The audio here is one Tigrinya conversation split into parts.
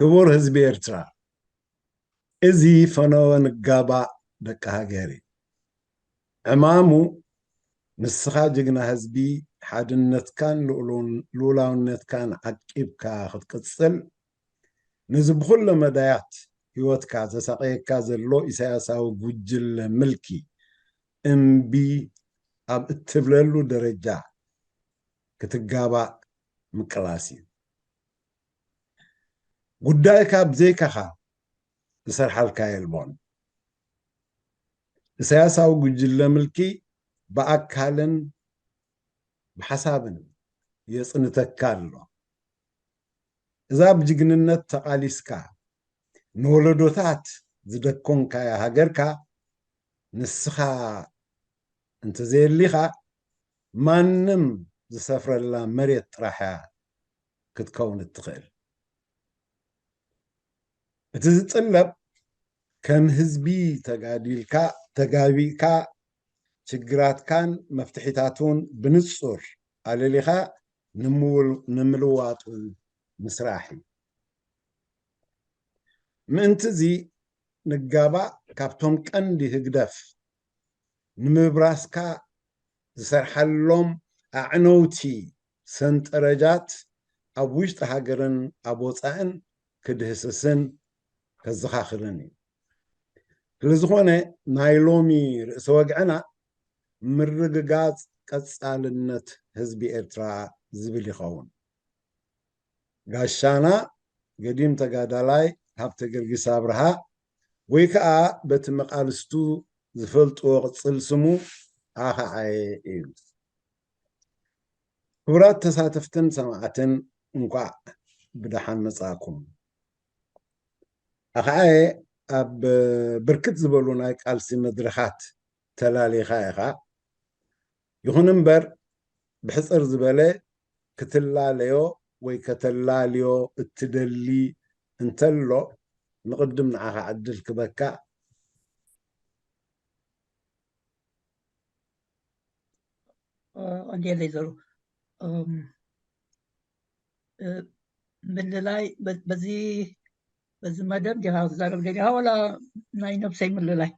كبور حزب إرترا إزي فنوان قابا دكا هاجري عمامو نسخا جغنا حزبي حادنت كان لولاونت كان عقبكا خدقصل نزبخل مدايات هيوتكا زسقيكا زلو إسياساو بوجل ملكي امبي اب اتبللو درجة كتقابا مقلاسي قدايكا بزيكا زسرح الكايلبون إسياساو بوجل ملكي بأكالن بحسابن يصنتكالو إذا بجغننت تقاليسكا نولدوتات زدكونكا يا هاجركا نسخا انت زي الليخا مانم زسافر الله مريت راح كتكون التخيل تزطلب كم حزبي تقاديلكا تقابيكا شجرات كان مفتحيتاتون بنصور على ليخا نملوات مسراحي من تزي نقابا كابتوم كاندي هقدف نمبراسكا زسرحلهم أعنوتي سنترجات أبوشت هاجرن أبوصان كدهسسن كزخاخرني لزخونة نايلومي رأس وقعنا مرققات كتسالنت حزبي إرترا زبلي خون قاشانا قديم تقادالاي هابت قرقي سابرها ويكا بتمقالستو زفلت وقتصل سمو آخا عاي إيو كبرات تساتفتن سماعتن انقع بدحان مصاكم آخا عاي أب بركت زبلونا قالسي مدرخات تلالي خايخا يخون انبر بحصر زبالي كتلاليو ويكتلاليو التدلي انتلو نقدم معها عدل كبكا عندي ليزر من لاي بزي مدام جهاز زارب ديها ولا ناي نفسي من لاي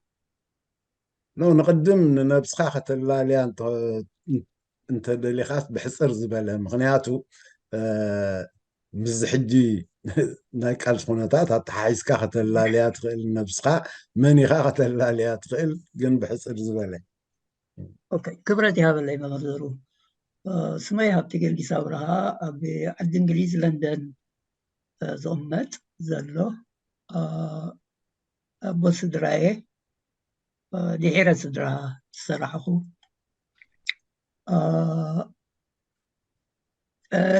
لو نقدم نفس خاخة اللالي انت دلي خاص بحصر زبالة مغنياتو مزحجي نايك على الفونتات هتحايس كاخة اللالي تخيل نفسها مني خاخة اللالي تخيل جن بحصر زبالة اوكي كبرتي هذا اللي مغزرو سميها بتقل قصابرها بعد انجليز لندن زمت زلو أبو سدراي دي حيرة سدراها الصراحة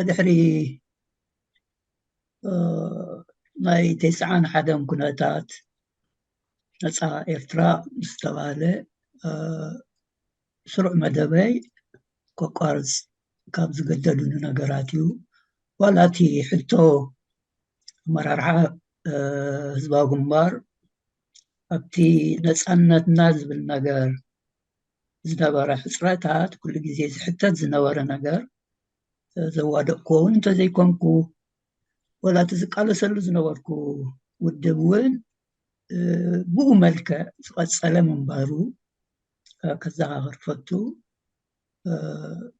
دحري ناي تسعان حدا كناتات نصا إرترا مستوالة سرع مدبي كوكارز كابز قددون نقراتيو ولاتي حتو مرارحة هزبا قنبار أبتي نسأنت ناز بالنقر زنبارة حسراتات كل جزيز حتى زنوار نقر زوادقو انت زي كونكو ولا تزقال سلو زنواركو ودبون بو ملكة قد سلام بارو كذا غرفتو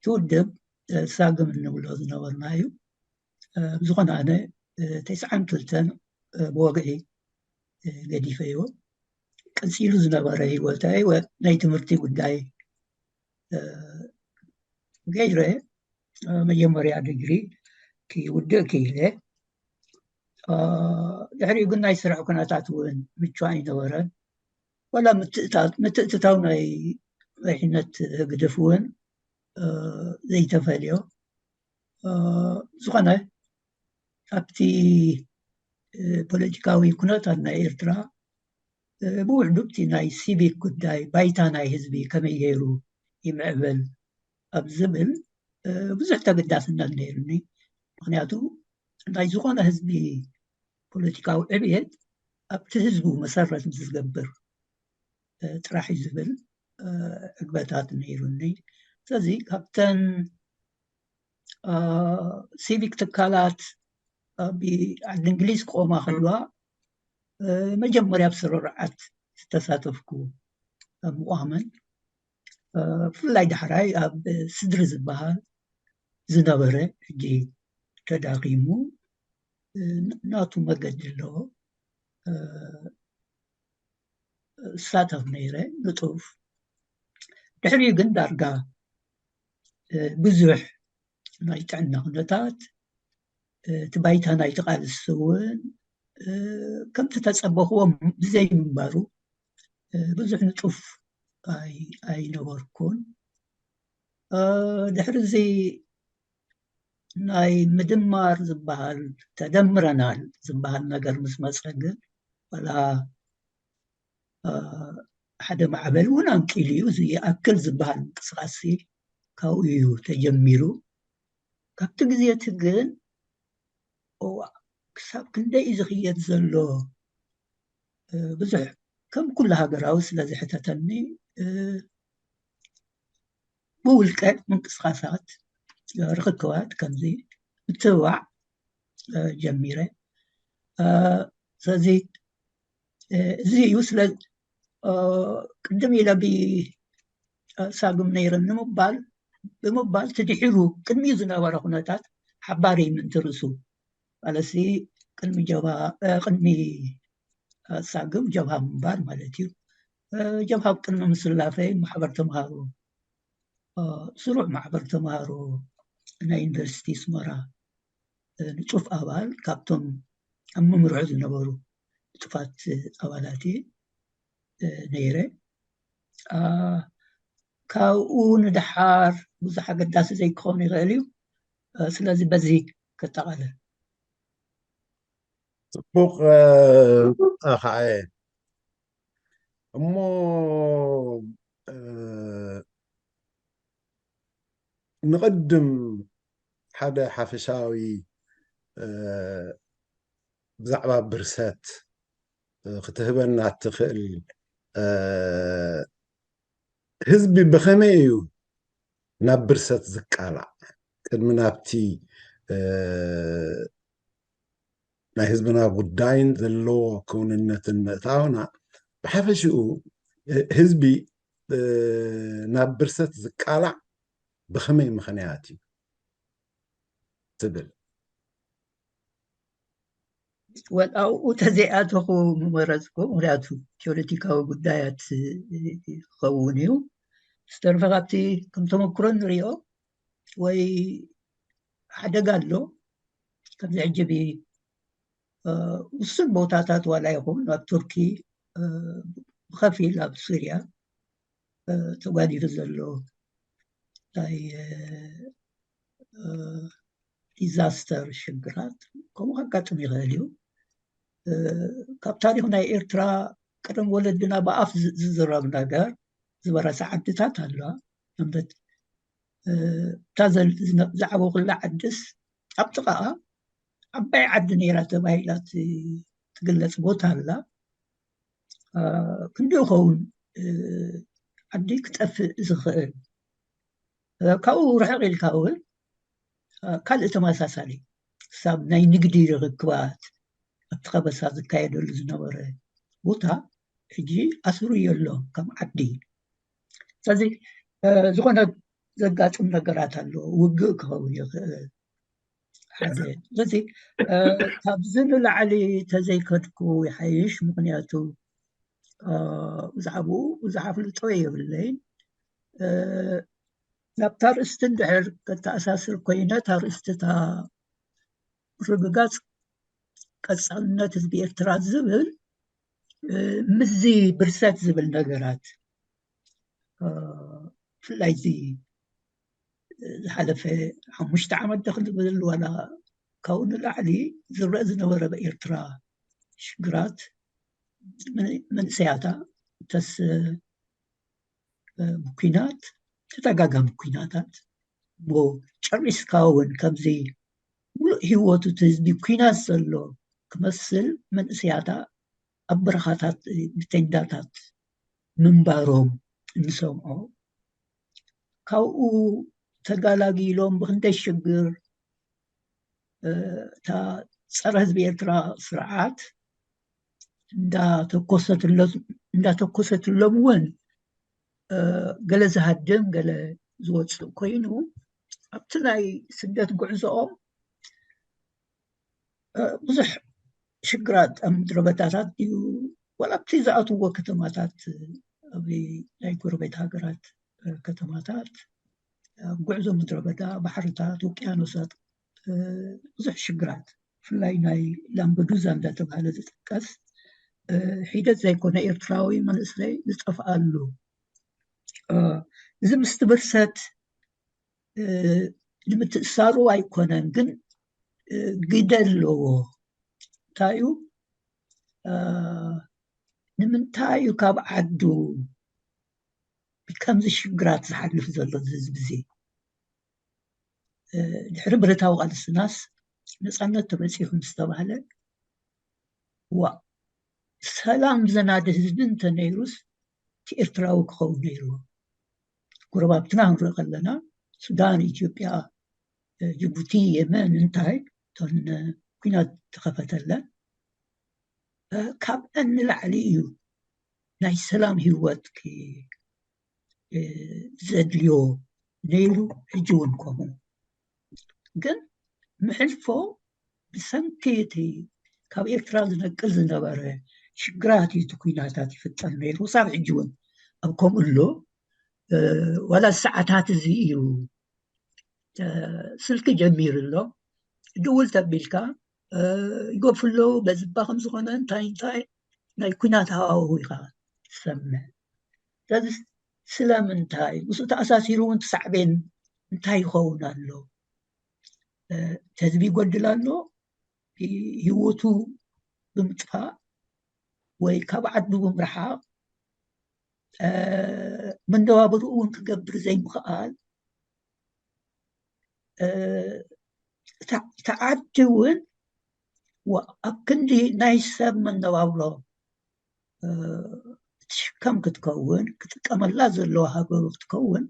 تودب ساقم النولو زنوار نايو بزغن أنا تسعان تلتن بوغعي قديفيو كنسيلو زنوار هيوتاي ونايت مرتي قداي غيره مجمريا دجري كي ودك كيله يعني قلنا يسرعوا كناتات وين متشواني دوران ولا متتاونا حينة قدفون زي تفاليو زغنا أبتي بوليتيكاوي كناتا نا إيرترا بو عدبتي ناي سيبيك قداي بايتا ناي هزبي كما يغيرو يمعبل أبزبل بزح تقداس الناس نيرني مغنياتو ناي زغنا هزبي بوليتيكاوي أبيت أبتي هزبو مسارة مزقبر تراحي زبل أقباتات نيرني تزي كابتن سيبيك تكالات بعد الإنجليز قوما خلوا مجمّر يبصر الرعات تساتفكو مؤمن فلاي دحراي سدر زبها زنبرة جي تداقيمو ناتو مقد له ساتف نيرة نطوف دحري قن دارقا بزح نايت عنا نتات تبايتها نايت قال السوين كم تتصبحوا زي منبارو بزح نطوف أي نوركون دحر زي ناي مدمار زبال تدمرنا زبال نقر مسمسقن ولا حدا معبل ونانكيليو زي أكل زبال قصقاسي كاويو تجميرو كابت غزية تقن أو كساب كندا إزغية زلو بزح كم كلها قراوس لازي حتى تني بولكات من قصقاسات رخكوات كم زي متوع جميرة زي زي يوسل قدم إلى بي ساقم نيرن بمبال تدحيرو كلمي زناورا خناتات حباري من ترسو على سي كلمي جوها كلمي ساقم جوها مبال مالتيو جوها كلمة مسلافي محبر تمهارو سروع محبر تمهارو أنا يونيفرسيتي سمرا نشوف أوال كابتن أمم رعز نبرو تفات أولاتي نيرة كاون دحار بزح قداس زي كوني غاليو سلازي بزي كتغالي صبوق أخعي أمو نقدم حدا حفشاوي بزعبا برسات ክትህበና እትኽእል ህዝቢ ብኸመይ እዩ ናብ ብርሰት ዝቃላዕ ቅድሚ ናብቲ ናይ ህዝብና ጉዳይን ዘለዎ ክውንነትን ምእታውና ብሓፈሽኡ ህዝቢ ናብ ብርሰት ዝቃላዕ ብኸመይ ምኽንያት እዩ ትብል والأو تزيئاته ممارسكم ولاتو بوليتيكاو قدايات خونيو استرفقتي كم تمكرن ريو وي حدا قال له كم يعجبي وصل بوتاتات ولا يكون تركي خفي لا بسوريا تقادي فزلو تاي ديزاستر شجرات كم حقاتهم يغاليو ካብ ታሪክ ናይ ኤርትራ ቀደም ወለድና ብኣፍ ዝዝረብ ነገር ዝበረሰ ዓድታት ኣለዋ ንብረት እታ ዝዓበው ኩላ ዓድስ ኣብ ጥቓኣ ዓባይ ዓዲ ነይራ ተባሂላ ትግለፅ ቦታ ኣላ ክንደይ ይኸውን ዓዲ ክጠፍእ ዝኽእል ካብኡ ርሕቕ ኢልካ እውን ካልእ ተመሳሳሊ ክሳብ ናይ ንግዲ ርክባት ኣብቲ ኸበሳ ዝካየደሉ ዝነበረ ቦታ ሕጂ ኣስሩ የሎ ከም ዓዲ ስለዚ ዝኾነ ዘጋጥም ነገራት ኣሎ ውግእ ክኸውን ይኽእል ሓደ ስለዚ ካብዚ ንላዕሊ ተዘይከድኩ ይሓይሽ ምክንያቱ ብዛዕባኡ ዝሓፍልጦ የብለይን ናብታ ርእስቲ እንድሕር ከተኣሳስር ኮይነ እታ ርእስትታ ርግጋፅ ቀፃልነት ህዝቢ ኤርትራ ዝብል ምዚ ብርሰት ዝብል ነገራት ብፍላይ እዚ ዝሓለፈ 5 ዓመት ደክልብል ዋላ ካብኡ ንላዕሊ ዝረአ ዝነበረ ብኤርትራ ሽግራት መንእሰያታ ተስ ብኩናት ተደጋጋሚ ኩናታት ሞ ጨሪስካ እውን ከምዚ ሙሉእ ሂወቱ እቲ ህዝቢ ኩናት ዘሎ ክመስል መንእሰያታ ኣብ በረኻታት ብቴንዳታት ምንባሮም እንሰምዖ ካብኡ ተጋላጊሎም ብክንደይ ሽግር እታ ፀረ ህዝቢ ኤርትራ ስርዓት እንዳተኮሰትሎም እውን ገለ ዝሃድም ገለ ዝወፅእ ኮይኑ ኣብቲ ናይ ስደት ጉዕዞኦም ብዙሕ ሽግራት ኣብ ምድረ በዳታት እዩ ወላ ኣብቲ ዝኣትዎ ከተማታት ኣብ ናይ ጎረቤት ሃገራት ከተማታት ጉዕዞ ምድረ በዳ ባሕርታት ውቅያኖሳት ብዙሕ ሽግራት ብፍላይ ናይ ላምበዱዛ እንዳተባሃለ ዝጥቀስ ሒደት ዘይኮነ ኤርትራዊ መንእሰይ ዝጠፍኣሉ እዚ ምስቲ ብርሰት ንምትእሳሩ ኣይኮነን ግን ግደ ኣለዎ እንታይ እዩ ንምንታይ እዩ ካብ ዓዱ ከምዚ ሽግራት ዝሓልፍ ዘሎ ህዝቢ እዚ ድሕሪ ብረታዊ ቃልስናስ ነፃነት ተበፂሑ ምስተባሃለ ሰላም ዘናድ ህዝቢ እንተነይሩስ እቲ ኤርትራዊ ክኸውን ነይሩ ጎረባብትና ክንርኢ ከለና ሱዳን ኢትዮጵያ ጅቡቲ የመን እንታይ እተን ኩናት ተኸፈተለን ካብአን ንላዕሊ እዩ ናይ ሰላም ሂወት ዘድልዮ ነይሩ ሕጂ እውን ከምኡ ግን ምሕልፎ ብሰንኪ እቲ ካብ ኤርትራ ዝነቅል ዝነበረ ሽግራት እቲ ኩናታት ይፍጠር ነይሩ ሳብ ሕጂ እውን ኣብ ከምኡ ኣሎ ወላ ሰዓታት እዚ እዩ ስልኪ ጀሚሩ ኣሎ ድውል ተቢልካ ይገፍሎ በዝባ ከም ዝኾነ እንታይ ናይ ኩናት ሃዋህው ኢኻ ትሰምዕ ስለምንታይ ምስኡ ተኣሳሲሩ እውን ትሳዕቤን እንታይ ይኸውን ኣሎ ህዝቢ ይጎድል ኣሎ ሂወቱ ብምጥፋእ ወይ ካብ ዓዱ ብምርሓቕ መነባብርኡ እውን ክገብር ዘይምኽኣል እታ ዓዲ እውን ኣብ ክንዲ ናይ ሰብ መነባብሮ ትሽከም ክትከውን ክጥቀመላ ዘለዎ ሃገሩ ክትከውን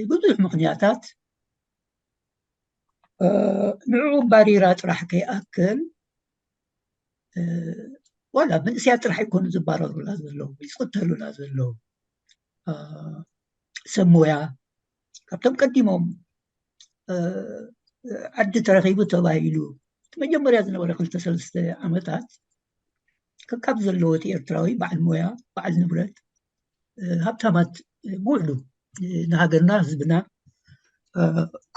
ብዙሕ ምክንያታት ንዕኡ ባሪራ ጥራሕ ከይኣክል ዋላ መንእስያት ጥራሕ ይኮኑ ዝባረሩላ ዘለዉ ይፅተሉላ ዘለዉ ሰብ ሞያ ካብቶም ቀዲሞም ዓዲ ተረኺቡ ተባሂሉ መጀመርያ ዝነበረ 2-3 ዓመታት ከካብ ዘለዎ እቲ ኤርትራዊ በዓል ሞያ በዓል ንብረት ሃብታማት ጉዕሉ ንሃገርና ህዝብና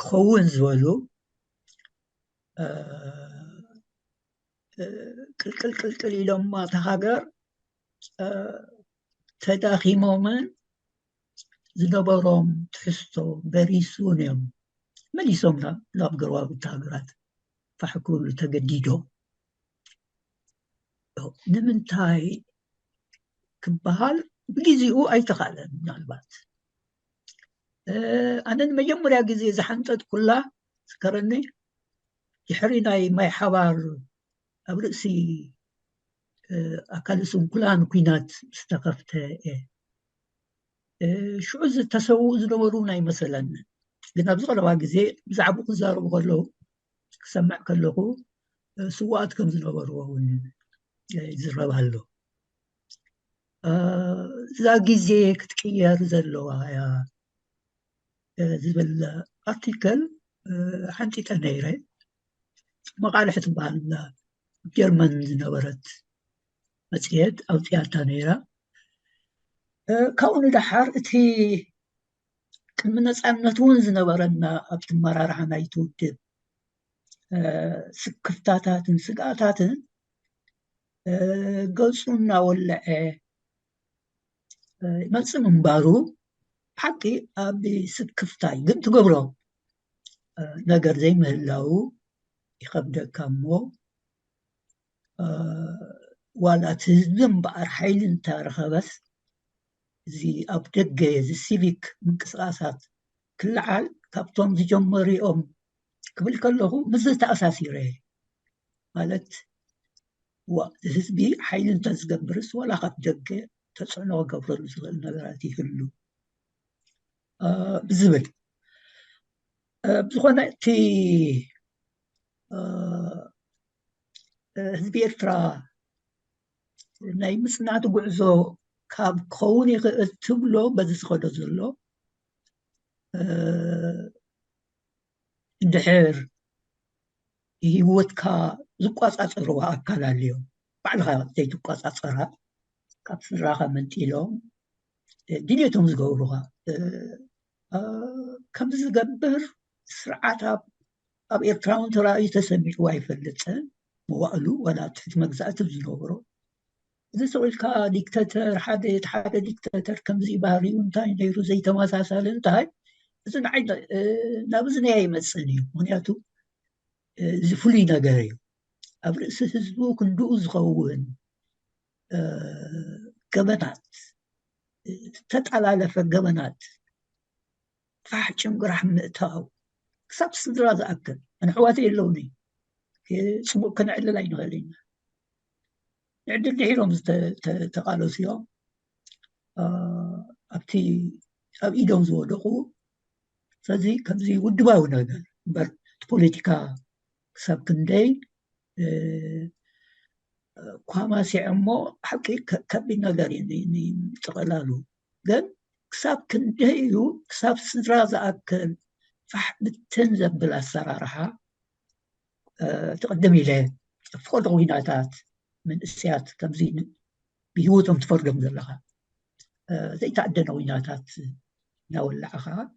ክኸውን ዝበሉ ቅልቅል ኢሎም ማታ ሃገር ተዳኺሞምን ዝነበሮም ትሕዝቶ በሪሱን እዮም መሊሶም ናብ ገርባብቲ ሃገራት ፋሕ ክብሉ ተገዲዶም ንምንታይ ክበሃል ብግዚኡ ኣይተኻለን ምናልባት ኣነ ንመጀመርያ ግዜ ዝሓንጠጥ ኩላ ዝከረኒ ድሕሪ ናይ ማይ ሓባር ኣብ ርእሲ ኣካል ስንኩላን ኩናት ዝተኸፍተ ሽዑ ዝተሰውኡ ዝነበሩ ናይ መሰለን ግን ኣብዚ ቀረባ ግዜ ብዛዕባኡ ክዛረቡ ከለዉ ክሰምዕ ከለኹ ስዋኣት ከም ዝነበርዎ እውን ይዝረብ ኣሎ እዛ ግዜ ክትቅየር ዘለዋ እያ ዝብል ኣርቲከል ሓንጢጠ ነይረ መቃልሕ ትበሃል ጀርመን ዝነበረት መፅሄት ኣውፅያታ ነይራ ካብኡ ንዳሓር እቲ ቅድሚ ነፃነት እውን ዝነበረና ኣብቲ መራርሓ ናይቲ ውድብ ስክፍታታትን ስጋኣታትን ገፁ እናወልዐ ይመፅእ ምንባሩ ሓቂ ኣብ ስክፍታይ ግን ትገብሮ ነገር ዘይምህላው ይከብደካ እሞ ዋላ እቲ ህዝቢ እምበኣር ሓይሊ እንተረኸበስ እዚ ኣብ ደገ እዚ ሲቪክ ምንቅስቃሳት ክልዓል ካብቶም ዝጀመሪኦም ክብል ከለኹ ምስ ተኣሳሲረ ማለት ህዝቢ ሓይሊ እንተዝገብርስ ዋላ ካብ ደገ ተፅዕኖ ክገብረሉ ዝኽእል ነገራት ይህሉ ብዝብል ብዝኾነ እቲ ህዝቢ ኤርትራ ናይ ምጽናዕቲ ጉዕዞ ካብ ክኸውን ይኽእል ትብሎ በዚ ዝኸዶ ዘሎ እንድሕር ህይወትካ ዝቋጻጸርዎ ኣካል ኣለዮም ባዕልኻ ዘይትቋጻጸራ ካብ ስድራኻ መንጢሎም ድልየቶም ዝገብሩኻ ከምዚ ዝገብር ስርዓት ኣብ ኤርትራውን ተራእዩ ተሰሚዑ ኣይፈልጥን መዋእሉ ወላ ትሕቲ መግዛእቲ ዝነበሮ እዚ ሰውልካ ዲክታተር ሓደ ዲክታተር ከምዚ ባህሪኡ እንታይ ነይሩ ዘይተመሳሰለ እንታይ እዚ ንዓይ ናብ እዝነይ ኣይመፅን እዩ ምክንያቱ እዚ ፍሉይ ነገር እዩ ኣብ ርእሲ ህዝቡ ክንድኡ ዝኸውን ገበናት ተጠላለፈ ገበናት ፋሕ ጭንግራሕ ምእታው ክሳብ ስድራ ዝኣክል ኣሕዋት የለውኒ ፅቡቅ ከነዕልል ኣይንኽእል ኢና ንዕድል ድሒሮም ተቃለሱ እዮም ኣብቲ ኣብ ኢዶም ዝወደቁ ስለዚ ከምዚ ውድባዊ ነገር እምበር ፖለቲካ ክሳብ ክንደይ ኳማሲዕ እሞ ሓቂ ከቢድ ነገር እዩ ጥቕላሉ ግን ክሳብ ክንደይ እዩ ክሳብ ስድራ ዝኣክል ፋሕ ብትን ዘብል ኣሰራርሓ تقدم إليه فقد ويناتات من السيات كمزين بهوتهم تفرقم ذلها زي تعدنا ويناتات نولعها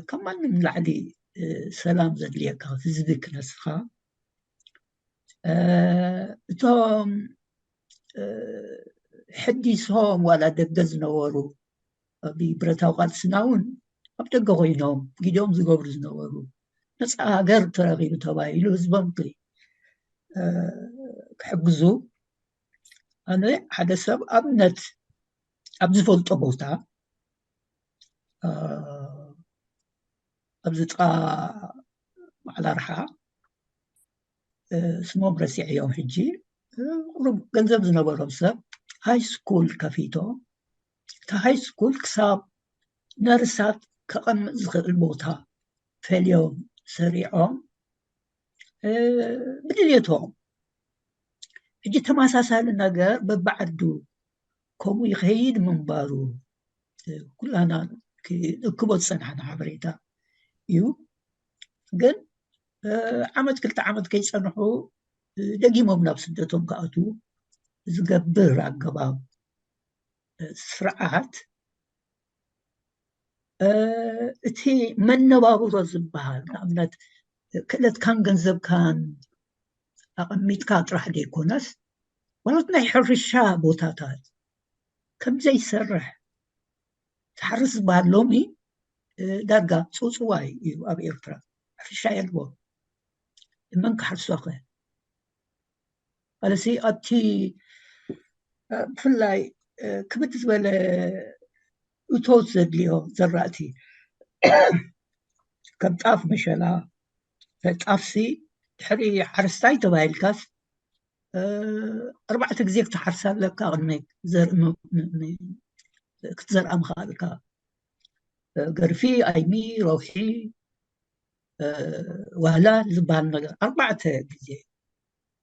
كمان من العلي سلام زد ليك تزبك نسخة توم حدي صوم ولا دقز نورو ببرتاو قال سناون أبتقى غينهم قيدهم زقبر زنورو نص هاجر تراغيب تبايلو زبمطي كحجزو أنا حدا سب أبنت أبز فولت أبوتا أبز تقا على رحا اسمه برسيع يوم حجي جنزب زنبرم سب هاي سكول كافيتو تا هاي سكول كساب نرسات كأم زغل الموتا في اليوم سريعهم بدليتهم اجي تماساسال النجار ببعدو كومو يخيد من بارو كلنا كبوت سنحنا حبريتا يو قل عمد كلتا عمد كي سنحو دقيمهم نفسدتهم كأتو زقبر عقباب سرعات اتي من نبابو رزبها نعملت كلت كان جنزب كان أقميت كات راح ديكونس ولتنا يحر الشاب وتاتات كم زي سرح تحرس بهاللومي درجة صوصواي أبي إرترا في الشاي البو من كحرسوقه على سي أتي فلاي كبت ولا وتوزد ليهم زراتي كم طاف مشلا فتافسي تحري حرستاي تبعي الكاس 4 جزيك تحرسها لك أغنيك كتزر أم خالك قرفي أيمي روحي وهلا زبان نجار 4 جزيك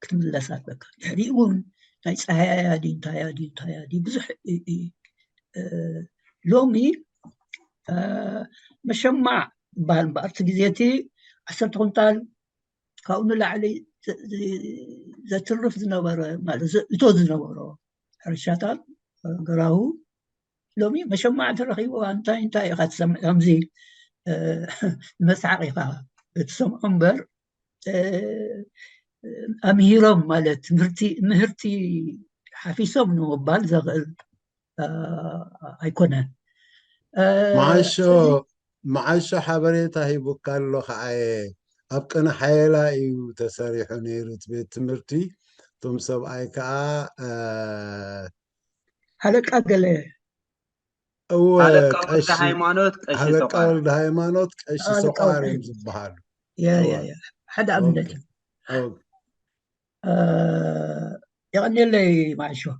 كتمل لسات لك تحريقون نايس هادي بزح لومي مشمع بأرت جزيتي عشان تقنطال كأنه لعلي زترف زنبرة ما زتوز زنبرة حرشاتات قراهو لومي مشمع ترخي وانتا يخد سمع همزي مسعقها تسمع أمبر أميرم مالت مهرتي حفيصهم نوبال زغل أيكونه معاشو حبريتا هي بوكالو خاي أبقنا حيلا إيو تساريح نيرت بيت تمرتي توم سب أيكا حلقة قلي حلقة ولد هايمانوت قشي سقار يمزبهالو يا حدا أبنتي يعني اللي معشو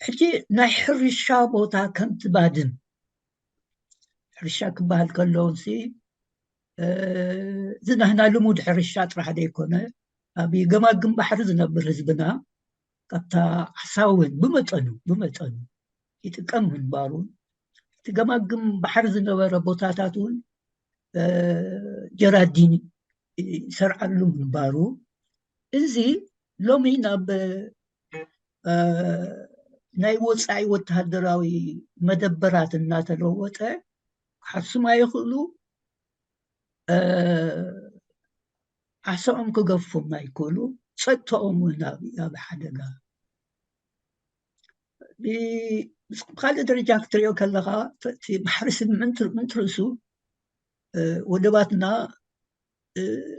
حجي نحر الشابوتا كنت بادم حرشاك بهال كلونسي ዝናህና ልሙድ ሕርሻ ጥራሕ ደይኮነ ኣብ ገማግም ባሕሪ ዝነብር ህዝብና ካብታ ሓሳውን ብመጠኑ ይጥቀም ምንባሩ እቲ ገማግም ባሕሪ ዝነበረ ቦታታት እውን ጀራዲን ይሰርዓሉ ምንባሩ እዚ ሎሚ ናብ ናይ ወፃኢ ወተሃደራዊ መደበራት እናተለወጠ ሓስማ ይኽእሉ ዓሰኦም ክገፉም ኣይክእሉ ፀጥተኦም እውን ኣብ ሓደጋ ብካልእ ደረጃ ክትሪኦ ከለኻ እቲ ባሕሪ ምንትርእሱ ወደባትና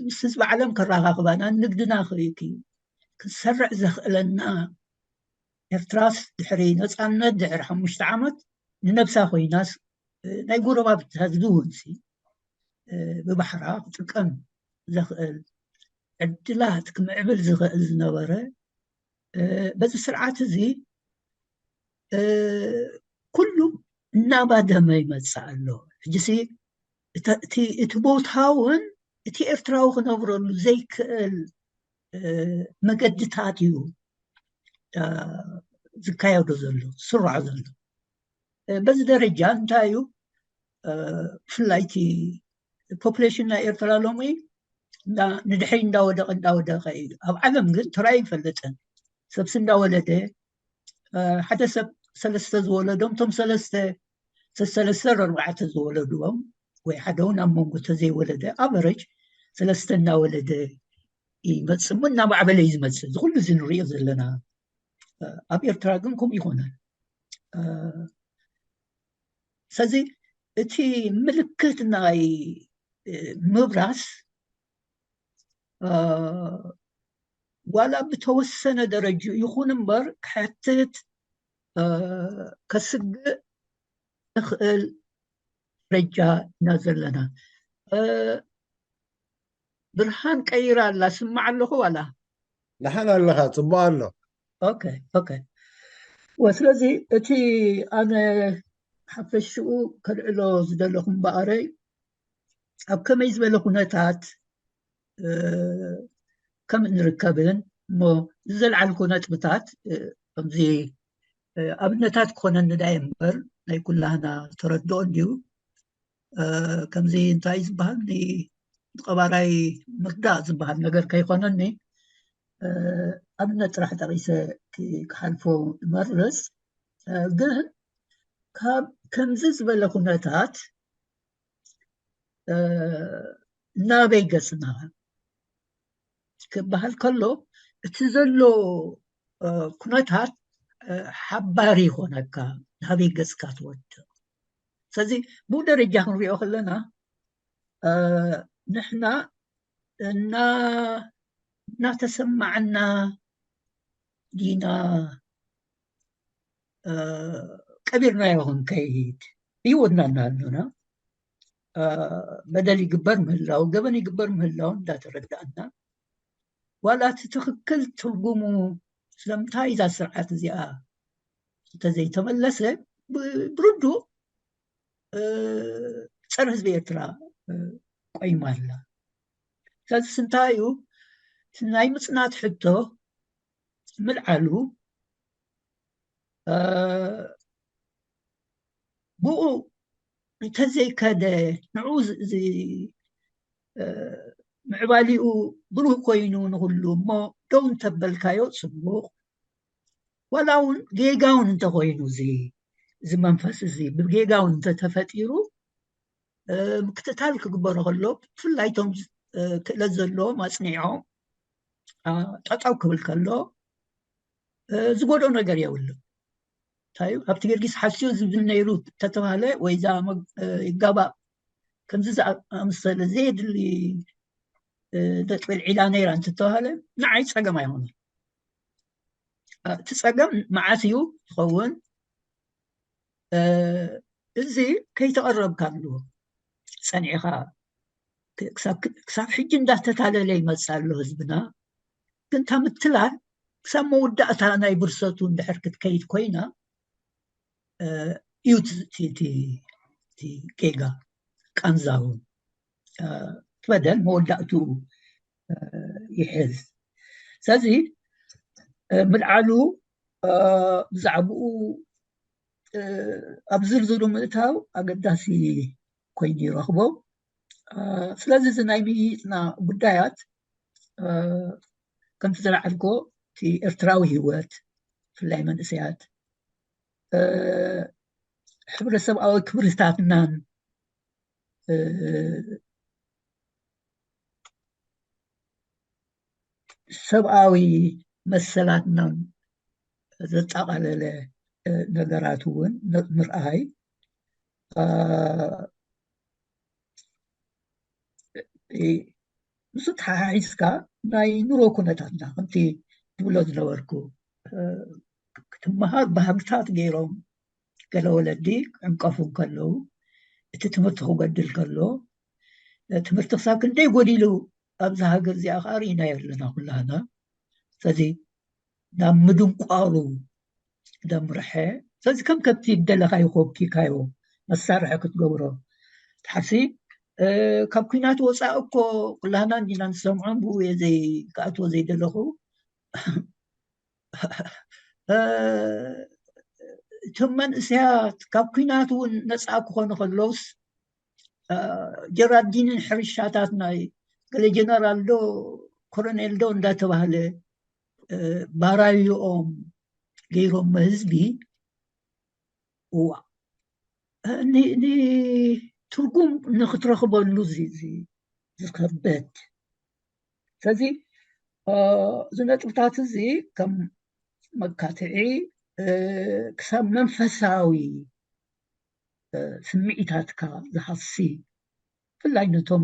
ምስ ህዝቢ ዓለም ከራኻኽባና ንግድና ክሰርዕ ዘኽእለና ኤርትራስ ድሕሪ ነፃነት ድሕሪ 5 ዓመት ንነብሳ ኮይናስ ናይ ጎረባብታ ህዝቢ እውን ብባሕራ ክጥቀም ዘኽእል ዕድላት ክምዕብል ዝኽእል ዝነበረ በዚ ስርዓት እዚ ኩሉ እናባደመ ይመፅእ ኣሎ ሕጂሲ እቲ ቦታ እውን እቲ ኤርትራዊ ክነብረሉ ዘይክእል መገድታት እዩ ዝካየዶ ዘሎ ዝስራዕ ዘሎ በዚ ደረጃ እንታይ እዩ ብፍላይ እቲ ፖፑሌሽን ናይ ኤርትራ ሎሚ ንድሕሪ እንዳወደቀ እዩ ኣብ ዓለም ግን ተራእዩ ይፈልጥን ሰብሲ እንዳወለደ ሓደ ሰብ 3 ዝወለዶም ቶም 3 ዝወለድዎም ወይ ሓደ እውን ኣብ መንጎ ተዘይወለደ ኣቨሬጅ 3 እናወለደ ይመፅእ ሞ እናማዕበለ እዩ ዝመፅእ ዝኩሉ እዚ ንሪኦ ዘለና ኣብ ኤርትራ ግን ከምኡ ይኮነን ስለዚ እቲ ምልክት ናይ ምብራስ ዋላ ብተወሰነ ደረጃ ይኹን እምበር ክሕትት ከስግእ እኽእል ደረጃ ኢና ዘለና ብርሃን ቀይራ ኣላ ስማዕ ኣለኹ ዋላ ንሓን ኣለኻ ፅቡቅ ኣሎ ኦኬ ወስለዚ እቲ ኣነ ሓፈሽኡ ከልዕሎ ዝደለኹ እምበኣረይ ኣብ ከመይ ዝበለ ኩነታት ከም እንርከብን እሞ ዝዘለዓልኩ ነጥብታት ከምዚ ኣብነታት ክኾነኒ ዳየ እምበር ናይ ኩላህና ተረድኦ እንድዩ ከምዚ እንታይ ዝበሃል ንቐባራይ ምርዳእ ዝበሃል ነገር ከይኮነኒ ኣብነት ጥራሕ ጠቂሰ ክሓልፎ መርፅ ግን ከምዚ ዝበለ ኩነታት ናበይ ገፅና ክበሃል ከሎ እቲ ዘሎ ኩነታት ሓባሪ ይኮነካ ናበይ ገፅካ ትወድቕ ስለዚ ብኡ ደረጃ ክንሪኦ ከለና ንሕና እናተሰማዕና ዲና ቀቢርናዮ ክንከይድ ይወድናና ኣሎና በደል ይግበር ምህላው ገበን ይግበር ምህላው እንዳተረዳእና ዋላ እቲ ትክክል ትርጉሙ ስለምንታይ እዛ ስርዓት እዚኣ እንተዘይተመለሰ ብርዱእ ፀረ ህዝቢ ኤርትራ ቆይማ ኣላ ስለዚ ስንታይ እዩ ናይ ምፅናት ሕቶ ምልዓሉ ብኡ እንተዘይከደ ንዑ ምዕባሊኡ ብሩህ ኮይኑ ንኩሉ እሞ ደው እንተበልካዮ ፅቡቅ ዋላ እውን ጌጋውን እንተኮይኑ እዚ መንፈስ እዚ ብጌጋውን እንተተፈጢሩ ምክትታል ክግበሮ ከሎ ብፍላይ ቶም ክእለት ዘለዎም ኣፅኒዖም ጠጠው ክብል ከሎ ዝጎድኦ ነገር የብሉ እንታይ እዩ ኣብቲ ገርጊስ ሓስዮ ዝብል ነይሩ ተተባሃለ ወይ ዛ ይጋባእ ከምዚ ዝኣምሰለ ዘየድሊ ተጥልዒላ ነይራ እንትተባሃለ ንዓይ ፀገም ኣይኮነን እቲ ፀገም መዓት እዩ ዝኸውን እዚ ከይተቐረብካ ኣለዎ ፀኒዕኻ ክሳብ ሕጂ እንዳተታለለ ይመፅእ ኣሎ ህዝብና ግን እታ ምትላል ክሳብ መወዳእታ ናይ ብርሰቱ እንድሕር ክትከይድ ኮይና እዩ እቲ ጌጋ ቃንዛውን تبدل مودعته يحز سازي ملعلو بزعبو أبزرزلو ملتاو أقداسي كويني رخبو سلازي زناي بيتنا بدايات كنت زرعلكو في إرتراوي هوات في اللايمن إسيات حبر السبعة كبرستاتنا سبعاوي مسلاتنا زتقلل ነገራትውን ምርኣይ ምስ ተሓሒዝካ ናይ ኑሮ ኩነታትና ከምቲ ትብሎ ዝነበርኩ ክትመሃር ባህግታት ገይሮም ገለ ወለዲ ዕንቀፉ ከለዉ እቲ ትምህርቲ ክገድል ከሎ ትምህርቲ ክሳብ ክንደይ ጎዲሉ ኣብዚ ሃገር እዚኣ ከዓ ርኢናዮ ኣለና ኩላና ስለዚ ናብ ምድንቋሩ دمرح فز كم كتير دلها يخوب كي كايو مسارح كتجبره تحسي كابكينات وساقكو كلنا نجينا نسمعهم بو زي كاتو زي دلخو ثمن سيات كابكينات ونساقو خنخلوس جراد دين الحرشاتاتنا قال جنرال دو كورنيل دو نداتو بهله بارايو غيرهم مهزبي ني ترقم نخترخبو اللوزي زي خربت فزي زنات بتاعتزي كم مكاتعي كسب منفساوي سمعيتاتك زحصي في اللاين تو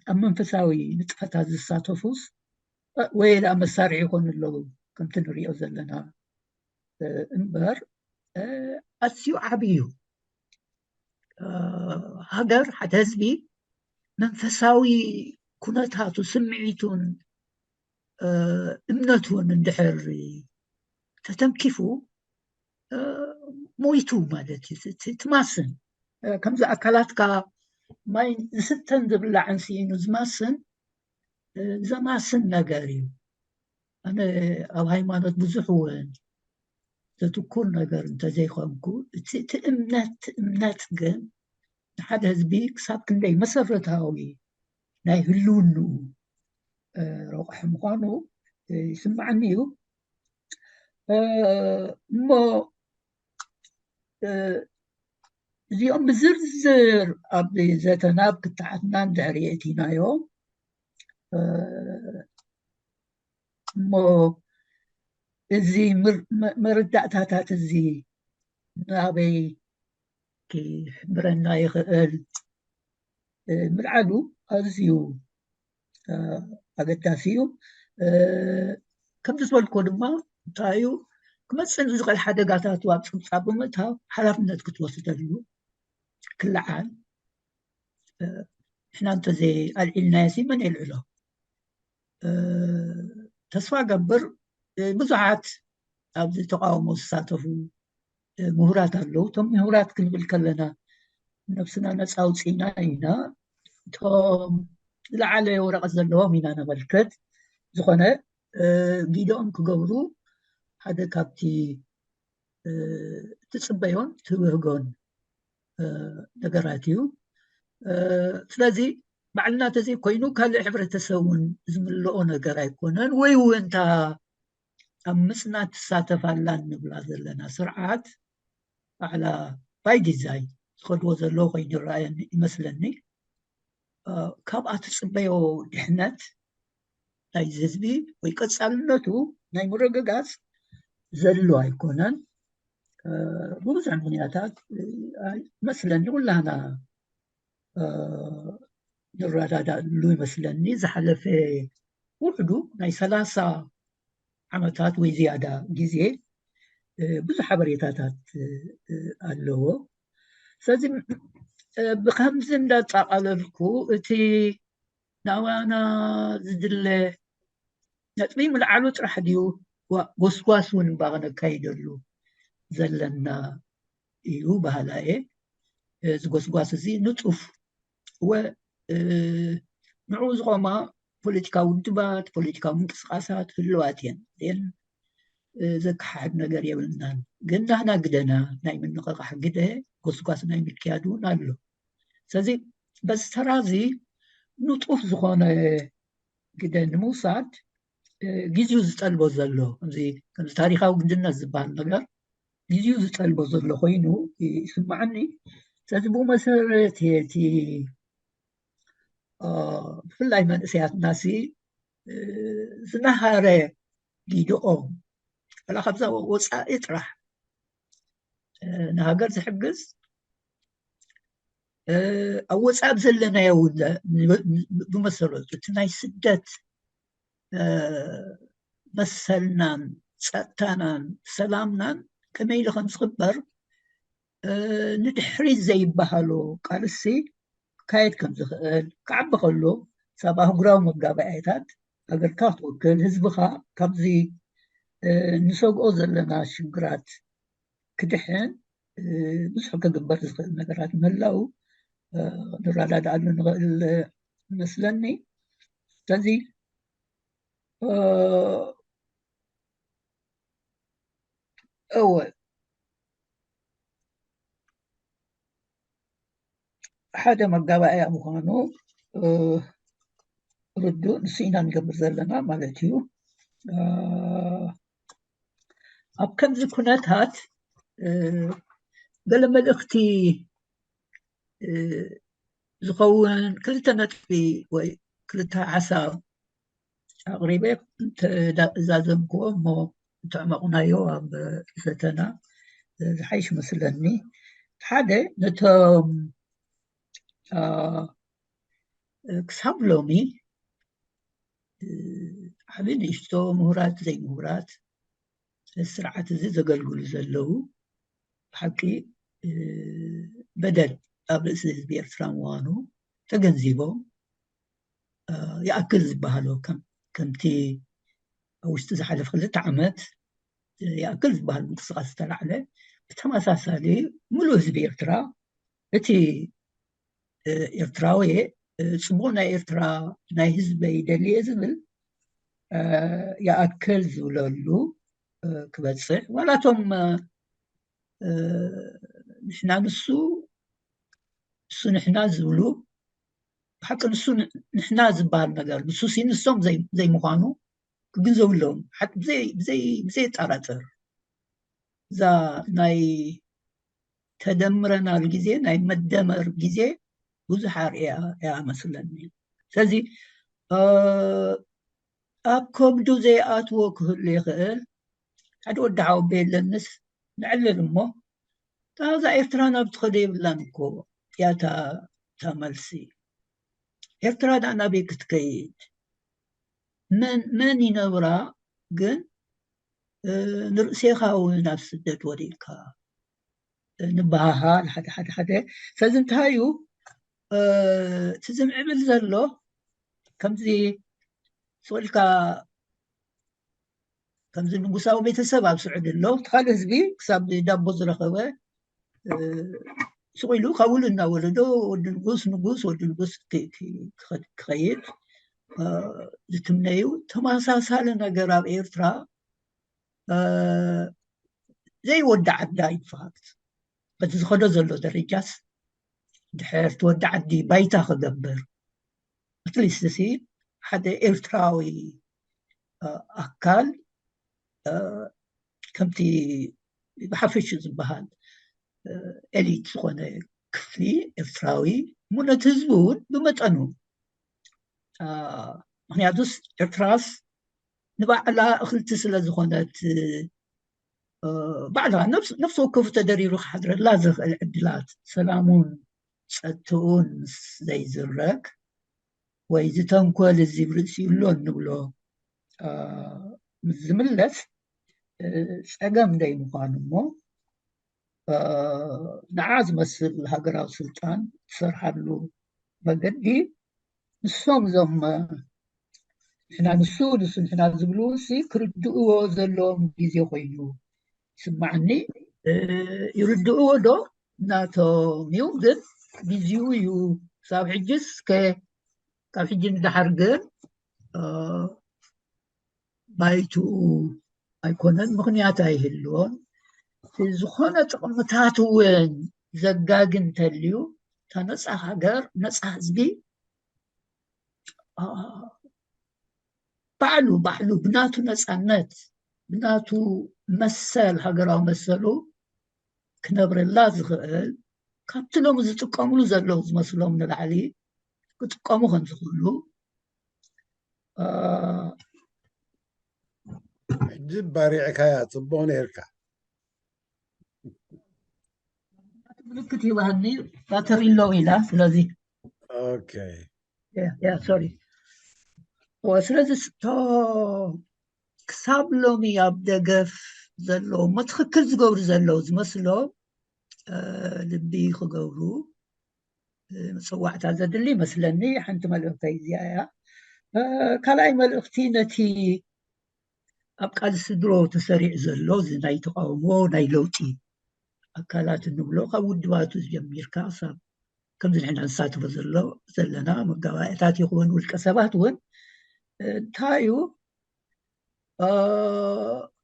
منفساوي نتفتا زساتوفوس ويلا مسارع يكون اللو كم تنريو زلنا እምበር ኣዝዩ ዓብዩ ሃገር ሓደ ህዝቢ መንፈሳዊ ኩነታቱ ስምዒቱን እምነቱን እንድሕር ተተንኪፉ ሞይቱ ማለት እዩ ትማስን ከምዚ ኣካላትካ ማይ ዝስተን ዝብላዕን ሲኢኑ ዝማስን ዘማስን ነገር እዩ ኣነ ኣብ ሃይማኖት ብዙሕ እውን تكون نجار أنت زي خامكو تأمنات جن حد هزبيك صاب كندي مسافة هاوي ناي هلونو روح مقانو يسمعنيو ما اليوم بزرزر أبي زتناب كتعتنا داريتنا يوم ما زي مردعتها زي نابي كي برنا يخل مرعلو أزيو أقداسيو كم تسوى الكلمة تايو كما تسنزق الحدا قاتات وابسكم صعبوا متها حلفنا تكتوسط اليو كل عام إحنا أنت زي الناسي من العلو تسوى قبر ብዙሓት ኣብዚ ተቃውሞ ዝሳተፉ ምሁራት ኣለዉ እቶም ምሁራት ክንብል ከለና ነብስና ነፃ ኣውፂና ኢና እቶም ዝለዓለ ወረቐት ዘለዎም ኢና ነመልከት ዝኾነ ቪድኦም ክገብሩ ሓደ ካብቲ ትፅበዮን ትብህጎን ነገራት እዩ ስለዚ ባዕልና ተዘይ ኮይኑ ካልእ ሕብረተሰብ እውን ዝምልኦ ነገር ኣይኮነን ወይ እውን እታ ኣብ ምስናት ትሳተፍ ኣላ ንብላ ዘለና ስርዓት ባዕላ ባይ ዲዛይን ዝኸድዎ ዘለዎ ኮይኑ ይረኣየኒ ይመስለኒ ካብኣ ትፅበዮ ድሕነት ናይ ህዝቢ ወይ ቀፃልነቱ ናይ ምርግጋፅ ዘሎ ኣይኮነን ብብዙሕ ምክንያታት ይመስለኒ ኩላና ንረዳዳእሉ ይመስለኒ ዝሓለፈ ውሕዱ ናይ 30 ዓመታት ወይ ዝያዳ ግዜ ብዙሕ ሓበሬታታት ኣለዎ ስለዚ ብከምዚ እንዳጠቃለልኩ እቲ ናባና ዝድለ ነጥቢ ምልዓሉ ጥራሕ ድዩ ጎስጓስ እውን እምበኣኸ ነካይደሉ ዘለና እዩ ባህላየ እዚ ጎስጓስ እዚ ንጡፍ ንዑ ዝቆማ ፖለቲካዊ ውድባት ፖለቲካዊ ምንቅስቃሳት ህልዋት እየን እየን ዘከሓድ ነገር የብልናን ግን ናህና ግደና ናይ ምንቅቃሕ ግደ ጎስጓስ ናይ ምክያድ እውን ኣሎ ስለዚ በዚ ተራዚ ንጡፍ ዝኾነ ግደ ንምውሳድ ግዚኡ ዝጠልቦ ዘሎ ከምዚ ታሪካዊ ግድነት ዝበሃል ነገር ግዚኡ ዝጠልቦ ዘሎ ኮይኑ ይስማዓኒ ስለዚ ብኡ መሰረት እቲ ብፍላይ መንእሰያትና ዝናሃረ ጊድኦም ወላ ካብዛ ወፃኢ ጥራሕ ንሃገር ዝሕግዝ ኣብ ወፃኢ ዘለናዮ እውን ብመሰረቱ እቲ ናይ ስደት መሰልናን ፀጥታናን ሰላምናን ከመይ ኢሉ ከም ዝኽበር ንድሕሪት ዘይበሃሉ ቃልሲ ካየድ ከም ዝኽእል ክዓቢ ከሎ ሳብ ኣህጉራዊ መጋባእያታት ሃገርካ ክትወክል ህዝብኻ ካብዚ ንሰግኦ ዘለና ሽግራት ክድሕን ብዙሕ ክግበር ዝኽእል ነገራት ምህላው ንረዳድኣሉ ንኽእል ይመስለኒ ስለዚ ሓደ መጋባእያ ምዃኑ ርዱእ ንሱ ኢና ንገብር ዘለና ማለት እዩ ኣብ ከምዚ ኩነታት ገለ መልእኽቲ ዝኸውን ክልተ ነጥቢ ወይ ክልተ ሓሳብ ኣቕሪበ ተዛዘምክዎ እሞ እንተዕመቑናዮ ኣብ ፈተና ዝሓይሽ መስለኒ ሓደ ነቶም ክሳብ ሎሚ ዓብ ንእሽቶ ምሁራት ዘይምሁራት ስርዓት እዚ ዘገልግሉ ዘለው ብሓቂ በደል ኣብ ርእሲ ህዝቢ ኤርትራ ምዃኑ ተገንዚቦም ይኣክል ዝበሃሎ ከምቲ ኣብ ውሽጢ ዝሓለፈ 2 ዓመት ይኣክል ዝበሃል ምንቅስቃስ ዝተላዕለ ብተመሳሳሊ ሙሉእ ህዝቢ ኤርትራ እቲ ኤርትራዊ ጽቡቕ ናይ ኤርትራ ናይ ህዝበይ ደልየ ዝብል ይኣክል ዝብለሉ ክበፅሕ ዋላቶም ንሕና ንሱ ንሕና ዝብሉ ብሓቂ ንሱ ንሕና ዝበሃል ነገር ንሱ ንሶም ዘይምዃኑ ክግንዘብሎም ብዘይ ጠራጥር እዛ ናይ ተደምረናል ግዜ ናይ መደመር ግዜ ብዙሕ ኣርእያ እያ መስለኒ ስለዚ ኣብ ከብዱ ዘይኣትዎ ክህሉ ይኽእል ሓደ ወዲ ዓወቤ የለንስ ንዕልል እሞ እዛ ኤርትራ ናብቲ ከደ የብላን እኮ እያ ተመልሲ ኤርትራ ናበይ ክትከይድ መን ይነብራ ግን ንርእሴኻ እውን ናብ ስደት ወዲድካ ንባሃሃል ሓደ ስለዚ እንታይ እዩ እቲ ዝምዕብል ዘሎ ከምዚ ስቕልካ ከምዚ ንጉሳዊ ቤተሰብ ኣብ ስዑድ ኣሎ ትካልእ ህዝቢ ክሳብ ዳቦ ዝረኸበ ስቑኢሉ ካብ ውሉ እናወለዶ ወዲ ንጉስ ወዲ ንጉስ ክኸይድ ዝትምነዩ ተመሳሳሊ ነገር ኣብ ኤርትራ ዘይወዲ ዓዳ ይንፋክት በቲ ዝኸዶ ዘሎ ደረጃስ ድሕር ትወዲ ዓዲ ባይታ ክገብር ኣትሊስት ሓደ ኤርትራዊ ኣካል ከምቲ ብሓፈሹ ዝበሃል ኤሊት ዝኾነ ክፍሊ ኤርትራዊ ሙነት ህዝቡ እውን ብመጠኑ ምክንያቱስ ኤርትራስ ንባዕላ እኽልቲ ስለ ዝኾነት ባዕላ ነፍሲ ወከፉ ተደሪሩ ክሓድረላ ዝኽእል ዕድላት ሰላሙን ፀጥኡን ዘይዝረግ ወይ ዝተንኮል እዚ ብርእሲኡ ኣሎ እንብሎ ዝምለስ ፀገም ዘይምዃኑ እሞ ንዓ ዝመስል ሃገራዊ ስልጣን ዝሰርሓሉ መገዲ ንሶም እዞም ንሕና ንሱ ንሕና ዝብሉ ክርድእዎ ዘለዎም ግዜ ኮይኑ ይስማዓኒ ይርድእዎ ዶ እናቶም እዩ ግን ግዜኡ እዩ كساب حجس كاب حجي ندحرقن بايتو أيكونن مغنيات أيهلون في زخونة قمتات وين زقاقن تليو تنصح هجر نصح حزبي بعلو بناتو نصحنت بناتو مسل هجراو مسلو كنبر الله زخل كابتلهم زتقاملو زلو زمسلهم من العلي كتقامو خنزخلو جيب باريعك يا صبون يركع ملكت يوهني باتري لو إله سلازي اوكي يا سوري وسلازي كساب لومي أب دقف زلو ما تخكر زقور زلو زمسلو لبي خقورو صوعت على زدلي مثلني حنت ملؤتي زيايا كلاي ملؤتي نتي أبقى السدرو تسريع زلو زي ناي تقاومو ناي لوتي أكلات النبلو قود واتو زجمير كاسب كم زي حنا نسات بزلو زلنا مقاوائتات يخون والكسبات ون تايو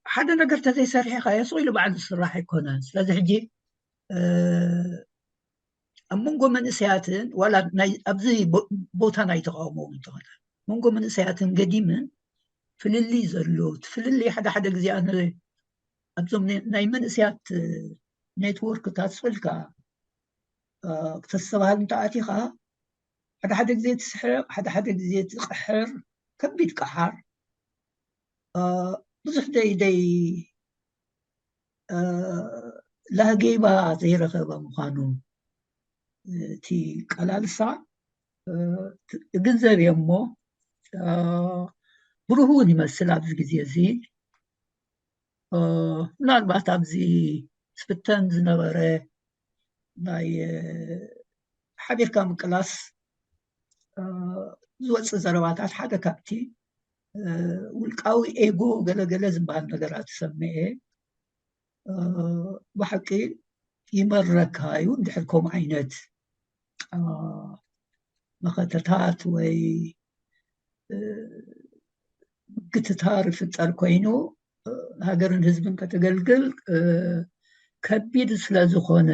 حدا نقرت زي سريع خايا صويلو بعد الصراحة يكونان لازم حجي منغو من سياتن ولا ناي أبزي بوتا ناي تقاومو من تغنى منغو من سياتن قديما فللي زلوت فللي حدا قزي أنا أبزم ناي من سيات نيتورك تاسفلكا تستوهل نتاعتي خا حدا قزي تسحر حدا قزي تقحر كبيت قحر بزح دي لها قيبة زي رخبة مخانو تي قلالسا قنزب يمو ብሩሁን ይመስል ኣብዚ ግዜ እዚ ምናልባት ኣብዚ ስፍተን ዝነበረ ናይ ሓቢርካ ምቅላስ ዝወፅእ ዘረባታት ሓደ ካብቲ ውልቃዊ ኤጎ ገለገለ ዝበሃል ነገራት ሰምዐ ብሓቂ ይመረካ እዩ እንድሕር ከምኡ ዓይነት መኸተታት ወይ ግትታር ይፍጠር ኮይኑ ሃገርን ህዝብን ከተገልግል ከቢድ ስለ ዝኾነ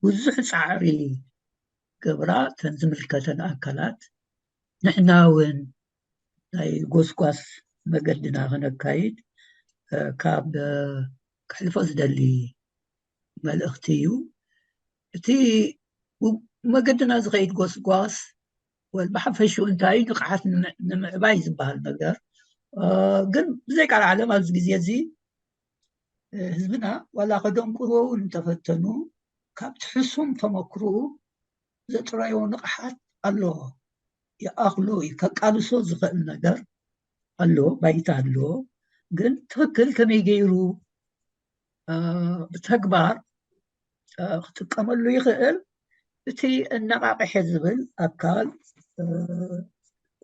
ብዙሕ ፃዕሪ ገብራ ተን ዝምልከተን ኣካላት ንሕና እውን ናይ ጎስጓስ መገድና ክነካይድ ካብ ክሕልፎ ዝደሊ መልእኽቲ እዩ እቲ መገድና ዝኸይድ ጎስጓስ والبحفشو انتاي نقعت نمعباي زبال نقدر قل زي قال عالم از جزيه زي حزبنا ولا قدم قرو نتفتنو كابت حسهم تمكرو زترايو نقحت الله يا اغلو كقالو سو زخل نقدر الله بايت الله قل تفكر كم يغيرو بتكبر تقملو يخل እቲ እነቃቅሕ ዝብል ኣካል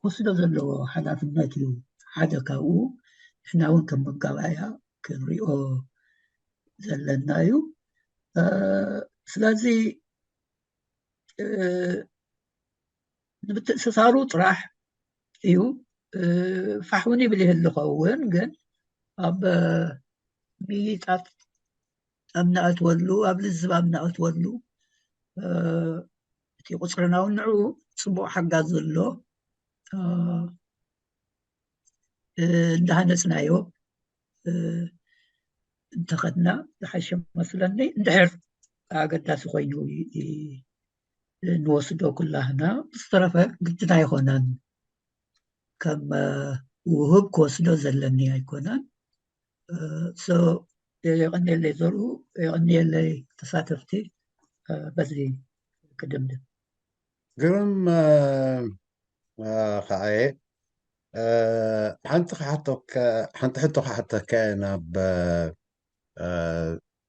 ወስዶ ዘለዎ ሓላፍነት እዩ ሓደ ካብኡ ንሕና እውን ከም መጋባእያ ክንሪኦ ዘለና እዩ ስለዚ ንምትእስሳሩ ጥራሕ እዩ ፋሕ እውን ይብል ይህሉ ኸውን ግን ኣብ ሚጣት ኣብ ናእትወሉ ኣብ ልዝብ ኣብ ናእትወሉ እቲ ቁፅርና እውን ንዑ ፅቡቅ ሓጋዝ ዘሎ እንዳሃነፅናዮ እንተኸድና ዝሓሸ መስለኒ እንድሕር ኣገዳሲ ኮይኑ ንወስዶ ኩላህና ዝተረፈ ግድና ኣይኮነን ከም ውህብ ክወስዶ ዘለኒ ኣይኮነን የቀኒየለይ ዘርኡ የቀኒየለይ ተሳተፍቲ በዚ كدمدم قرم خايه حنت حتى كائنا ب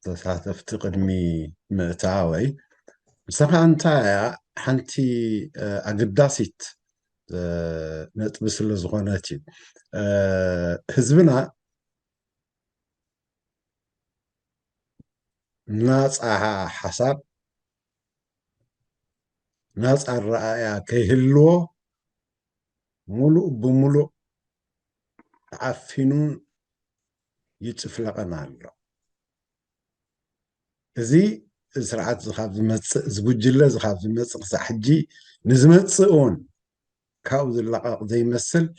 تساتفت قدمي متعاوي بصراحة أنت حنتي أقداسيت نتبس الزغوناتي حزبنا ناس حساب ناس الرأي كيهلو ملؤ بملؤ عفنون يتفلقنا الله زي سرعات زخاف زبجلة زخاف زمتص حجي نزمتصون كاوز اللقاق زي مثل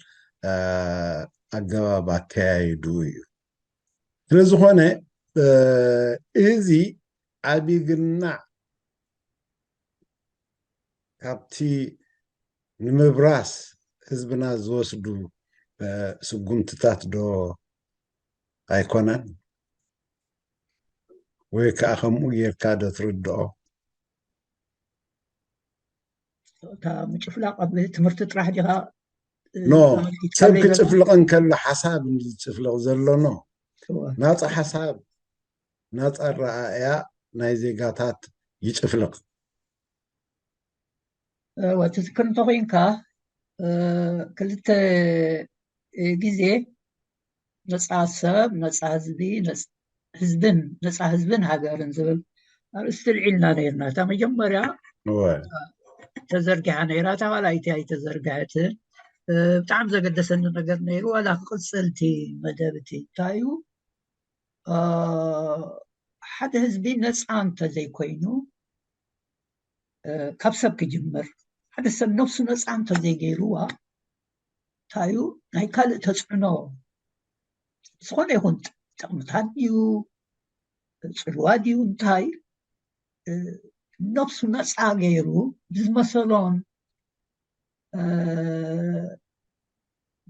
أجواب كايدو ስለዝኾነ እዚ ዓብዪ ግናዕ ካብቲ ንምብራስ ህዝብና ዝወስዱ ስጉምትታት ዶ ኣይኮነን ወይ ከዓ ከምኡ ጌርካ ዶ ትርድኦ እታ ምጭፍላቕ ኣብ ትምህርቲ ጥራሕ ዲኻ ኖ ሰብ ክጭፍልቕ እንከሎ ሓሳብ ዝጭፍልቕ ዘሎ ኖ ናፃ ሓሳብ ናፃ ኣረኣእያ ናይ ዜጋታት ይጭፍልቕ ወትዝክር እንተኮይንካ ክልተ ግዜ ነፃ ሰብ ነፃ ህዝብን ሃገርን ዝብል ኣርእስቲ ልዒልና ነርና እታ መጀመርያ ተዘርጊሓ ነይራ እታ ካልኣይቲ ኣይተዘርግሐትን ብጣዕሚ ዘገደሰኒ ነገር ነይሩ ዋላ ክቅፅልቲ መደብቲ እንታይ እዩ ሓደ ህዝቢ ነፃ እንተዘይኮይኑ ካብ ሰብ ክጅምር ሓደ ሰብ ነፍሱ ነፃ እንተዘይገይሩዋ እንታይ እዩ ናይ ካልእ ተፅዕኖ ዝኾነ ይኹን ጥቕምታት ድዩ ፅልዋ ድዩ እንታይ ነፍሱ ነፃ ገይሩ ብዝመሰሎን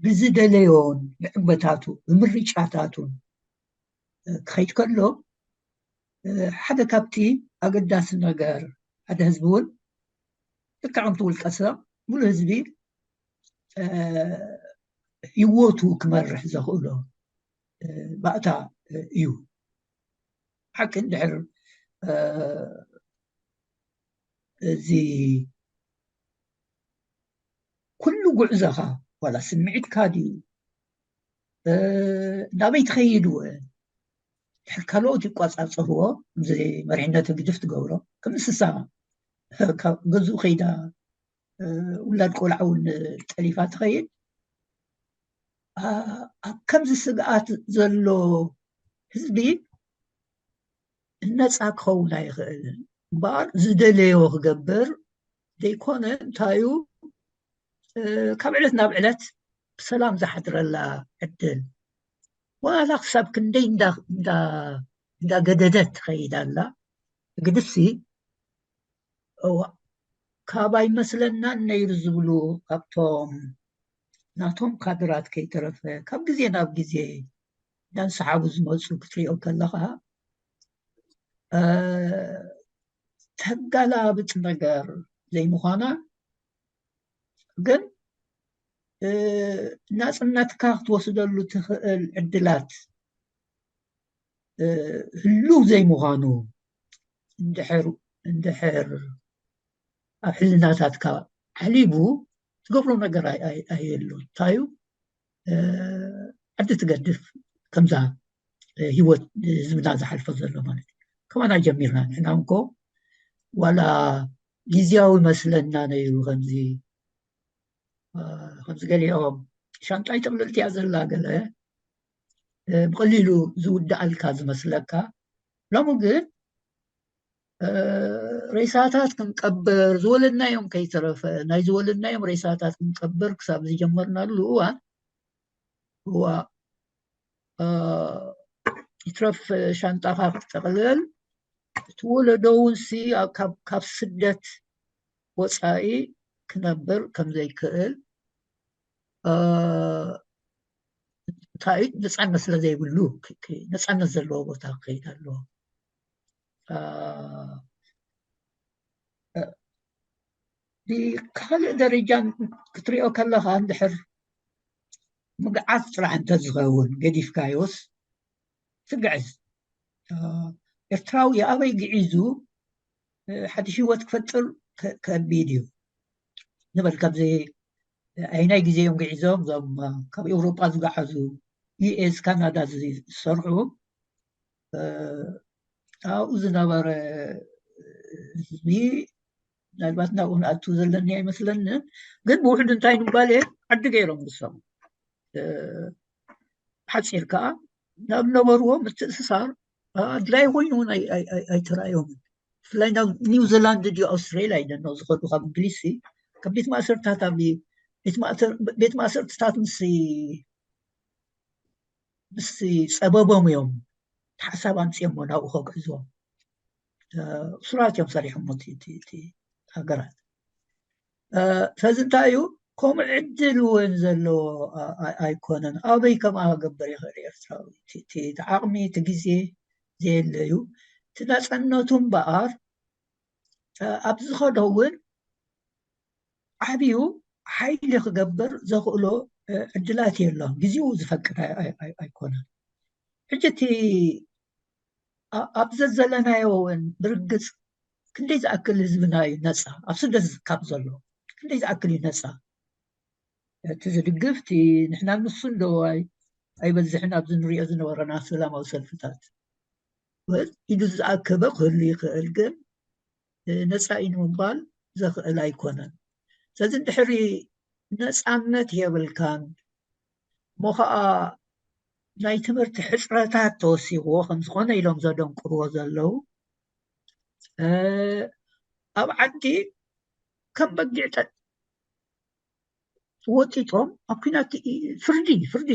ብዝደለዮን ብዕግበታቱ ብምርጫታቱን ክኸይድ ከሎ ሓደ ካብቲ ኣገዳሲ ነገር ሓደ ህዝቢ እውን ልክዕ ውልቀ ሰብ ሙሉእ ህዝቢ ህይወቱ ክመርሕ ዘኽእሎ ባእታ እዩ ሓቂ እንድሕር እዚ ኩሉ ጉዕዞኻ ዋላ ስምዒትካ ድዩ ናበይ ትኸይድ ወ ድሕር ካልኦት ይቋፃፀርዎ ከምዚ መሪሕነት ግድፍ ትገብሮ ከም እንስሳ ገዝኡ ከይዳ ውላድ ቆልዓ እውን ጠሊፋ ትኸይድ ኣብ ከምዚ ስግኣት ዘሎ ህዝቢ ነፃ ክኸውን ኣይኽእልን እምበር ዝደለዮ ክገብር ዘይኮነ እንታይ እዩ ካብ ዕለት ናብ ዕለት ብሰላም ዝሓድረላ ዕድል ዋላ ክሳብ ክንደይ እንዳገደደት ትኸይድ ኣላ ግድፍሲ ካባይ መስለናን ነይሩ ዝብሉ ካብቶም ናቶም ካድራት ከይተረፈ ካብ ግዜ ናብ ግዜ እንዳንሰሓቡ ዝመፁ ክትሪኦ ከለኻ ተጋላብጥ ነገር ዘይምዃና ግን ናፅነትካ ክትወስደሉ ትኽእል ዕድላት ህሉው ዘይምዃኑ እንድሕር ኣብ ሕልናታትካ ሓሊቡ ትገብሮ ነገር ኣየሉ እንታይ እዩ ዓዲ ትገድፍ ከምዛ ሂወት ህዝብና ዝሓልፈ ዘሎ ማለት እዩ ከማና ጀሚርና ንሕና እንኮ ዋላ ግዝያዊ መስለና ነይሩ ከምዚ ገሊኦም ሻንጣይ ጥቕልልቲ እያ ዘላ ገለ ብቐሊሉ ዝውዳእልካ ዝመስለካ ሎሚ ግን ሬሳታት ክንቀብር ዝወለድናዮም ከይተረፈ ናይ ዝወለድናዮም ሬሳታት ክንቀብር ክሳብ ዝጀመርናሉ እዋን هو يترف شانطاها تقلل تولدون سي كاب سدت وصائي كنبر كم زي كእል እንታይ ነፃነት ስለ ዘይብሉ ነፃነት ዘለዎ ቦታ ክኸይድ ኣለዎ ብካልእ ደረጃ ክትሪኦ ከለኻ እንድሕር ምግዓት ጥራሕ እንተዝኸውን ገዲፍካዮስ ትግዕዝ ኤርትራዊ ኣበይ ግዒዙ ሓድሽ ሂወት ክፈጥር ከቢድ እዩ ንበል ካብዚ ኣይናይ ጊዜዮም ግዒዞም ዞም ካብ ኤውሮጳ ዝገዓዙ ዩኤስ ካናዳ ዝሰርሑ ኣብኡ ዝነበረ ህዝቢ ምናልባት ናብኡ ንኣቱ ዘለኒ ኣይመስለኒ ግን ብውሕዱ እንታይ ንባል ዓዲ ገይሮም ንሶም ሓፂር ከዓ ናብ ነበርዎ ምትእስሳር ኣድላይ ኮይኑ እውን ኣይተረኣዮምን ብፍላይ ናብ ኒውዚላንድ ድዩ ኣውስትራልያ ይደኖ ዝኸዱ ካብ እንግሊዝ ካብ ቤት ማእሰርታት ኣብ ቤት ማእሰርትታት ምስ ፀበቦም እዮም ሓሳብ ኣምፅኦሞ ናብኡ ከግዕዝዎም ሱራት እዮም ሰሪሖም እቲ ሃገራት ስለዚ እንታይ እዩ ከምኡ ዕድል እውን ዘለዎ ኣይኮነን ኣበይ ከምኣ ክገብር ይኽእል ኤርትራዊ እቲ ዓቕሚ እቲ ግዜ ዘየለ እዩ እቲ ነፃነቱ እምበኣር ኣብዚ ዝኸዶ እውን ዓብዩ ሓይሊ ክገብር ዘኽእሎ ዕድላት የሎም ግዜኡ ዝፈቅድ ኣይኮነን ሕጂ እቲ ኣብ ዘለናዮ እውን ብርግፅ ክንደይ ዝኣክል ህዝብና እዩ ነፃ ኣብ ስደት ካብ ዘሎ ክንደይ ዝኣክል እዩ ነፃ እቲ ዝድግፍ እቲ ንሕና ንሱ እንደዋይ ኣይበዝሕን ኣብዚ ንሪኦ ዝነበረና ሰላማዊ ሰልፍታት ኢዱ ዝኣከበ ክህሉ ይኽእል ግን ነፃ እዩ ንምባል ዘኽእል ኣይኮነን ስለዚ ድሕሪ ነፃነት የብልካን እሞ ከዓ ናይ ትምህርቲ ሕፅረታት ተወሲኽዎ ከም ዝኾነ ኢሎም ዘደንቅርዎ ዘለው ኣብ ዓዲ ከም በጊዕ ወጢጦም ኣብ ኩናት ፍርዲ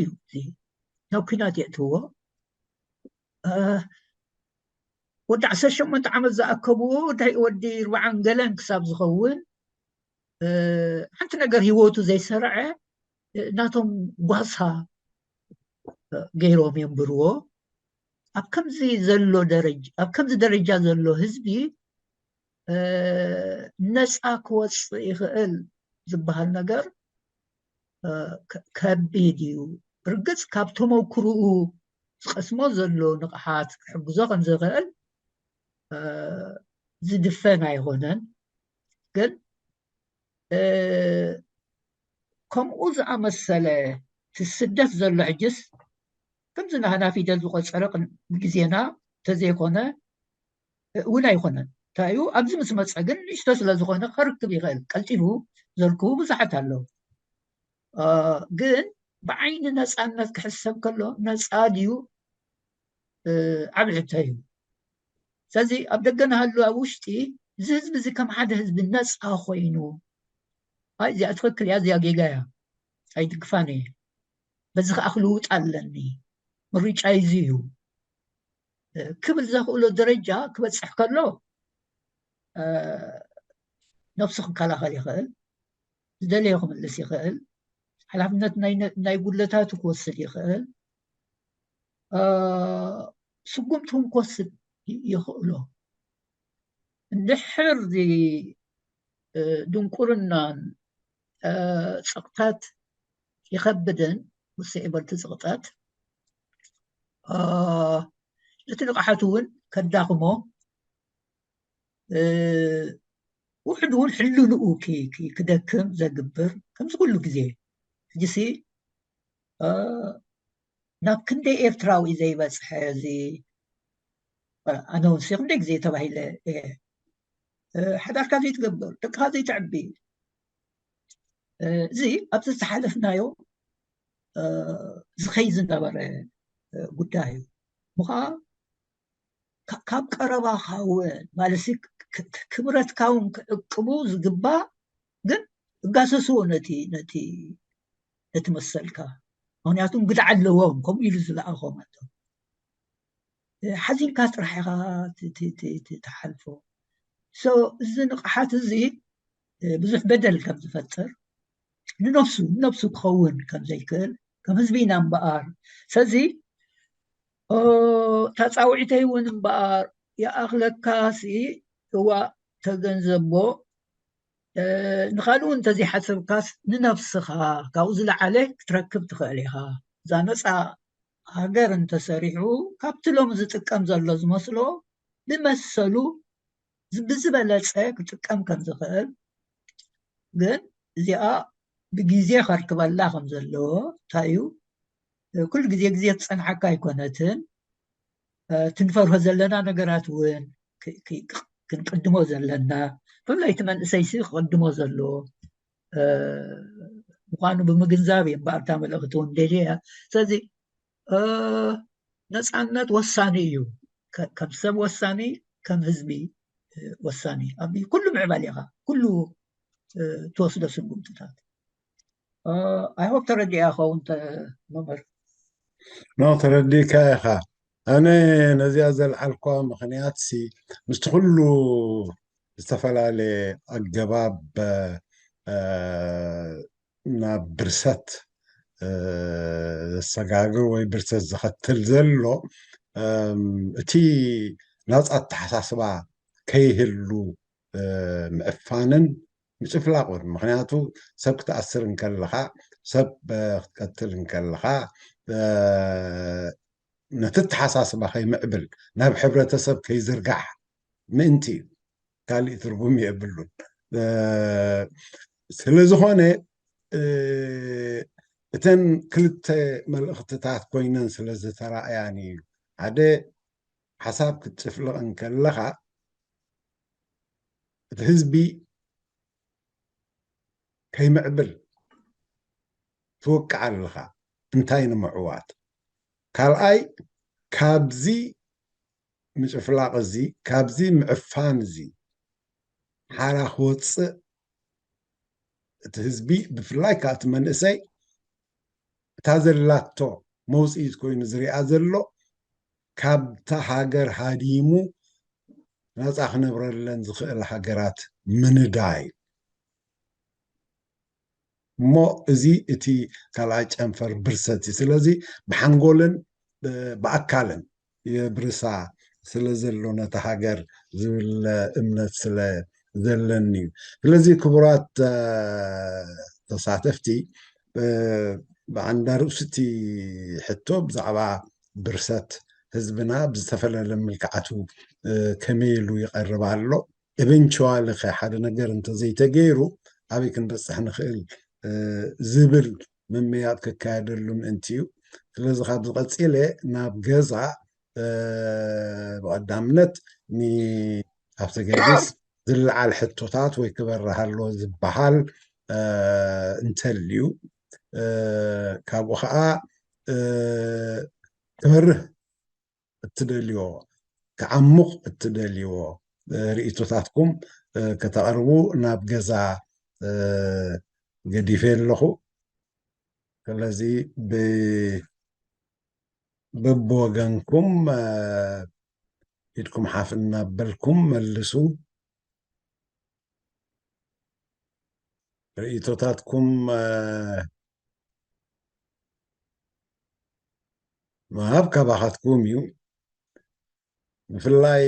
እዩ ናብ ኩናት የእትውዎ ወዲ 18 ዓመት ዝኣከብዎ ወዲ 40 ገለን ክሳብ ዝኸውን ሓንቲ ነገር ሂወቱ ዘይሰርዐ ናቶም ጓሳ ገይሮም የንብርዎ ኣብ ከምዚ ዘሎ ደረጃ ዘሎ ህዝቢ ነፃ ክወፅእ ይኽእል ዝበሃል ነገር ከቢድ እዩ ብርግፅ ካብ ተመክርኡ ዝቐስሞ ዘሎ ንቕሓት ክሕግዞ ከም ዝኽእል ዝድፈን ኣይኮነን ግን ከምኡ ዝኣመሰለ ትስደት ዘሎ ሕጅስ ከምዚ ናህና ፊደል ዝቆፀረ ግዜና ተዘይኮነ እውን ኣይኮነን እንታይ እዩ ኣብዚ ምስ መፀ ግን ንእሽቶ ስለ ዝኾነ ክርክብ ይኽእል ቀልጢፉ ዘርክቡ ብዙሓት ኣለዉ ግን ብዓይኒ ነፃነት ክሕሰብ ከሎ ነፃ ድዩ ዓብ ሕቶ እዩ ስለዚ ኣብ ደገ ናሃሉ ኣብ ውሽጢ እዚ ህዝቢ እዚ ከም ሓደ ህዝቢ ነፃ ኮይኑ እዚኣ ትክክል እያ እዚኣ ጌጋ እያ ኣይድግፋን እየ በዚ ከዓ ክልውጥ ኣለኒ ምርጫ እዚ እዩ ክብል ዘኽእሎ ደረጃ ክበፅሕ ከሎ ነፍሱ ክከላኸል ይኽእል ዝደለዮ ክምልስ ይኽእል ሓላፍነት ናይ ጉድለታቱ ክወስድ ይኽእል ስጉምቱን ክወስድ ይኽእሎ እንድሕር ድንቁርናን ፀቕጣት ይኸብድን ውስዒበልቲ ፀቕጣት እቲ ንቕሓት እውን ከዳኽሞ ውሕዱ እውን ሕልንኡ ክደክም ዘግብር ከምዚ ኩሉ ግዜ ሕጂሲ ናብ ክንደይ ኤርትራዊ ዘይበፅሐ እዚ ኣነ ውንሲ ክንደይ ግዜ ተባሂለ ሓዳርካ ዘይትገብር ደቅኻ ዘይትዕቢ እዚ ኣብዚ ዝተሓለፍናዮ ዝኸይ ዝነበረ ጉዳይ እዩ ሙኻ ካብ ቀረባኻ እውን ማለሲ ክብረትካ እውን ክዕቅቡ ዝግባእ ግን እጋሰስዎ ነቲ መሰልካ ምክንያቱም ግድ ኣለዎም ከምኡ ኢሉ ዝለኣኾም ኣሎ ሓዚንካ ጥራሕ ኢኻ ተሓልፎ እዚ ንቕሓት እዚ ብዙሕ በደል ከም ዝፈጥር ንነፍሱ ክኸውን ከም ዘይክእል ከም ህዝቢ ኢና እምበኣር ስለዚ ተፃውዒተይ እውን እምበኣር ይኣኽለካሲ እዋ ተገንዘቦ ንኻልእ እውን እንተዘይሓሰብካስ ንነፍስኻ ካብኡ ዝለዓለ ክትረክብ ትኽእል ኢኻ እዛ ነፃ ሃገር እንተሰሪሑ ካብቲ ሎሚ ዝጥቀም ዘሎ ዝመስሎ ብመሰሉ ብዝበለፀ ክጥቀም ከም ዝኽእል ግን እዚኣ ብግዜ ከርክበላ ከም ዘለዎ እንታይ እዩ ኩሉ ግዜ ትፀንሐካ ኣይኮነትን ትንፈርሆ ዘለና ነገራት እውን ክንቅድሞ ዘለና ብፍላይ እቲ መንእሰይ ክቐድሞ ዘለዎ ምዃኑ ብምግንዛብ እየ እምበኣር እታ መልእኽቲ እውን ደልየ ስለዚ ነፃነት ወሳኒ እዩ ከም ሰብ ወሳኒ ከም ህዝቢ ወሳኒ ኣብ ኩሉ ምዕባል ኢኻ ኩሉ ትወስዶ ስጉምትታት ኣይሆፕ ተረዲእያ ኸውን መምህር نو تردي كايخا أنا نزيا زلعلكوا مخنيات سي مستخلو استفلا الجواب نا برست السجاجو ወይ برست زختل زلو እቲ ናፃ ኣተሓሳስባ ከይህሉ ምዕፋንን ምጭፍላቁን ምክንያቱ ሰብ ክትኣስር እንከለካ ሰብ ክትቀትል እንከለካ ነቲ ተሓሳስባ ከይምዕብል ናብ ሕብረተሰብ ከይዝርጋሕ ምእንቲ እዩ ካሊእ ትርጉም የብሉን ስለዝኾነ እተን ክልተ መልእኽትታት ኮይነን ስለዝተረኣያኒ እዩ ሓደ ሓሳብ ክትጭፍልቕ እንከለካ እቲ ህዝቢ ከይምዕብል ትወቅዕ ኣለካ እንታይ ንምዕዋት ካልኣይ ካብዚ ምጭፍላቕ እዚ ካብዚ ምዕፋን እዚ ሓራ ክወፅእ እቲ ህዝቢ ብፍላይ ካብቲ መንእሰይ እታ ዘላቶ መውፅኢት ኮይኑ ዝሪኣ ዘሎ ካብታ ሃገር ሃዲሙ ነፃ ክነብረለን ዝኽእል ሃገራት ምንዳይ እሞ እዚ እቲ ካልኣይ ጨንፈር ብርሰት እዩ ስለዚ ብሓንጎልን ብኣካልን የብርሳ ስለ ዘሎ ነቲ ሃገር ዝብል እምነት ስለ ዘለኒ እዩ ስለዚ ክቡራት ተሳተፍቲ ብዓንዳ ርእስቲ ሕቶ ብዛዕባ ብርሰት ህዝብና ብዝተፈላለየ ምልክዓቱ ከመይ ኢሉ ይቐርብ ኣሎ ኤቨንቹዋሊ ኸ ሓደ ነገር እንተዘይተገይሩ ኣበይ ክንበፅሕ ንኽእል ዝብል ምምያጥ ክካየደሉ ምእንቲ እዩ ስለዚ ካብ ዝቐፂለ ናብ ገዛ ብቐዳምነት ኣብቲ ገዲስ ዝለዓል ሕቶታት ወይ ክበረሃሎ ዝበሃል እንተልዩ ካብኡ ከዓ ክበርህ እትደልዮ ክዓሙቕ እትደልዮ ርእቶታትኩም ከተቕርቡ ናብ ገዛ ገዲፈ ኣለኹ ስለዚ በብወገንኩም ኢድኩም ሓፍ እናበልኩም መልሱ ርእቶታትኩም ማብ ካባኻትኩም እዩ ብፍላይ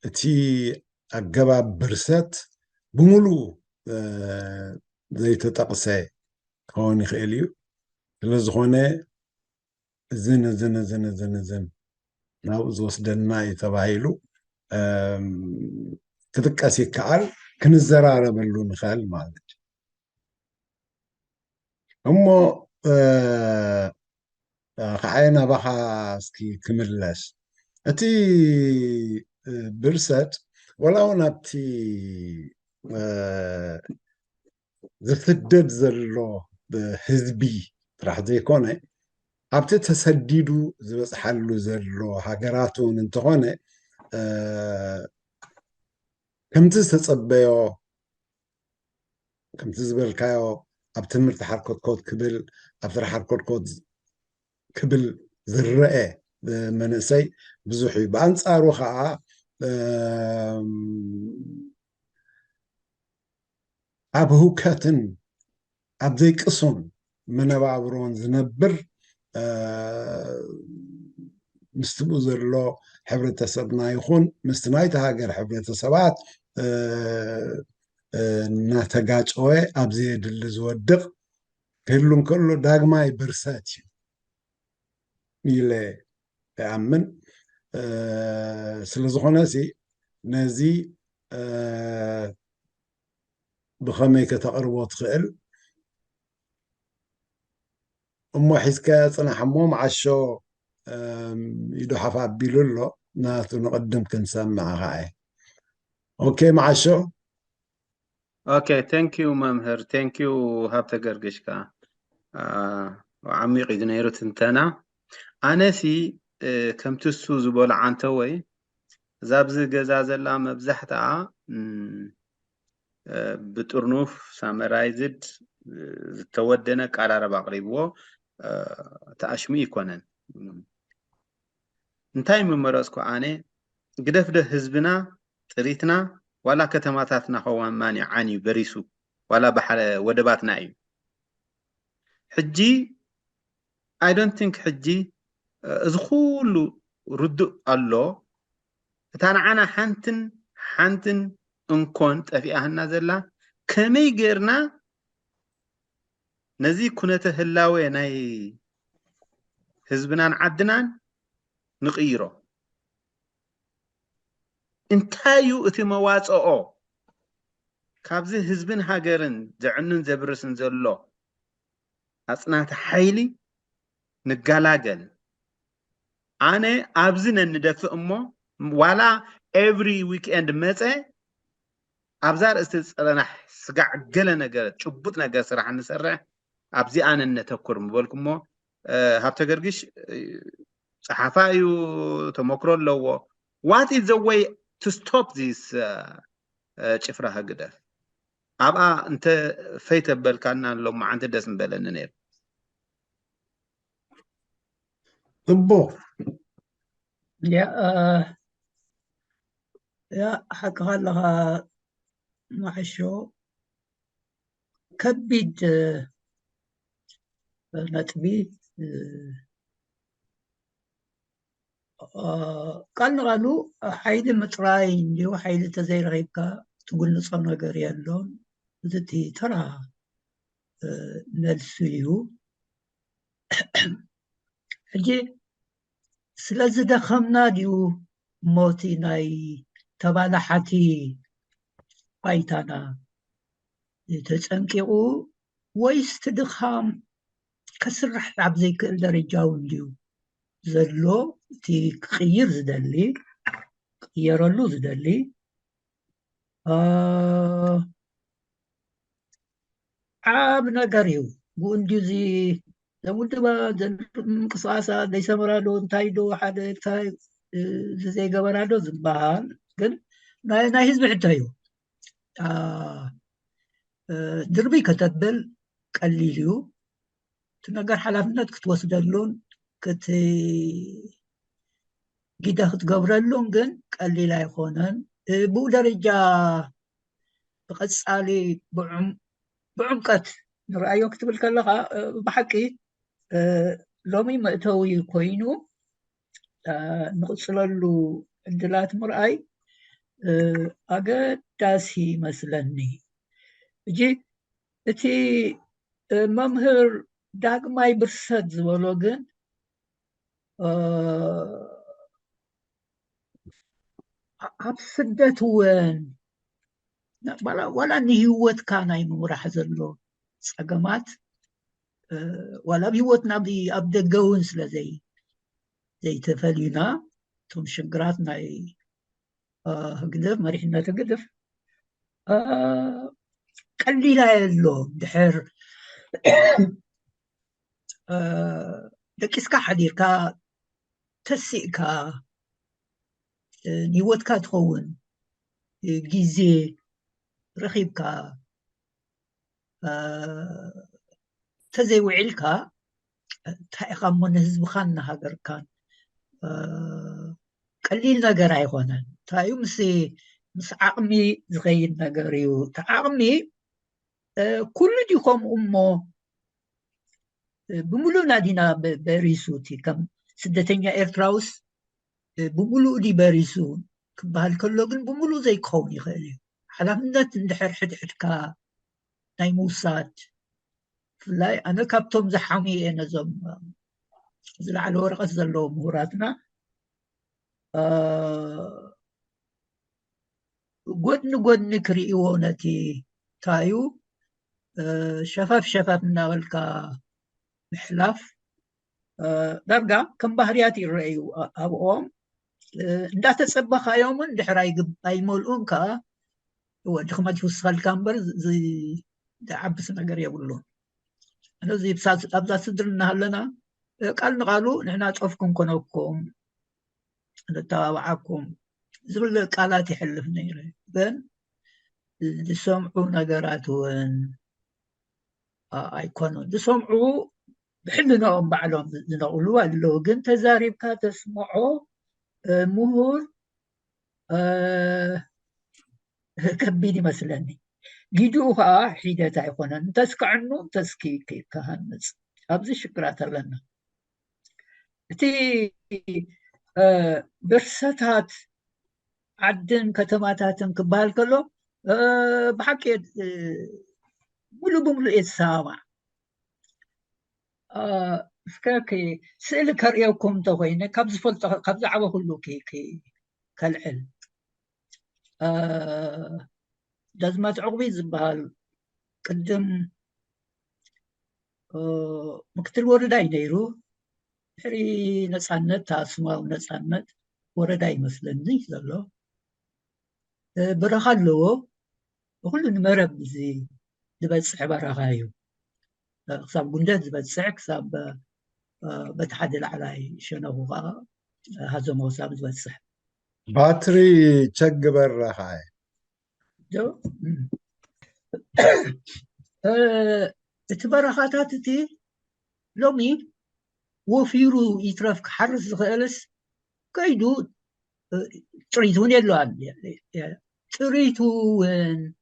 እቲ ኣገባብ ብርሰት ብምሉእ ዘይተጠቕሰ ክኸውን ይኽእል እዩ ስለዝኾነ እዝን ናብኡ ዝወስደና እዩ ተባሂሉ ክጥቀስ ይከኣል ክንዘራረበሉ ንኽእል ማለት እሞ ከዓይ ናባኻ እስኪ ክምለስ እቲ ብርሰት ወላ እውን ኣብቲ ዝስደድ ዘሎ ህዝቢ ጥራሕ ዘይኮነ ኣብቲ ተሰዲዱ ዝበፅሓሉ ዘሎ ሃገራት እውን እንተኾነ ከምቲ ዝተፀበዮ ከምቲ ዝበልካዮ ኣብ ትምህርቲ ሓርኮትኮት ክብል ኣብ ስራሕ ሓርኮትኮት ክብል ዝረአ መንእሰይ ብዙሕ እዩ ብኣንፃሩ ከዓ ኣብ ህውከትን ኣብ ዘይቅሱን መነባብሮን ዝነብር ምስትኡ ዘሎ ሕብረተሰብና ይኹን ምስቲ ናይቲ ሃገር ሕብረተሰባት እናተጋጨወ ኣብ ዘየድሊ ዝወድቕ ክህሉ እንከሎ ዳግማይ ብርሰት እዩ ኢለ ይኣምን ስለዝኾነ ነዚ ብኸመይ ከተቕርቦ ትኽእል እሞ ሒዝካ ፅናሕ እሞ መዓሾ ኢዱ ሓፍ ኣቢሉ ኣሎ ናቱ ንቕድም ክንሰምዕ ከዓ اوكي معشو. اوكي ثانك يو ممهر ثانك يو هابتا قرقشكا وعميق نيرو تنتنا انا سي كم تسو زبول عنتوي زابز جزا زلا مبزحتا بطرنوف سامرايزد زتودنا قال عرب اقريبو تاشمي يكونن انتاي ممرسكو اني قدف ده حزبنا طريتنا ولا كتماتاتنا خوان ماني عاني بريسو ولا بحال ودباتنا اي حجي I don't think حجي ازخولو ردو الله تانا عنا حنتن انكون تفي اهنا زلا كمي غيرنا نزي كنته هلاوي ناي حزبنا عدنان نقيرو انتايو اتي مواصኦ ካብዚ ህዝብን ሃገርን ዘዕንን ዘብርስን ዘሎ አጽናተ ኃይሊ ንጋላገል አነ ኣብዝነ ንደፍእ እሞ ዋላ ኤቭሪ ዊክኤንድ መፀ ኣብዛር እስትጸለና ስጋዕ ገለ ነገር ጭቡጥ ነገር ስራሕ ንሰርሕ ኣብዚ አነ ነተኩር ምበልኩሞ ሃብተ ገርግሽ ጸሓፋዩ ተመክሮ ኣለዎ what is the way to stop this ጭፍራ ህግደፍ أبا أنت فايت بالكنا لو ما عند دسم بلن نير طبو يا حق هالها مع الشو كبد نتبي قال قالوا حيد متراين جو حيد تزير غيبكا تقول نصنا قريالون زتي ترى نلسيو حجي سلازي دخمنا ديو موتي ناي تبالا حتي بايتانا تسنكيو ويس تدخام كسرح عبزي كل درجاون ديو زلو تي خير زدلي خيرلو زدلي عاب نقريو بونديو زي زمونت با قصاصا دي سمرادو انتايدو حدا تاي زي قبرادو زبال قل ناي حزب حتايو دربي كتبل قليليو تنقر حلافنات كتوسدلون كت جدا ክትገብረሉን ግን ቀሊል ኣይኮነን ብኡ ደረጃ ብቐጻሊ ብዕምቀት ንርአዮ ክትብል ከለኻ ብሓቂ ሎሚ መእተዊ ኮይኑ ንቕፅለሉ ዕድላት ምርኣይ ኣገዳሲ ይመስለኒ እጂ እቲ መምህር ዳግማይ ብርሰት ዝበሎ ግን ኣብ ስደት እውን ዋላ ንህይወትካ ናይ ምምራሕ ዘሎ ፀገማት ዋላ ብህይወትና ኣብ ደገ እውን ስለ ዘይተፈልዩና እቶም ሽግራት ናይ ህግደፍ መሪሕነት ህግደፍ ቀሊል ኣየሎም ድሕር ደቂስካ ሓዲርካ ተሲእካ ንህይወትካ ትኸውን ጊዜ ረኺብካ ተዘይውዒልካ እንታይ ኢኻ እሞ ንህዝብኻን ንሃገርካን ቀሊል ነገር ኣይኮነን እንታይ እዩ ምስ ዓቕሚ ዝኸይድ ነገር እዩ እቲ ዓቕሚ ኩሉ ድዩ ከምኡ እሞ ብምሉእ ናዲና በሪሱ እቲ ከም ስደተኛ ኤርትራውስ ብምሉእ ዲ በሪሱ ክበሃል ከሎ ግን ብምሉእ ዘይክኸውን ይኽእል እዩ ሓላፍነት እንድሕር ሕድሕድካ ናይ ምውሳድ ብፍላይ ኣነ ካብቶም ዝሓምዩ እየ ነዞም ዝለዓለ ወረቐት ዘለዎም ምሁራትና ጎድኒ ጎድኒ ክርእይዎ ነቲ እንታይ እዩ ሸፋፍ ሸፋፍ እናበልካ ምሕላፍ ዳርጋ ከም ባህርያት ይረአዩ ኣብኦም እንዳተፀበኻዮምን ድሕር ኣይመልኡን ከዓ هو دخمات يوصل كامبر زي عبس نجار يقولون أنا زي بساس أبدا صدرنا هلنا قالوا نحن أتوفكم كنوكم نتابعكم زبل قالات يحلف نيره بن سمعوا نجاراتون أيكونوا سمعوا بحلنا بعلهم نقولوا اللو كنت زاريبك تسمعوا مهور كبيني مثلا جدوها حيدة يكون تسكعنو تسكي كهنس أبزي شكرات لنا تي برستات عدن كتماتاتن كبال كله بحكي ملو بملو إتسامع فكاكي سئل كريوكم تغينا كبز فلت كبز عوا كله كي كالعلم لازم تعقبي زبال قدم مكتل ورداي نيرو حري نصانت تاسما ونصانت ورداي مسلني زلو برخلو وكل نمرب زي دبصح برخايو حساب قندات دبصح حساب بتحدل علي شنو هو هذا موسم دبصح باتري تشق برا هاي جو تبرخاتات تي لومي وفيرو يترافق حرس خالص كيدو تريدون يلو يعني تريدون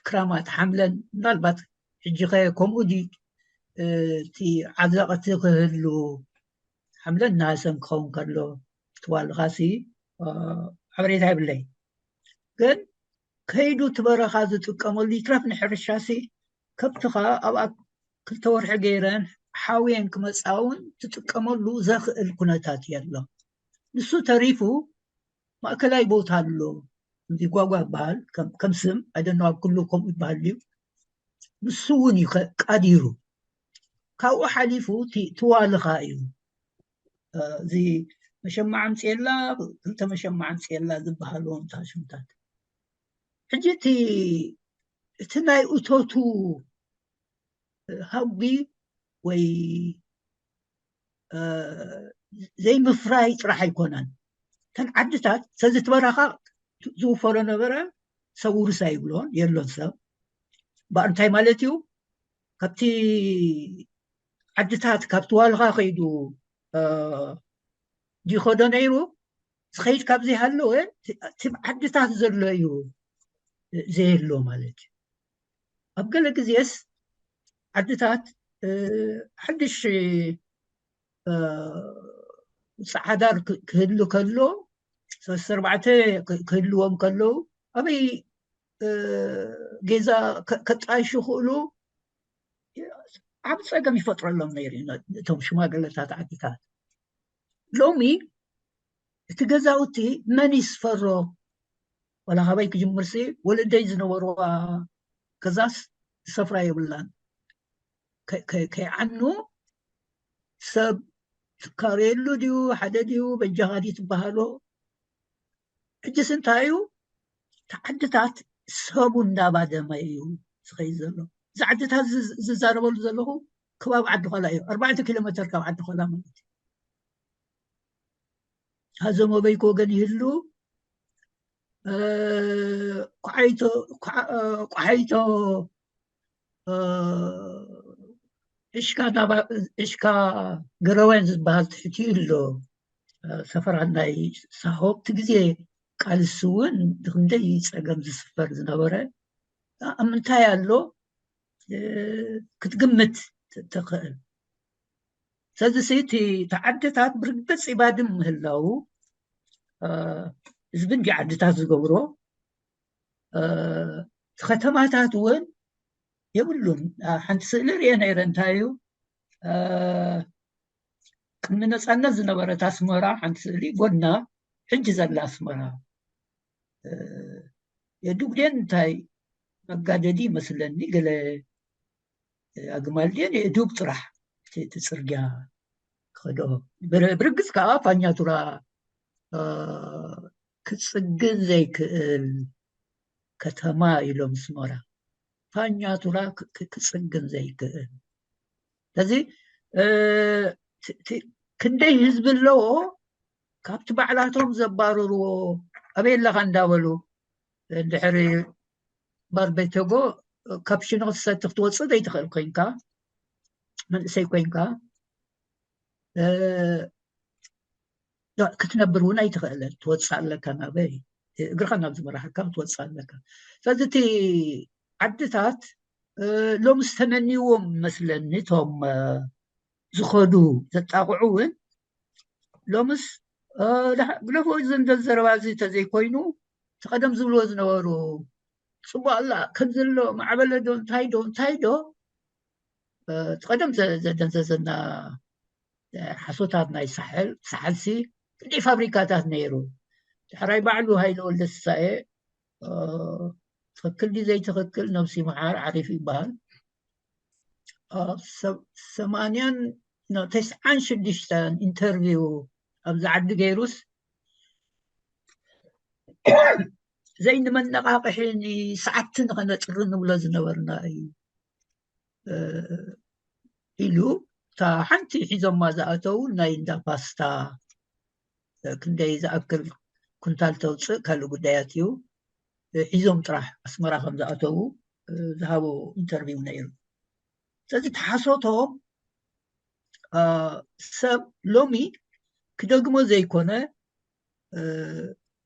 كرامات حملا نالبات حجي كومودي تي عزقت كهلو حملا ناسم كون كرلو توال غاسي عبريت هاي بالله قال كيدو تبرخات تقامل يتراف نحرشاسي كبتخا أبقى كل تورح جيران حاوين كمساون تتقاملو زخ الكناتات يلا نسو تريفو ما كلاي بوت هالو دي غواغوا بال كم سم I don't know كلكم يباليو نسوني قاديرو كاو حليفو توال خايو زي مشمع مصيلا انت مشمع مصيلا زبهالون تاشمتات حجتي تناي اوتوتو هاوبي وي زي مفراي راح يكونن كان عدتات سزت برخا زوفر نبره سور سايبلون يلون سب بانتاي مالتيو كابتي عدتات كابتوالغا خيدو دي خدو نيرو سخيت كابزي هالو تب عدتات زرلو زي اللو مالتي أبقى زيس عدتات حدش سعادار كهلو كلو سربعته كهلوهم كلو أبي جيزا كتعيشوا خلو عم تصيقم يفطر لهم نيرين توم شو ما قلتات عدتات لومي تجزاوتي ماني سفرو ولا هبايك جمرسي ولا دايز نوروا كزاس سفرا يبلان كي عنو سب كاريلو ديو حدا ديو بجهادي تبهالو حجس انتايو تعدتات سبو النابادة ما يو سخي زلو زعدتات زاربو زلو كباب عد خلايو 4 كيلومتر كباب عد خلا مالتي هذا ما بيكو غن يهلو قحيتو إشكا قروين زبال تحتيلو سفر عندنا ساهوب تجزي قال السوون دخندي يسقم زسفر زنبرة أمنتا يالو كتقمت تقل سيتي تعدتات برقبس عبادة مهلاو زبنجي عدتات زقورو ختماتات وين يقولون حنت سئلر ينيرن تايو كنا نسألنا زنبرة أسمرا حنت سئلي قلنا حجز الأسمرا يدوك دين تاي مقاددي مثلا نقل أقمال دين يدوك طرح تسرقها خدوه برقص كافانيا ترى كتسجل زي كتما إلهم سمرة فانياتو لا كسجن زي كده لذي كندي حزب الله كابت بعلاتهم زبارو أبي الله خنداولو دحري بربيتوغو كابشنو الساتق توصل يدخل كوينكا من سي كوينكا كتنبرونا يدخل توصل لك ما بي قرخنا بزمرة كم توصل لك فذتي عدتات لو مستمنيوم مثلا نتهم زخدو تتاقعون لو مس لا بلفو إذن الزروازي تزي كوينو تقدم زبلو زنورو صبا الله كنزلو مع بلدو تايدو تقدم زدنا حصوتات ناي سحلسي دي فابريكاتات نيرو حراي بعلو هاي الأول الساعة تفكر لي زي تفكر نفسي معار عارف يبال ثمانيا تسعان شدشتان انترفيو أبزا عبد جيروس زي من نقاقحين ساعتين غنى ترن ولازنا ورنا إلو تا حنتي حيزم ما زاتو ناين دا باستا كندي زاكل كنتال توصل كالو بداياتيو حيزم طرح اسمرا خم زاتو ذهبوا انترفيو نيرو تزي تحاسوتهم سب لومي كدقمو زي كونه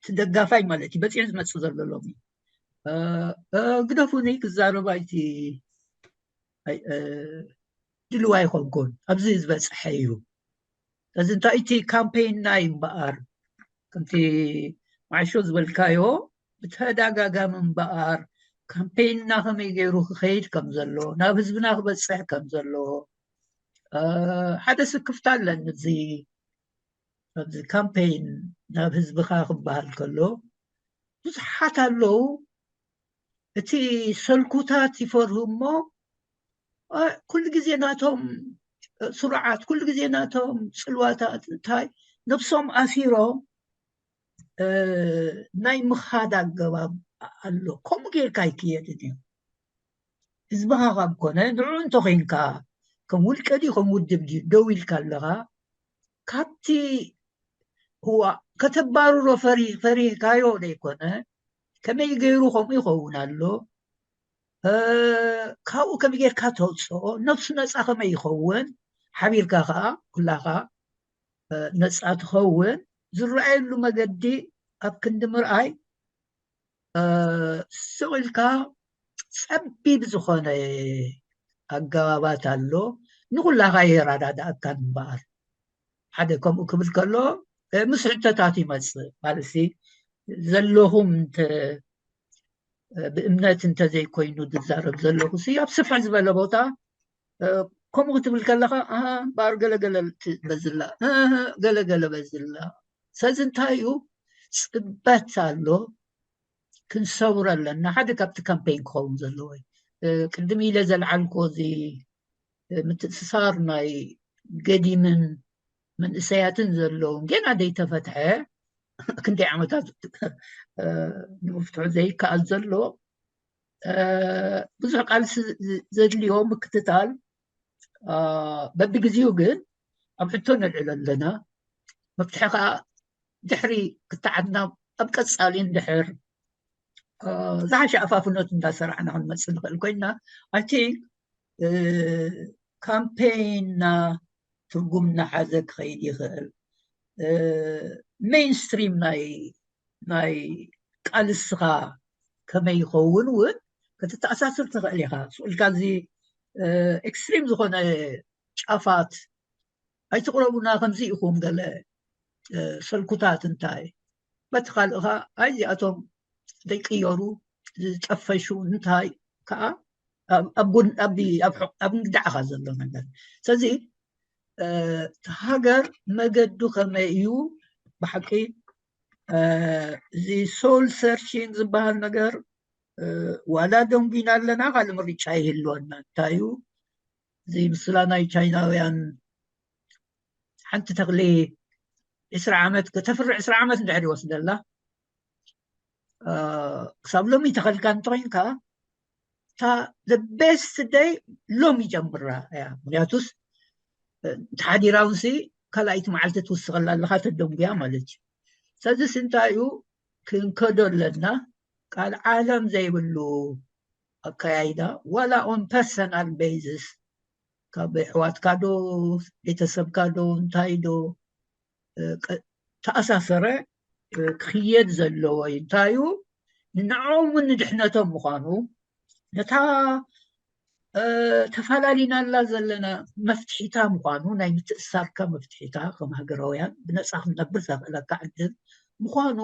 تدقافاي مالتي بس يعز ما تصدر لومي قدفوني كزاربايتي دلواي خونكون أبزيز بس حيو لازم تأتي كامبين نايم بقار كنتي معشوز بالكايو بتهداقا من بقار كامبين ناخم يجيروخ خير كم زلو نابز بناخ بس كم زلو حدث كفتال لأن زي كامبين نابز بخاخ بهالكلو بس حتى لو تي سلكوتات يفرهمو كل جزيناتهم سرعات كل جزيناتهم سلواتات تاي نفسهم أسيرهم ناي مخادا جواب الله كم غير كايكية دي إزبها غاب كونه دعون تغينكا كم ولكدي كم ودبجي دويل كاللغا كابتي هو كتب بارو فريق كايو دي كونه كما يغيرو خم يخون الله كاو كم غير كاتوصو نفس نصاخ ما يخون حبير كاخا كلها نصات خون زرعيلو مجدي أبكند مرأي سؤالك سبب زخانة أجابات الله نقول لها غير هذا أكان بار حدا كم أكمل كله مسرع تاتي مصر مالسي زلهم بإمنات انت زي كوينو دزارب زلهم سياب سفع زبالة بوتا كم أكمل كلها بار قل بزلا قل بزلا سازن تايو سبت الله كنصور لنا حدا كابت كامبين كون زلوي قدمي لزل عنكو زي متسارنا قديما من إسياتن زلون جينا دي تفتحه كنت عمتات مفتوح زي كال زلو بزح قال زد اليوم كتتال بدي جزيوجن أم حتونا العلن لنا مفتحها دحري كنت عدنا أبقى سالين دحر زعش أفافنوت نداسر عنها المسؤول كلنا I think campaign ترجمنا حزك خيدي خير mainstream ناي قال الصغا كما يخون ود كتتأساسر تغليها سؤال كازي extreme زخنا شافات أي تقربنا خمسي يخون قال سلكوتات انتاي بتخلقها أي أتوم ديقيرو تفشو انتاي كا أبون دع خزن لنا سزي هاجر مجدو كما يو بحكي زي سول سيرشينج زبال نجر ولا دون بينا لنا على مري تشاي هلونا تايو زي مثلا تشايناويان حتى تغلي إسرع عمت كتفرع إسرع عمت ندعي وصل الله ክሳብ ሎሚ ተኸልካ እንተኮይንካ እታ the best day ሎሚ ጀምራ እያ ምክንያቱስ ተሓዲራ ውንሲ ካልኣይቲ መዓልቲ ትውስኸላ ኣለካ ተደንጉያ ማለት እዩ ስለዚ እንታይ እዩ ክንከዶ ኣለና ቃል ዓለም ዘይብሉ ኣካያይዳ ዋላ ኦን ፐርሰናል ቤዝስ ካብ ኣሕዋትካ ዶ ቤተሰብካ ዶ እንታይ ዶ ተኣሳሰረ ክኽየድ ዘለዎ እዩ እንታይ እዩ ንንዖም ንድሕነቶም ምዃኑ ነታ ተፈላለዩናላ ዘለና መፍትሒታ ምዃኑ ናይ ምትእስሳርካ መፍትሒታ ከም ሃገራውያን ብነፃ ክንነብር ዘኽእለካ ዕድል ምዃኑ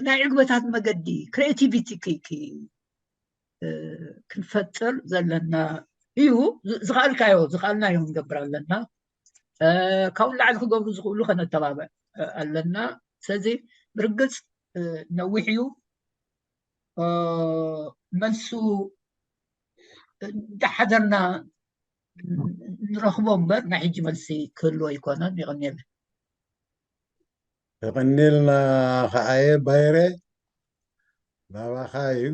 ናይ ዕግበታት መገዲ ክሬቲቪቲ ክንፈጥር ዘለና እዩ ዝኽኣልናዮ ንገብር ኣለና ካብኡ ላዕሊ ክገብሩ ዝኽእሉ ከነተባብዕ ኣለና ስለዚ ብርግፅ ነዊሕ እዩ መልሱ እንዳሓደርና ንረኽቦ እምበር ናይ ሕጂ መልሲ ክህልዎ ኣይኮነን ይቕኒየለ ይቕኒልና ከዓየ ባይረ ባባኻ እዩ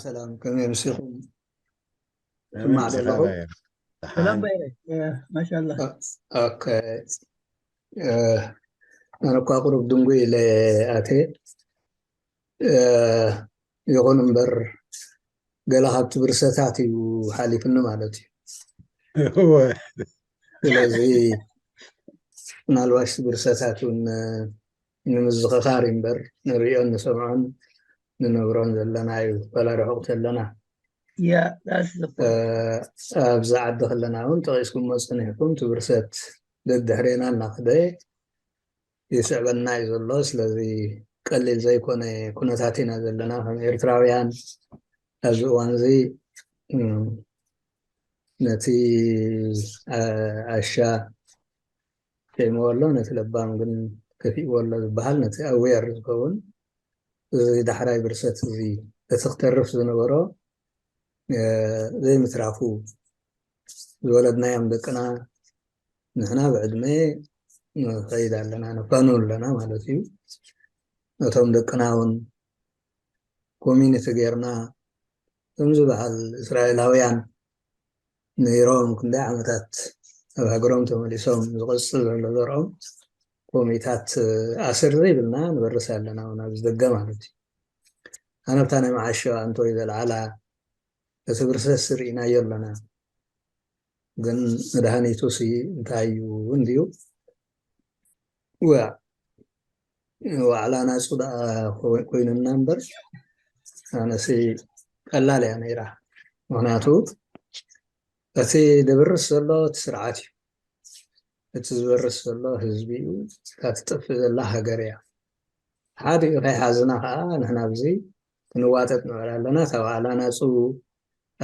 ሰላም ከመይ ምስኹም ሰላም ሰላም ባይረ ማሻአላ ኦኬ ኣነ እኳ ቁሩብ ድንጉ ኢለ ኣቴ ይኹን እምበር ገለ ካብቲ ብርሰታት እዩ ሓሊፍኒ ማለት እዩ ስለዚ ምናልባሽ ብርሰታት እውን ንምዝኽኻር እምበር ንሪኦን ንሰምዖን ንነብሮን ዘለና እዩ ፈላርሑቕ ዘለና ኣብዛ ዓዲ ከለና እውን ጠቒስኩም መፅኒሕኩም እቲ ብርሰት ደድሕሬና እናኸደ ይስዕበና እዩ ዘሎ ስለዚ ቀሊል ዘይኮነ ኩነታት ኢና ዘለና ከም ኤርትራውያን ኣብዚ እዋን እዚ ነቲ ኣሻ ከይሞ ኣሎ ነቲ ለባም ግን ከፊእዎ ኣሎ ዝበሃል ነቲ ኣዌር ዝኸውን እዚ ዳሕራይ ብርሰት እዚ እቲ ክተርፍ ዝነበሮ ዘይምትራፉ ዝወለድናዮም ደቅና ንሕና ብዕድመ ንኸይድ ኣለና ነፋኑ ኣለና ማለት እዩ ነቶም ደቅና እውን ኮሚኒቲ ጌርና ከም ዝበሃል እስራኤላውያን ነይሮም ክንደይ ዓመታት ኣብ ሃገሮም ተመሊሶም ዝቕፅል ዘሎ ዘርኦም ኮሚታት ኣስር ዘይብልና ንበርስ ኣለና እውን ኣብ ዝደገ ማለት እዩ ኣነ ብታ ናይ መዓሸ እንተወይ ዘለዓላ እቲ ብርሰት ርኢናዮ ኣለና ግን መድሃኒቱሲ እንታይ እዩ እንድዩ ዋዕላና ፅዳእ ኮይኑና እምበር ኣነሲ ቀላል እያ ነይራ ምክንያቱ እቲ ድብርስ ዘሎ እቲ ስርዓት እዩ እቲ ዝበርስ ዘሎ ህዝቢ እዩ እታ ትጠፍእ ዘላ ሃገር እያ ሓደ እዩ ከይሓዝና ከዓ ንሕና ብዚ ክንዋጠጥ ንበል ኣለና እታ ዋዕላና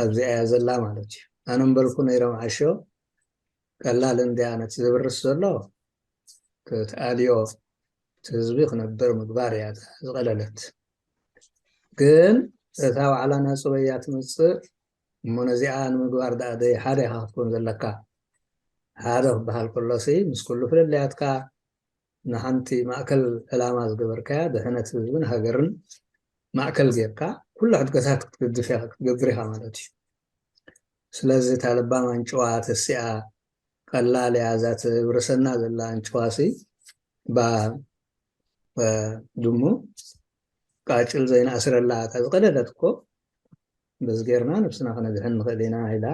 ኣብዚኣ እያ ዘላ ማለት እዩ ኣነ እምበልኩ ነይሮም ዓሾ ቀላል እንድያ ነቲ ዝብርስ ዘሎ ክትኣልዮ እቲ ህዝቢ ክነብር ምግባር እያ ዝቐለለት ግን እታ ዋዕላና እያ ትምፅእ እሞ ነዚኣ ንምግባር ዳኣደይ ሓደ ኢኻ ክትኮን ዘለካ ሓደ ክበሃል ከሎሲ ምስ ኩሉ ፍልልያትካ ንሓንቲ ማእከል ዕላማ ዝገበርካያ ድሕነት ህዝብን ሃገርን ማእከል ጌርካ ኩሉ ሕድገታት ክትገብር ኢኻ ማለት እዩ ስለዚ እታ ለባም አንጭዋ ተሲኣ ቀላል እያ እዛ ትብርሰና ዘላ አንጭዋሲ ድሞ ቃጭል ዘይንኣስረላ ዝቐደለት እኮ በዚ ጌርና ነብስና ክነግሕን ንኽእል ኢና ኢላ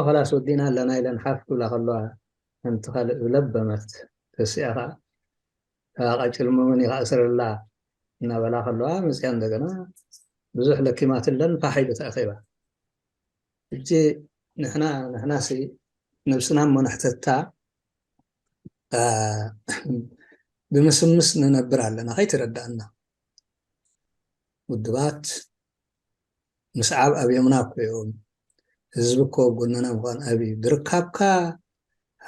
خلاص ወዲና ኣለና ኢለን ሓፍ ክብላ ከለዋ ሓንቲ ካልእ ዝለበመት ተሲኣ ከዓ ቃጭል መን ይኽእስረላ እናበላ ከለዋ መፅያ እንደገና ብዙሕ ለኪማት ለን ፋሒሉ ተኣኺባ እጂ ንሕናሲ ነብስና መናሕተታ ብምስምስ ንነብር ኣለና ከይትረዳእና ውድባት ምስዓብ ኣብዮምና ኮይኦም ህዝቢ እኮ ጎነና ምኳን ኣብዩ ድርካብካ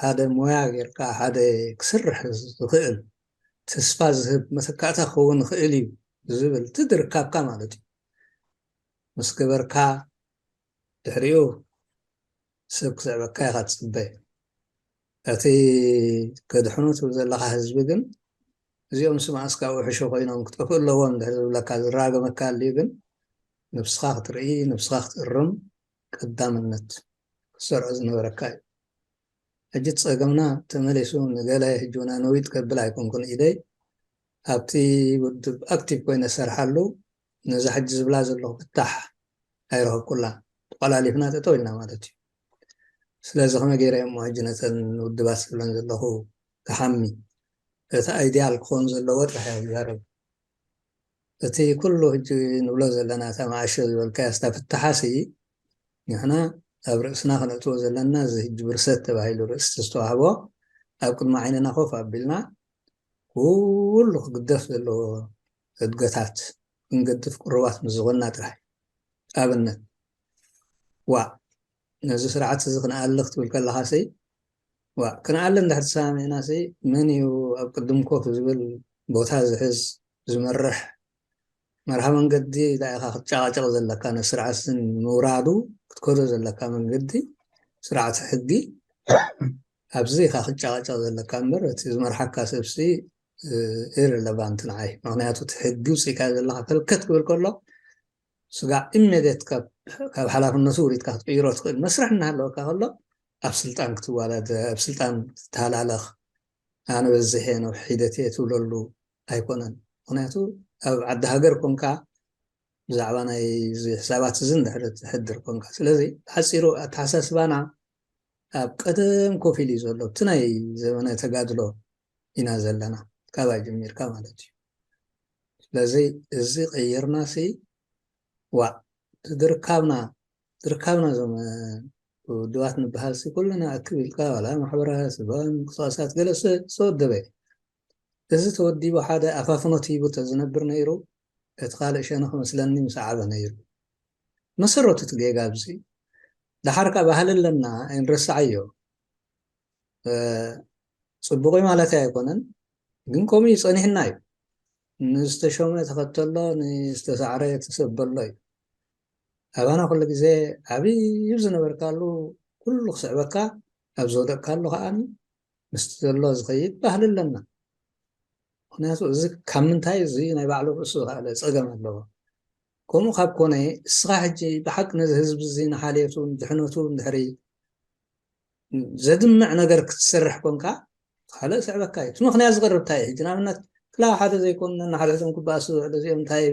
ሓደ ሞያ ጌርካ ሓደ ክስርሕ ዝኽእል ተስፋ ዝህብ መተካእታ ክኸውን ይኽእል እዩ ዝብል ትድርካብካ ማለት እዩ ምስ ገበርካ ድሕሪኡ ሰብ ክስዕበካ ኢኻ ትፅበ እቲ ከድሕኖ ትብል ዘለካ ህዝቢ ግን እዚኦም ስማዕስካ ውሕሾ ኮይኖም ክትጠፍእ ኣለዎም እንድሕር ዝብለካ ዝራገመካ ሃልዩ ግን ነብስኻ ክትርኢ ነብስኻ ክትእርም ቀዳምነት ክሰርዖ ዝነበረካ እዩ ሕጂ ፀገምና ተመሊሱ ንገለ ሕጂ ውና ነዊት ከብል ኣይኮንኩን ኢደይ ኣብቲ ውድብ ኣክቲቭ ኮይነ ሰርሓሉ ነዛ ሕጂ ዝብላ ዘለኹ ብታሕ ኣይረኸብኩላ ተቆላሊፍና ጠጠው ኢልና ማለት እዩ ስለዚ ከመይ ገይረ እሞ ሕጂ ነተን ውድባት ዝብለን ዘለኹ ክሓሚ እቲ ኣይድያል ክኾን ዘለዎ ጥራሕ ይዛረብ እቲ ኩሉ ሕጂ ንብሎ ዘለና እታ ማዕሾ ዝበልካያ ስታ ፍታሓሲ ንሕና ኣብ ርእስና ክነእትዎ ዘለና እዚ ሕጂ ብርሰት ተባሂሉ ርእስቲ ዝተዋህቦ ኣብ ቅድሚ ዓይንና ኮፍ ኣቢልና ኩሉ ክግደፍ ዘለዎ እድገታት ክንገድፍ ቁሩባት ምስ ዝኾንና ጥራሕ ኣብነት ነዚ ስርዓት እዚ ክነኣልኽ ትብል ከለኻ ክንኣለ እንድሕር ተሰማሚዕና መን እዩ ኣብ ቅድም ኮፍ ዝብል ቦታ ዝሕዝ ዝመርሕ መርሃ መንገዲ ዳኢኻ ክትጨቃጨቕ ዘለካ ነስርዓት ምውራዱ ክትከዶ ዘለካ መንገዲ ስርዓት ሕጊ ኣብዚ ኢኻ ክትጨቃጨቕ ዘለካ እምበር እቲ ዝመርሓካ ሰብሲ ኢረለቫንት ንዓይ ምክንያቱ እቲ ሕጊ ውፅኢካ ዘለካ ከልከት ክብል ከሎ ስጋዕ ኢሜድየት ካብ ሓላፍነቱ ውሪድካ ክትቅይሮ ትኽእል መስርሕ እናሃለወካ ከሎ ኣብ ስልጣን ክትዋላደ ኣብ ስልጣን ክትተሃላለኽ ኣነ በዝሐ ነው ሒደት እየ ትብለሉ ኣይኮነን ምክንያቱ ኣብ ዓዲ ሃገር ኮንካ ብዛዕባ ናይ ሕሳባት እዚ እንድሕር ትሕድር ኮንካ ስለዚ ሓፂሩ ኣተሓሳስባና ኣብ ቀደም ኮፍ ኢሉ ዘሎ እቲ ናይ ዘመነ ተጋድሎ ኢና ዘለና ካብይ ጀሚርካ ማለት እዩ ስለዚ እዚ ቀይርናሲ ድርካብና ዞም ውድባት ንበሃል ኩልና ኣክብ ኢልካ ዋላ ማሕበራት ምንቅስቃሳት ገለ ዝተወደበ እዚ ተወዲቡ ሓደ ኣፋፍኖት ሂቡ ተዝነብር ነይሩ እቲ ካልእ ሸነኽ መስለኒ ምስ ዓበ ነይሩ መሰረቱ እቲ ጌጋ ኣብዚ ድሓርካ ባህሊ ኣለና ኣይንረሳዓዮ ፅቡቕ ማለት ኣይኮነን ግን ከምኡ ፀኒሕና እዩ ንዝተሾመ ተኸተሎ ንዝተሳዕረ ተሰበሎ እዩ ኣባና ኩሉ ግዜ ዓብዪ ዝነበርካሉ ኩሉ ክስዕበካ ኣብ ዝወደቅካሉ ከዓኒ ምስቲ ዘሎ ዝኸይድ ባህሊ ኣለና ምክንያቱ እዚ ካብ ምንታይ እዚ ናይ ባዕሉ ርእሱ ካለ ፀገም ኣለዎ ከምኡ ካብ ኮነ እስኻ ሕጂ ብሓቂ ነዚ ህዝቢ እዚ ንሓልየቱን ድሕነቱን ድሕሪ ዘድምዕ ነገር ክትሰርሕ ኮንካ ካልእ ስዕበካ እዩ እቲ ምክንያት ዝቐርብ እንታይ እዩ ሕጂ ንኣብነት ክላ ሓደ ዘይኮነ ናሓደቶም ክበኣሱ ዝውዕል እዚኦም እንታይ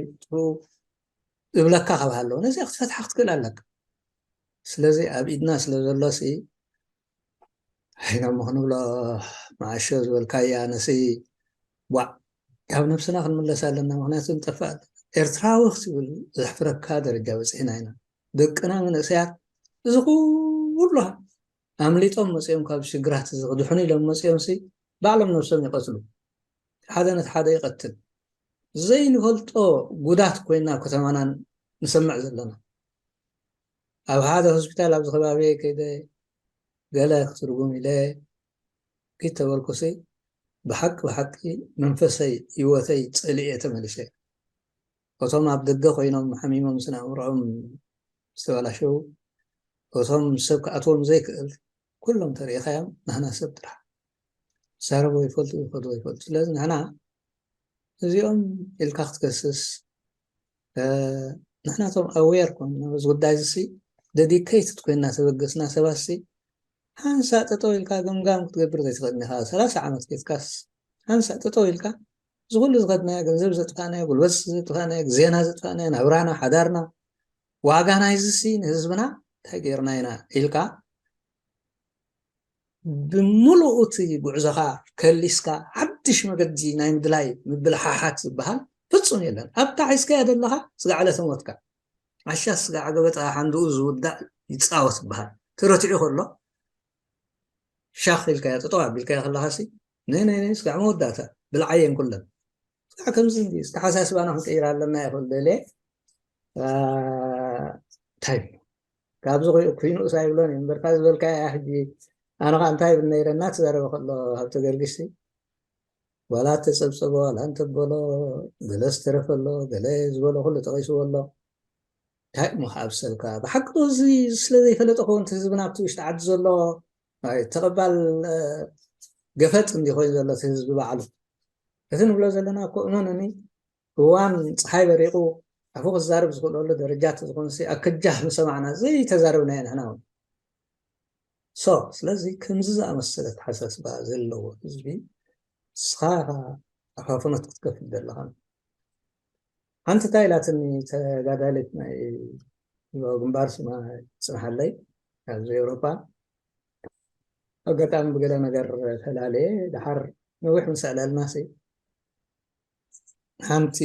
እብለካ ካብ ሃለዎ ነዚኣ ክትፈትሓ ክትክእል ኣለካ ስለዚ ኣብ ኢድና ስለ ዘሎሲ ኢና ሞ ክንብሎ ማዓሾ ዝበልካያ ነሲ ካብ ነብስና ክንምለስ ኣለና ምክንያቱ ንጠፋእ ኤርትራዊ ክትብል ዘሕፍረካ ደረጃ በፂሕና ኢና ደቅና መንእሰያት እዚ ኩሉ ኣምሊጦም መፅኦም ካብ ሽግራት ዝድሕኑ ኢሎም መፅኦም ባዕሎም ነብሶም ይቐትሉ ሓደ ነቲ ሓደ ይቐትል ዘይንፈልጦ ጉዳት ኮይና ከተማና ንሰምዕ ዘለና ኣብ ሓደ ሆስፒታል ኣብዚ ከባቢ ከይደ ገለ ክትርጉም ኢለ ክተበልኩሲ ብሓቂ መንፈሰይ ህይወተይ ፀሊኤ ተመሊሰ እቶም ኣብ ደገ ኮይኖም ሓሚሞም ስነኣእምሮኦም ዝተበላሸው እቶም ሰብ ክኣትዎም ዘይክእል ኩሎም ተሪእኻዮም ንሕና ሰብ ጥራሕ ዛረቦ ይፈልጡ ይኸዱ ይፈልጡ ስለዚ ንሕና እዚኦም ኢልካ ክትከስስ ንሕናቶም ኣዌር ኮይና እዚ ጉዳይ እዚ ደዲኬትድ ኮይና ተበገስና ሰባሲ ሓንሳ ጠጠው ኢልካ ገምጋም ክትገብር ዘይትኽእል ኢኻ 30 ዓመት ኬትካስ ሓንሳ ጠጠው ኢልካ ዝኩሉ ዝኸድናዮ ገንዘብ ዘጥፋእናዮ ጉልበት ዘጥፋእናዮ ግዜና ዘጥፋእናዮ ናብራና ሓዳርና ዋጋና ይዝሲ ንህዝብና እንታይ ጌርና ኢና ኢልካ ብምሉእ እቲ ጉዕዞኻ ከሊስካ ሓድሽ መገዲ ናይ ምድላይ ምብልሓሓት ዝበሃል ፍፁም የለን ኣብታ ሒዝካያ ዘለኻ ስጋዕለ ተሞትካ ዓሻ ስጋዕ ገበጣ ሓንድኡ ዝውዳእ ይፃወት ዝበሃል ተረቲዑ ከሎ ሻኽ ኢልካያ ጠጠው ኣቢልካያ ከለኻሲ ነይ ስጋዕ መወዳእታ ብልዓየን ኩለን ስጋዕ ከምዚ ዝተሓሳስባና ክንቀይር ኣለና ይኽእል ደለ እንታይ ካብዚ ኮይኑኡ ሳይብሎን እምበርካ ዝበልካያ ሕጂ ኣነ ከዓ እንታይ ብል ነይረና ትዛረበ ከሎ ኣብ ተገርግስቲ ዋላ ተፀብፀቦ ዋላ እንተበሎ ገለ ዝተረፈሎ ገለ ዝበሎ ኩሉ ተቐይስዎ ኣሎ እንታይ እሞ ኣብሰልካ ብሓቂ እዚ ስለዘይፈለጠ ኮንቲ ህዝብና ኣብቲ ውሽጢ ዓዲ ዘሎ ተቐባል ገፈጥ እንዲ ኮይኑ ዘሎ እቲ ህዝቢ ባዕሉ إذن نبلو زلنا كونونني وان صحاي بريقو أفوق الزارب زغل أولا درجات زغل سي أكجاه مسمعنا زي تزاربنا هنا ስለዚህ ከምዚ ዝኣመሰለት ሓሳስባ ዘለዎ ህዝቢ ስኻ ኣኻፍነት ክትከፍል ዘለኻ ሓንቲ ታይላትኒ ተጋዳሊት ናይ ግንባር ስማ ፅንሓለይ ኣብዚ ኤውሮፓ ኣጋጣሚ ብገለ ነገር ተላለየ ድሓር ነዊሕ ምስዕለልናሲ ሓንቲ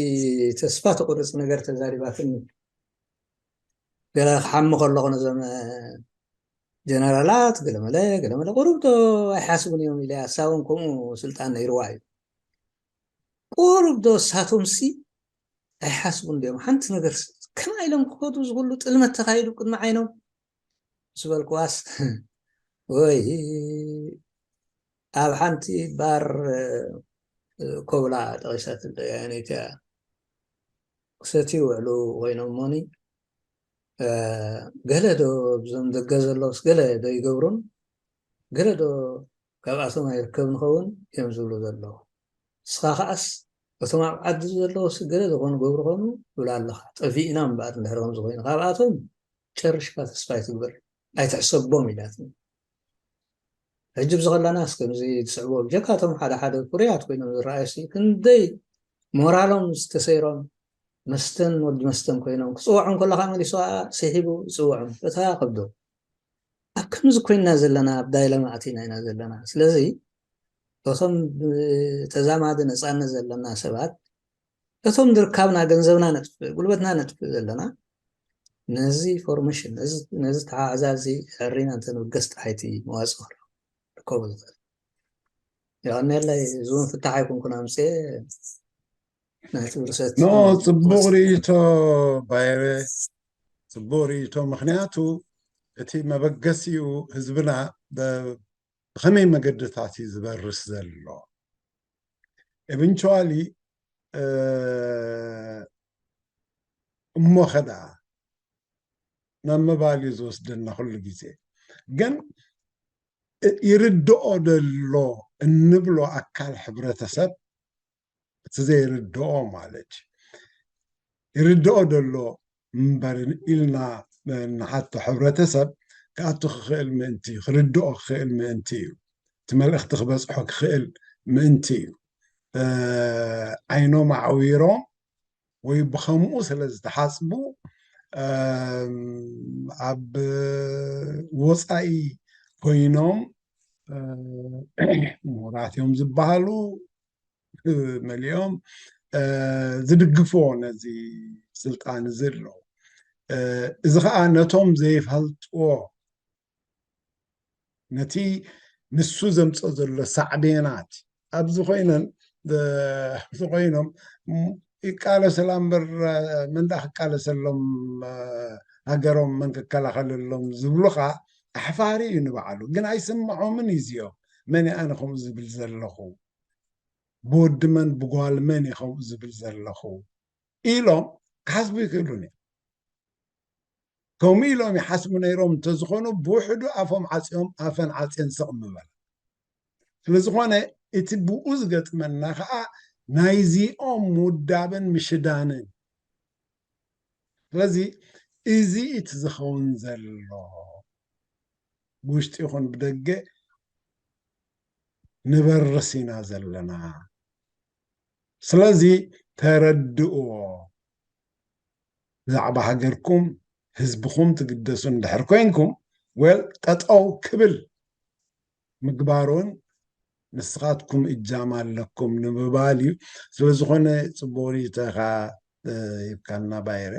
ተስፋ ተቁርፅ ነገር ተዛሪባትኒ ገለ ክሓሚ ከለኹ ነዞም ጀነራላት ገለመለ ቁሩብቶ ኣይሓስቡን እዮም ኢለ ሓሳቦም ከምኡ ስልጣን ነይርዋ እዩ ቁሩብቶ ሳቶምሲ ኣይሓስቡን ድዮም ሓንቲ ነገር ከመይ ኢሎም ክኸዱ ዝኽእሉ ጥልመት ተኻይዱ ቅድሚ ዓይኖም ዝበልክዋስ ወይ ኣብ ሓንቲ ባር ኮብላ ጠቂሳት ያኔት ክሰትዩ ውዕሉ ኮይኖም ሞኒ ገለ ዶ ብዞም ደገ ዘሎስ ገለ ዶ ይገብሩን ገለ ዶ ካብኣቶም ኣይርከብ ንኸውን እዮም ዝብሉ ዘለዉ ንስኻ ከዓስ እቶም ኣብ ዓዲ ዘለዎስ ገለ ዝኾኑ ገብሩ ኾኑ ይብላ ኣለኻ ጠፊእና እምበኣር እንድሕር ከምዚ ኮይኑ ካብኣቶም ጨርሽካ ተስፋ ይትግበር ኣይትሕሰቦም ኢላትኒ ሕጂ ብዝኸላናስ ከምዚ ትስዕቦ ጀካቶም ሓደ ሓደ ፍሩያት ኮይኖም ዝረኣዩሲ ክንደይ ሞራሎም ዝተሰይሮም መስተን ወዲ መስተን ኮይኖም ክፅውዖም ከለካ መሊሱ ሰሒቡ ይፅውዖም እታ ከብዶ ኣብ ከምዚ ኮይንና ዘለና ኣብ ዳይለማ ኣቲና ኢና ዘለና ስለዚ እቶም ተዛማዲ ነፃነት ዘለና ሰባት እቶም ድርካብና ገንዘብና ነጥፍእ ጉልበትና ነጥፍእ ዘለና ነዚ ፎርሜሽን ነዚ ተዓዛዚ ሕሪና እንተንብገስ ጣሓይቲ መዋፅእ ኣሎ ርከቡ ዝኽእል ያኔላይ ዝውን ፍታሕ ኣይኮንኩና ምፅአ ፅቡቅ ርእቶ ባይረ ፅቡቅ ርእቶ ምክንያቱ እቲ መበገሲኡ ህዝብና ብከመይ መገድታት እዩ ዝበርስ ዘሎ ኤቨንቹዋሊ እሞ ከደኣ ናብ ምባል እዩ ዝወስደና ኩሉ ግዜ ግን ይርድኦ ደሎ እንብሎ ኣካል ሕብረተሰብ እቲ ዘይርድኦ ማለት ይርድኦ ደሎ እምበር ኢልና ንሓቶ ሕብረተሰብ ክኣቱ ክኽእል ምእንቲ እዩ ክርድኦ ክኽእል ምእንቲ እዩ እቲ መልእኽቲ ክበፅሖ ክኽእል ምእንቲ እዩ ዓይኖም ኣዕዊሮም ወይ ብከምኡ ስለ ዝተሓፅቡ ኣብ ወፃኢ ኮይኖም ምሁራት እዮም ዝበሃሉ መሊኦም ዝድግፍዎ ነዚ ስልጣን እዚ ኣሎ እዚ ከዓ ነቶም ዘይፈልጥዎ ነቲ ንሱ ዘምፀ ዘሎ ሳዕቤናት ኣብዚ ኮይኖም ይቃለሰላ እምበር መንዳ ክቃለሰሎም ሃገሮም መን ክከላኸለሎም ዝብሉካ ኣሕፋሪ እዩ ንበዓሉ ግን ኣይስምዖምን እዚኦም መን ኣነ ከምኡ ዝብል ዘለኹ ብወዲ መን ብጓል መን እዩ ከምኡ ዝብል ዘለኹ ኢሎም ክሓስቡ ይክእሉን እዮም ከምኡ ኢሎም ይሓስቡ ነይሮም እንተዝኾኑ ብውሕዱ ኣፎም ዓፂኦም ኣፈን ዓፅን ስቕ ምበል ስለዝኾነ እቲ ብኡ ዝገጥመና ከዓ ናይዚኦም ውዳብን ምሽዳንን ስለዚ እዚ እቲ ዝኸውን ዘሎ ብውሽጢ ይኹን ብደገ ንበርስ ኢና ዘለና ስለዚ ተረድእዎ ብዛዕባ ሃገርኩም ህዝብኩም ትግደሱ እንድሕር ኮይንኩም ወል ጠጠው ክብል ምግባሩን ንስኻትኩም እጃም ኣለኩም ንምባል እዩ ስለዝኾነ ፅቡቅ ሪኢቶኻ ይብካልና ባይረ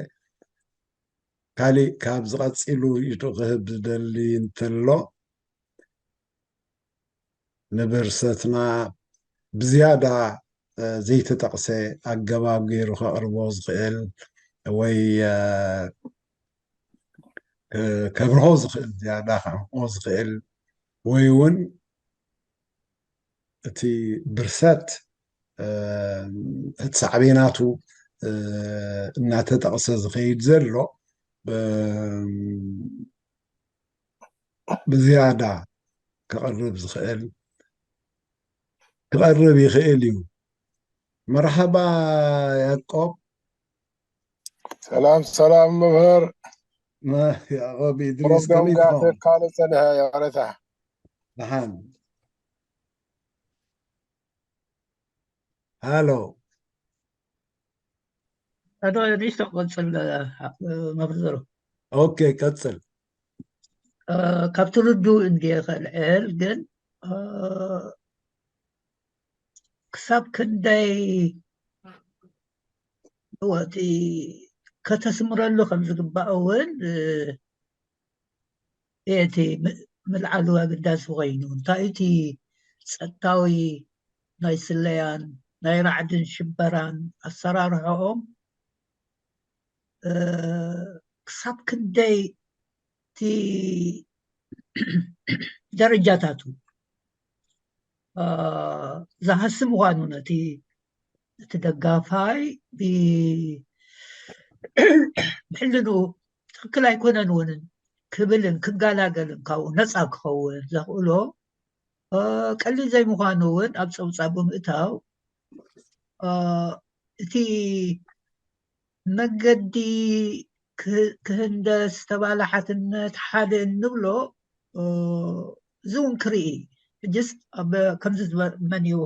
ካሊእ ካብ ዝቐፂሉ ኢቱ ክህብ ዝደሊ እንተሎ ንብርሰትና ብዝያዳ ዘይተጠቕሰ ኣገባብ ገይሩ ከቕርቦ ዝኽእል ወይ ከብርሆ ዝኽእል ዝያዳ ከሕምቆ ዝኽእል ወይ እውን እቲ ብርሰት እቲ ሳዕቤናቱ እናተጠቕሰ ዝኸይድ ዘሎ ብዝያዳ ክቐርብ ይኽእል እዩ مرحبا يعقوب. سلام سلام مبهر. ما يعقوب إدريس بروجرام كميت قاعد قوم كانت سنها يا ريتها. نحن هالو أنا ليش تقصد مبذره أوكي كتسل ካብቲ ርዱእ እንድየ ኽልዕል ግን ክሳብ ክንደይ ወቲ ከተስምረሉ ከም ዝግባእ እውን እቲ ምልዓሉ ኣገዳሲ ኮይኑ እንታይ እቲ ፀጥታዊ ናይ ስለያን ናይ ራዕድን ሽበራን ኣሰራርሕኦም ክሳብ ክንደይ እቲ ደረጃታቱ ዝሃስብ ምዃኑ ነቲ ደጋፋይ ብሕልንኡ ትክክል ኣይኮነን እውን ክብልን ክጋላገልን ካብኡ ነፃ ክኸውን ዘኽእሎ ቀሊል ዘይምዃኑ እውን ኣብ ፀብፃብ ብምእታው እቲ መገዲ ክህንደስ ተባላሓትነት ሓደ እንብሎ እዚ እውን ክርኢ ሕጅስ ከምዚ ዝመንዩ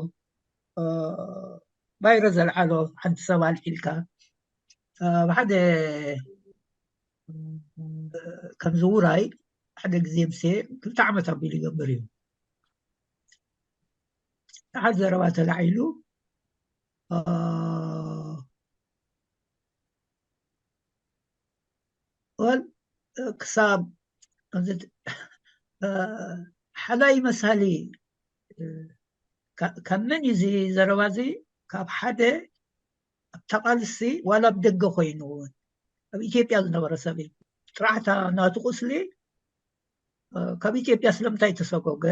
ባይረ ዘልዓሎ ሓንቲ ሰብ ኣልዒልካ ብሓደ ከምዚ ውራይ ሓደ ግዜ ምሴ 2 ዓመት ኣቢሉ ይገብር እዩ ሓደ ዘረባ ተላዒሉ ክሳብ ሓላይ መሳሊ ካብ መን እዩ ዘረባ እዚ ካብ ሓደ ተቓልሲ ዋላ ብደገ ኮይኑ እውን ኣብ ኢትዮጵያ ዝነበረ ሰብ እዩ ጥራሕታ ናቱ ቁስሊ ካብ ኢትዮጵያ ስለምንታይ ተሰጎገ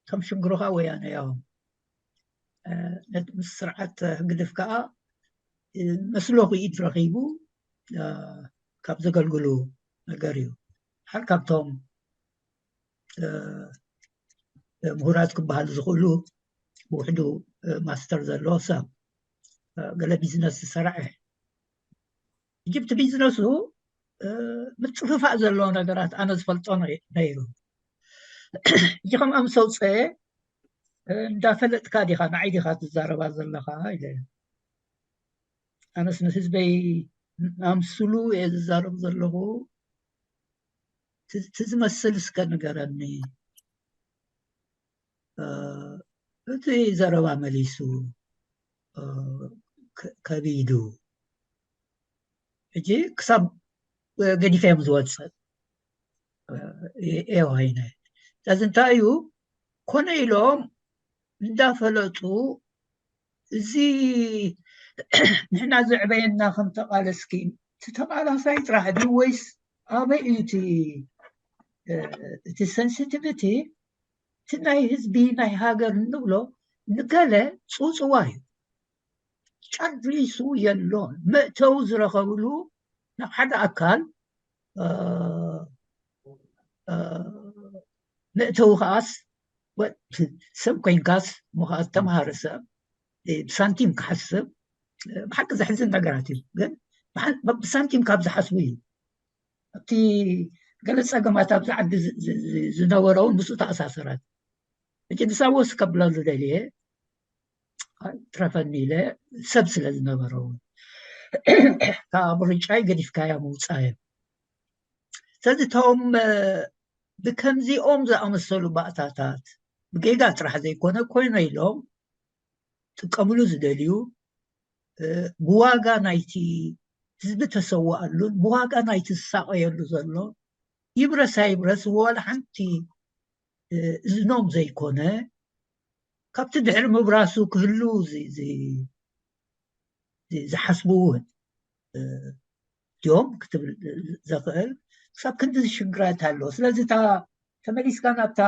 ከም ሽግሩኻ ወያነ ያዎም ምስ ስርዓት ህግድፍ ከዓ መስሎኹ ኢድ ረኺቡ ካብ ዘገልግሉ ነገር እዩ ሓል ካብቶም ምሁራት ክበሃሉ ዝኽእሉ ብውሕዱ ማስተር ዘለዎ ሰብ ገለ ቢዝነስ ዝሰርዐ እጅብቲ ቢዝነሱ ምፅፍፋእ ዘለዎ ነገራት ኣነ ዝፈልጦ ነይሩ እጂ ከምኣ ምስ ኣውፅአ እንዳፈለጥካ ዲኻ ንዓይ ዲኻ ትዛረባ ዘለኻ ኢለ ኣነስ ንህዝበይ ኣምስሉ እየ ዝዛረብ ዘለኹ ትዝመስል እስከ ንገረኒ እቲ ዘረባ መሊሱ ከቢዱ ሕጂ ክሳብ ገዲፈ እዮም ዝወፅእ ኤዋይነ ስለዚ እንታይ እዩ ኮነ ኢሎም እንዳፈለጡ እዚ ንሕና ዝዕበየና ከም ተቃለስኪ እቲ ተቃላሳይ ጥራሕ ድዩ ወይስ ኣበይ እዩ እቲ ሴንሲቲቪቲ እቲ ናይ ህዝቢ ናይ ሃገር እንብሎ ንገለ ፅውፅዋ እዩ ጨርሱ የሎን መእተው ዝረኸብሉ ናብ ሓደ ኣካል መእተው ከዓስ ሰብ ኮይንካስ ምኻስ ተምሃረ ሰብ ብሳንቲም ክሓስብ ብሓቂ ዘሕዝን ነገራት እዩ ግን ብሳንቲም ካብ ዝሓስቡ እዩ ኣብቲ ገለ ፀገማት ኣብዚ ዓዲ ዝነበረውን ምስኡ ተኣሳሰራት እጂ ንሳብ ከብለሉ ደልየ ትረፈኒ ኢለ ሰብ ስለ ዝነበረውን ካብ ርጫይ ገዲፍካያ ምውፃእ እዮም ስለዚ እቶም ብከምዚኦም ዝኣመሰሉ ባእታታት ብጌጋ ጥራሕ ዘይኮነ ኮይኖ ኢሎም ጥቀምሉ ዝደልዩ ብዋጋ ናይቲ ህዝቢ ተሰዋኣሉን ብዋጋ ናይቲ ዝሳቀየሉ ዘሎ ይብረስ ኣይብረስ ወላ ሓንቲ እዝኖም ዘይኮነ ካብቲ ድሕሪ ምብራሱ ክህሉ ዝሓስቡ እውን ድዮም ክትብል ዘኽእል ክሳብ ክንዲ ሽግራት ኣለዎ ስለዚ ተመሊስካ ናብታ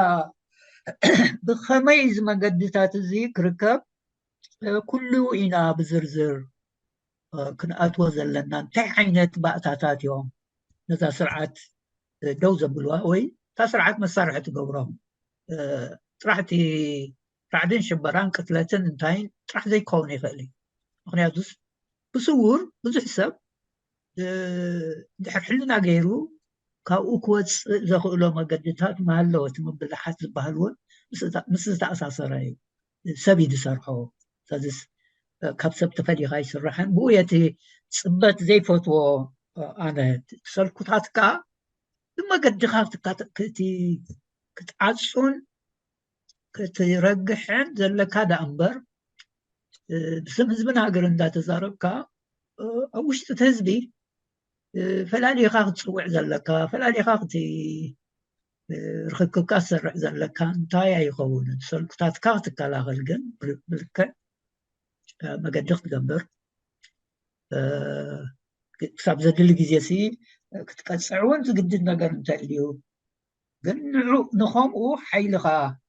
ብኸመይ እዚ መንገድታት እዚ ክርከብ ኩሉ ኢና ብዝርዝር ክንኣትዎ ዘለና እንታይ ዓይነት ባእታታት እዮም ነዛ ስርዓት ደው ዘብልዋ ወይ እታ ስርዓት መሳርሒ ትገብሮም ጥራሕቲ بعدين شبران قتلتن انتاين راح زي كون يخلي مخنياتوس بصور بزح سب دحر حلنا غيرو كاو كوتس زخلو مقدتات مهلو تمبلحات زبهلون مس تأساسري سبي دسرحو سادس كابسب تفدي غاي سرحن بويتي صبت زي فتوى أنا سلكتاتك لما قد خافتك كتي كتعصون كترجحن زلك هذا أمبر بسم حزبنا هاجر إن تزاربك أوش تهزبي فلا لي خاخد تروع زلك فلا لي خاخد رخك كسر زلك انتايا يقولون سلكتات كارتك على غلقن بالك ما قد تقدر كتاب زدل جزيسي كتقصعون زقد النجار نتعليو قن نخوم أو حيلها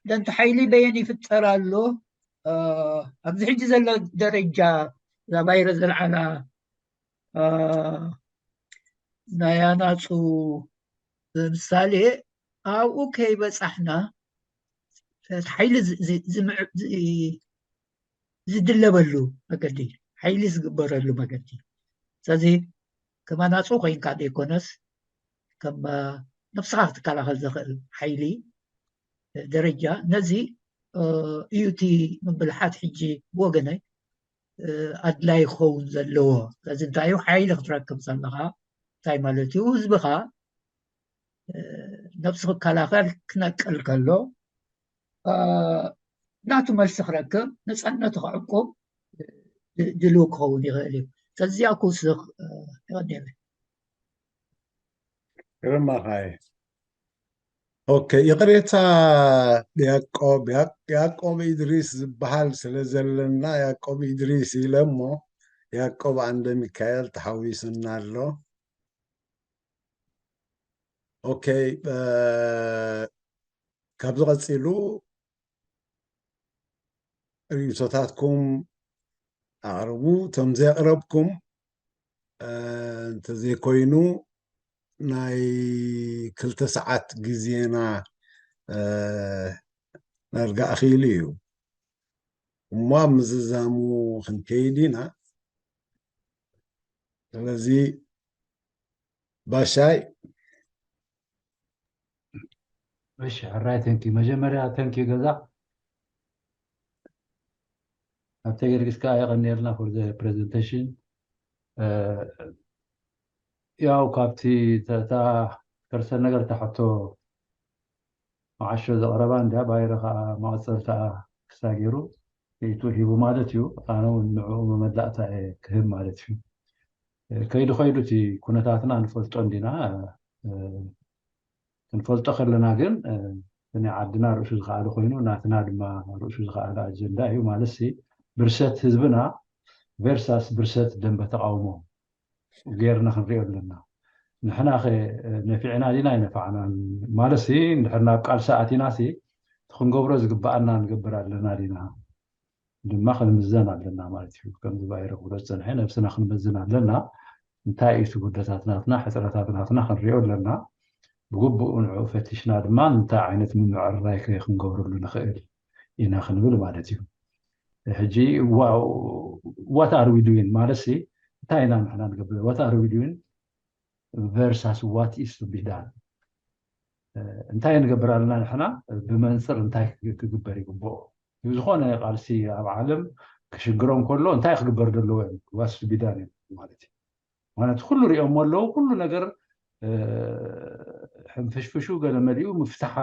لأن تحيلي بيني في الترى له أبز حجز الدرجة لا فيروس على نياناتو مثالي أوكي بس إحنا تحيلي زد اللبلو مقدي حيلي زقبر له مقدي سازي كما ناسو خين كاد يكونس كما نفسها تكالا هالزغل حيلي درجة نزي يوتي من بلحات حجي بوغني أدلا يخون زلوه لازم تايو حيلي تركب زلها تاي مالتي وزبها نفسه كالاخر كنك الكلو ناتو ملسخ ركب نسألنا تخعقب دلوك هوني غالي تزي أكو سخ يعني رما هاي اوكي يقريتا يعقوب إدريس بحال سلزلنا يعقوب إدريس لمو يعقوب عند ميكائيل تحويسنا له اوكي كابزو قصيلو ريوساتاتكم أعربو تمزي أقربكم انت زي كوينو ناي كلتا ساعات جزينا نرجع أخيليو وما مززامو خنكيدينا الذي باشاي ايش حراي تنكي مجمريا تنكي غزا أتجر كسكا يغني لنا for the presentation ياو كابتي تا كرسل نقر تحطو عشرة زقربان ده بايرخا ما أصلتا كساجيرو يتوهيبو مالتيو أنا ونعوم مدلعتا كهم مالتيو كيدو خيدوتي كونتاتنا نفلتو عندنا نفلتو خلنا جن يعني عدنا رؤوس الخالق خوينو ناتنا لما رؤوس الخالق أجندا هي مالسي برسات حزبنا فيرساس برسات دم بتقاومه وغيرنا خنريو لنا نحن أخي نفعنا لنا ينفعنا مالسي نحن بقال ساعتي ناسي تخون قبرز قبقنا نقبر لنا لنا لما خل مزنا لنا مالتي كم زباير ولسنا حين نفسنا خل مزنا لنا نتائج قدراتنا حسراتنا خنريو لنا بقبو نعو فتشنا ما نتا عينت من عرايك يخن قبر لنا خير إنا خنقول مالتي حجي what are we doing مالسي تاينا نحن نقبل what are we doing versus what is to be done انتاي نقبر لنا نحن بمنصر انتاي كقبر يقبو يزخونا قالسي عالم كشجرون كله انتاي كقبر دلو what is to be done مالتي وانا كل ريوم ولو كل نجر حنفشفشو قال مليو مفتاح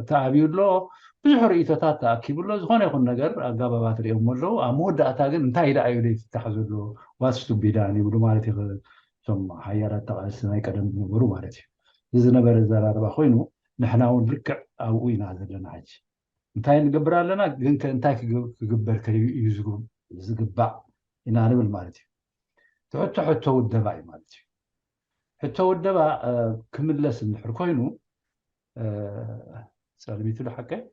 تعبي له بحريته تاكيب له زخونا يكون نجر قابات ريوم ولو امود اتاغن انتاي دا ايو يفتح له what is to be done يقولوا مالتي ثم حيرات تقاسنا يقدم نبرو مالتي إذا نبر الزرار بخوينو نحن ونركع أو وين هذا لنا عج انتاي نقبر لنا جنك انتاي كقبر كي يزقون زقبع إن أنا بالمالتي حتى والدبع مالتي حتى والدبع كمل لسن حركوينو سالميتو له حكي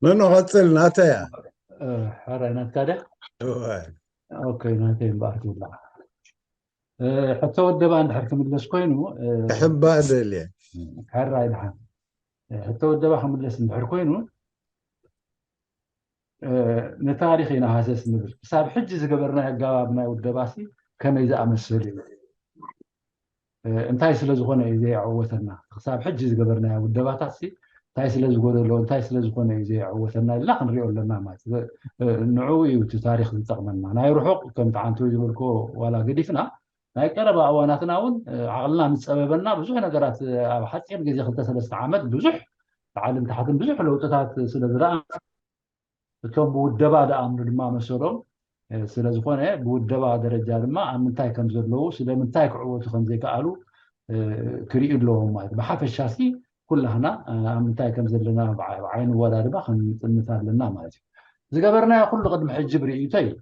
منو غطل ناتيا حرينا كده أوكي ناتين بارك الله حتى والدبع عند حركم اللسكوينو أحب هذا اللي حراي الحين حتى والدبا خملس نحركوينو نتاريخنا هاسس نبل بسبب حج زقبرنا يقابنا والدباسي كما إذا أمسلي انتاي سلازغونه إذا عوتنا بسبب حج زقبرنا والدباتاسي انتاي سلازغونه لو انتاي سلازغونه إذا عوتنا لا نريو لنا ما نعوي وتاريخ تقمنا ناي روحق كم تعنتو يقولكو ولا قديفنا ناي قرب أواناتنا ون عقلنا نتسببنا بزح نقرات حتى يبقى خلطة 3 عامات بزح تعلم تحتم بزح لو تتات سلازغا እቶም ብውደባ ዳ ኣምኑ ድማ መሰሎም ስለ ዝኾነ ብውደባ ደረጃ ድማ ኣብ ምንታይ ከም ዘለዉ ስለምንታይ ክዕወቱ ከም ዘይከኣሉ ክሪኡ ኣለዎም ማለት ብሓፈሻሲ ኩላህና ኣብ ምንታይ ከም ዘለና ብዓይኒ ወላ ድማ ክንጥምት ኣለና ማለት እዩ ዝገበርናዮ ኩሉ ቅድሚ ሕጂ ብርኢቶ እዩ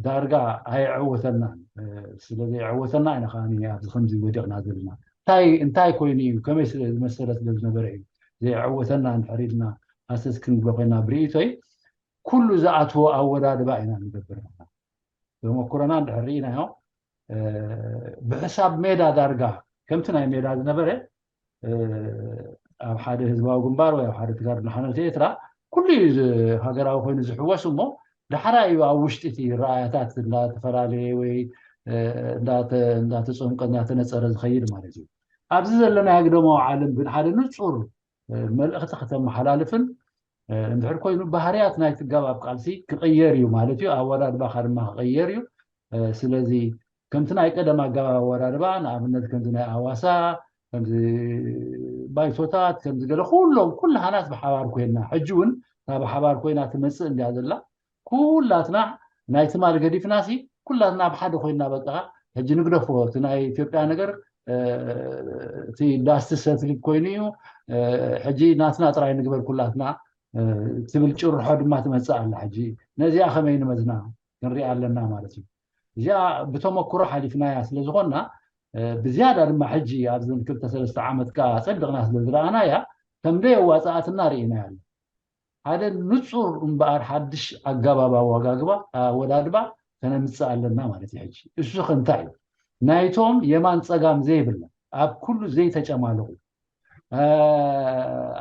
ዳርጋ ኣይዕወተናን ስለዘይዕወተና ኢና ከዓኒ ኣብዚ ከምዚ ወዲቕና ዘለና እንታይ ኮይኑ እዩ ከመይ ዝመሰለ ስለዝነበረ እዩ ዘይዕወተና ንሕሪድና ኣሰስ ክንብሎ ኮይና ብርኢቶ እዩ كل زعته أولاد بقينا نقبرنا بمكرنا الحرينا هو بحساب ميدا درجة كم تناي ميدا نبرة أو حد هزوا جنبار ولا حد تقدر نحن تيترا كل هجرة وخين زحوا سمو لحرائي ووشتي الرأيات لا تفرالي وي لا تصوم قدنا تنصر الخير مالتي أبزز لنا يقدموا عالم بالحال نصور ملأخت ختم حلالفن እንድሕር ኮይኑ ባህርያት ናይቲ ገባብ ቃልሲ ክቕየር እዩ ማለት እዩ ኣወዳድባ ድማ ክቕየር እዩ ስለዚ ከምቲ ናይ ቀደም ኣገባብ ኣወዳድባ ንኣብነት ከምዚ ናይ ኣዋሳ ከምዚ ባይቶታት ከምዚ ገለ ኩሎም ኩላሃናት ብሓባር ኮይና ሕጂ እውን ብሓባር ኮይና ትመፅእ እንድያ ዘላ ኩላትና ናይ ትማል ገዲፍናሲ ኩላትና ብሓደ ኮይና በቃ ሕጂ ንግደፎ እቲ ናይ ኢትዮጵያ ነገር እቲ ዳስቲ ሰትሊክ ኮይኑ እዩ ሕጂ ናትና ጥራይ ንግበር ኩላትና تبل ጭርሖ ድማ ትመጽእ ኣላ ሕጂ ነዚኣ ከመይ ንመዝና ክንሪኣ ኣለና ማለት እዩ እዚኣ ብተመክሮ ሓሊፍናያ ስለ ዝኾና ብዝያዳ ድማ ሕጂ ኣብዚ 2-3 ዓመት ካ ፀድቕና ስለ ዝረኣናያ ከምደይ ዋፃኣትና ርኢና ያለ ሓደ ንጹር እምበኣር ሓድሽ ኣገባብ ኣወጋግባ ወዳድባ ተነምጽእ ኣለና ማለት እዩ ሕጂ እሱ እንታይ እዩ ናይቶም የማን ፀጋም ዘይብላ ኣብ ኩሉ ዘይተጨማለቑ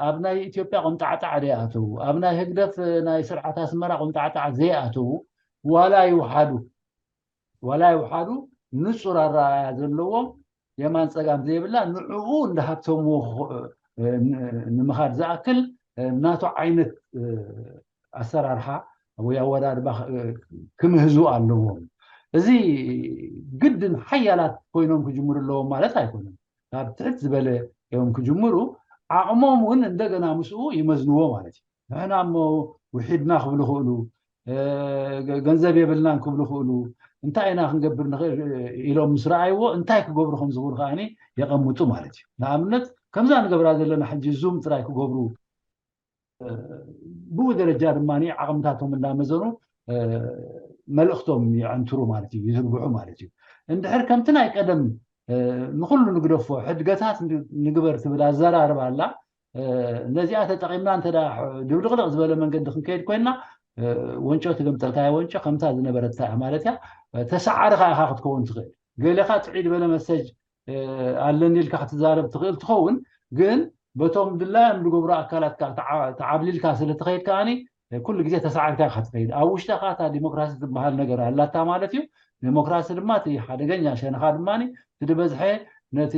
ኣብ ናይ ኢትዮጵያ ቁምጣዕጣዕ ዘይኣተው ኣብ ናይ ህግደፍ ናይ ስርዓት ኣስመራ ቁምጣዕጣዕ ዘይኣተው ዋላ ይውሓዱ ንጹር ኣረኣያ ዘለዎም የማን ፀጋም ዘይብላ ንዕኡ እንዳሃብተምዎ ንምኻድ ዝኣክል ናቱ ዓይነት ኣሰራርሓ ወይ ኣወዳድባ ክምህዙ ኣለዎም እዚ ግድን ሓያላት ኮይኖም ክጅምሩ ኣለዎም ማለት ኣይኮነን ካብ ትሕት ዝበለ يوم كجمرو عقمهم ون عندنا مسؤول يمزنوه مالتي احنا مو وحيدنا قبل خلو ገንዘብ የብልናን ክብሉ ክእሉ እንታይ ኢና ክንገብር ንኽእል ኢሎም ምስ ረኣይዎ እንታይ ክገብሩ ከም ዝኽእሉ ከዓኒ የቐምጡ ማለት እዩ ንኣብነት ከምዛ ንገብራ ዘለና ሕጂ ዙም ጥራይ ክገብሩ ብኡ ደረጃ ድማኒ ዓቕምታቶም እንዳመዘኑ መልእኽቶም ይዕንትሩ ማለት እዩ ይዝርግሑ ማለት እዩ እንድሕር ከምቲ ናይ ቀደም ንኩሉ ንግደፎ ሕድገታት ንግበር ትብል ኣዘራርባ ኣላ ነዚኣ ተጠቒምና እንተዳ ድብልቕልቕ ዝበለ መንገዲ ክንከይድ ኮይንና ወንጮ ትገምጠልካያ ወንጮ ከምታ ዝነበረት ማለት እያ ተሰዓርኻ ኢኻ ክትከውን ትኽእል ገለኻ ጥዒድ በለ መሰጅ ኣለኒ ኢልካ ክትዛረብ ትኽእል ትኸውን ግን በቶም ድላዮም ዝገብሩ ኣካላትካ ተዓብሊልካ ስለትኸይድ ከዓኒ ኩሉ ግዜ ተሰዓርካ ኢኻ ትኸይድ ኣብ ውሽጢኻ እታ ዲሞክራሲ ዝበሃል ነገር ኣላታ ማለት እዩ ዲሞክራሲ ድማ እቲ ሓደገኛ ሸነኻ ድማኒ ትድበዝሐ ነቲ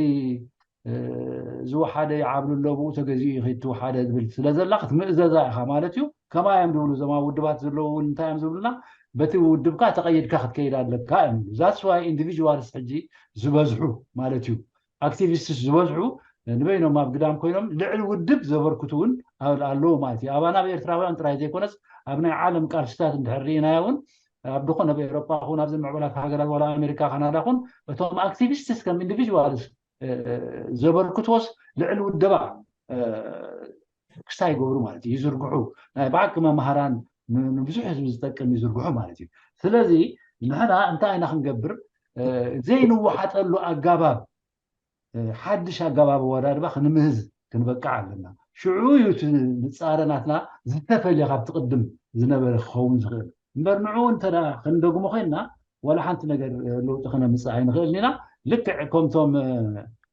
ዝወሓደ ይዓብሉ ኣለብኡ ተገዚኡ ይኸይድ ትወሓደ ዝብል ስለዘላ ክትምእዘዛ ኢኻ ማለት እዩ ከማ እዮም ዝብሉ እዞም ውድባት ዘለዉ እንታይ እዮም ዝብሉና በቲ ውድብካ ተቐይድካ ክትከይድ ኣለካ እዮም ዛትስ ዋይ ኢንዲቪጁዋልስ ሕጂ ዝበዝሑ ማለት እዩ ኣክቲቪስትስ ዝበዝሑ ንበይኖም ኣብ ግዳም ኮይኖም ልዕሊ ውድብ ዘበርክቱ እውን ኣለዉ ማለት እዩ ኣባና ብኤርትራውያን ጥራይ ዘይኮነስ ኣብ ናይ ዓለም ቃልስታት እንድሕር ርኢናዮ እውን ኣብ ድኾነ ብኤውሮጳኹን ኣብዚ ምዕቡላት ሃገራት ወላ ኣሜሪካ ካናዳኹን እቶም ኣክቲቪስትስ ከም ኢንዲቪጁዋልስ ዘበርክትዎስ ልዕሊ ውደባ ክስታይ ይገብሩ ማለት እዩ ይዝርግሑ ናይ ብሓቂ መምሃራን ንብዙሕ ህዝቢ ዝጠቅም ይዝርግሑ ማለት እዩ ስለዚ ንሕና እንታይ ኢና ክንገብር ዘይንወሓጠሉ ኣገባብ ሓድሽ ኣገባብ ወዳድባ ክንምህዝ ክንበቃዕ ኣለና ሽዑ እዩ ንፃረናትና ዝተፈልየ ካብቲ ቅድም ዝነበረ ክኸውን ዝኽእል እምበር ንዑ እንተዳ ክንደግሞ ኮይንና ወላ ሓንቲ ነገር ለውጢ ክነምፅእ ኣይንኽእል ኢና ልክዕ ከምቶም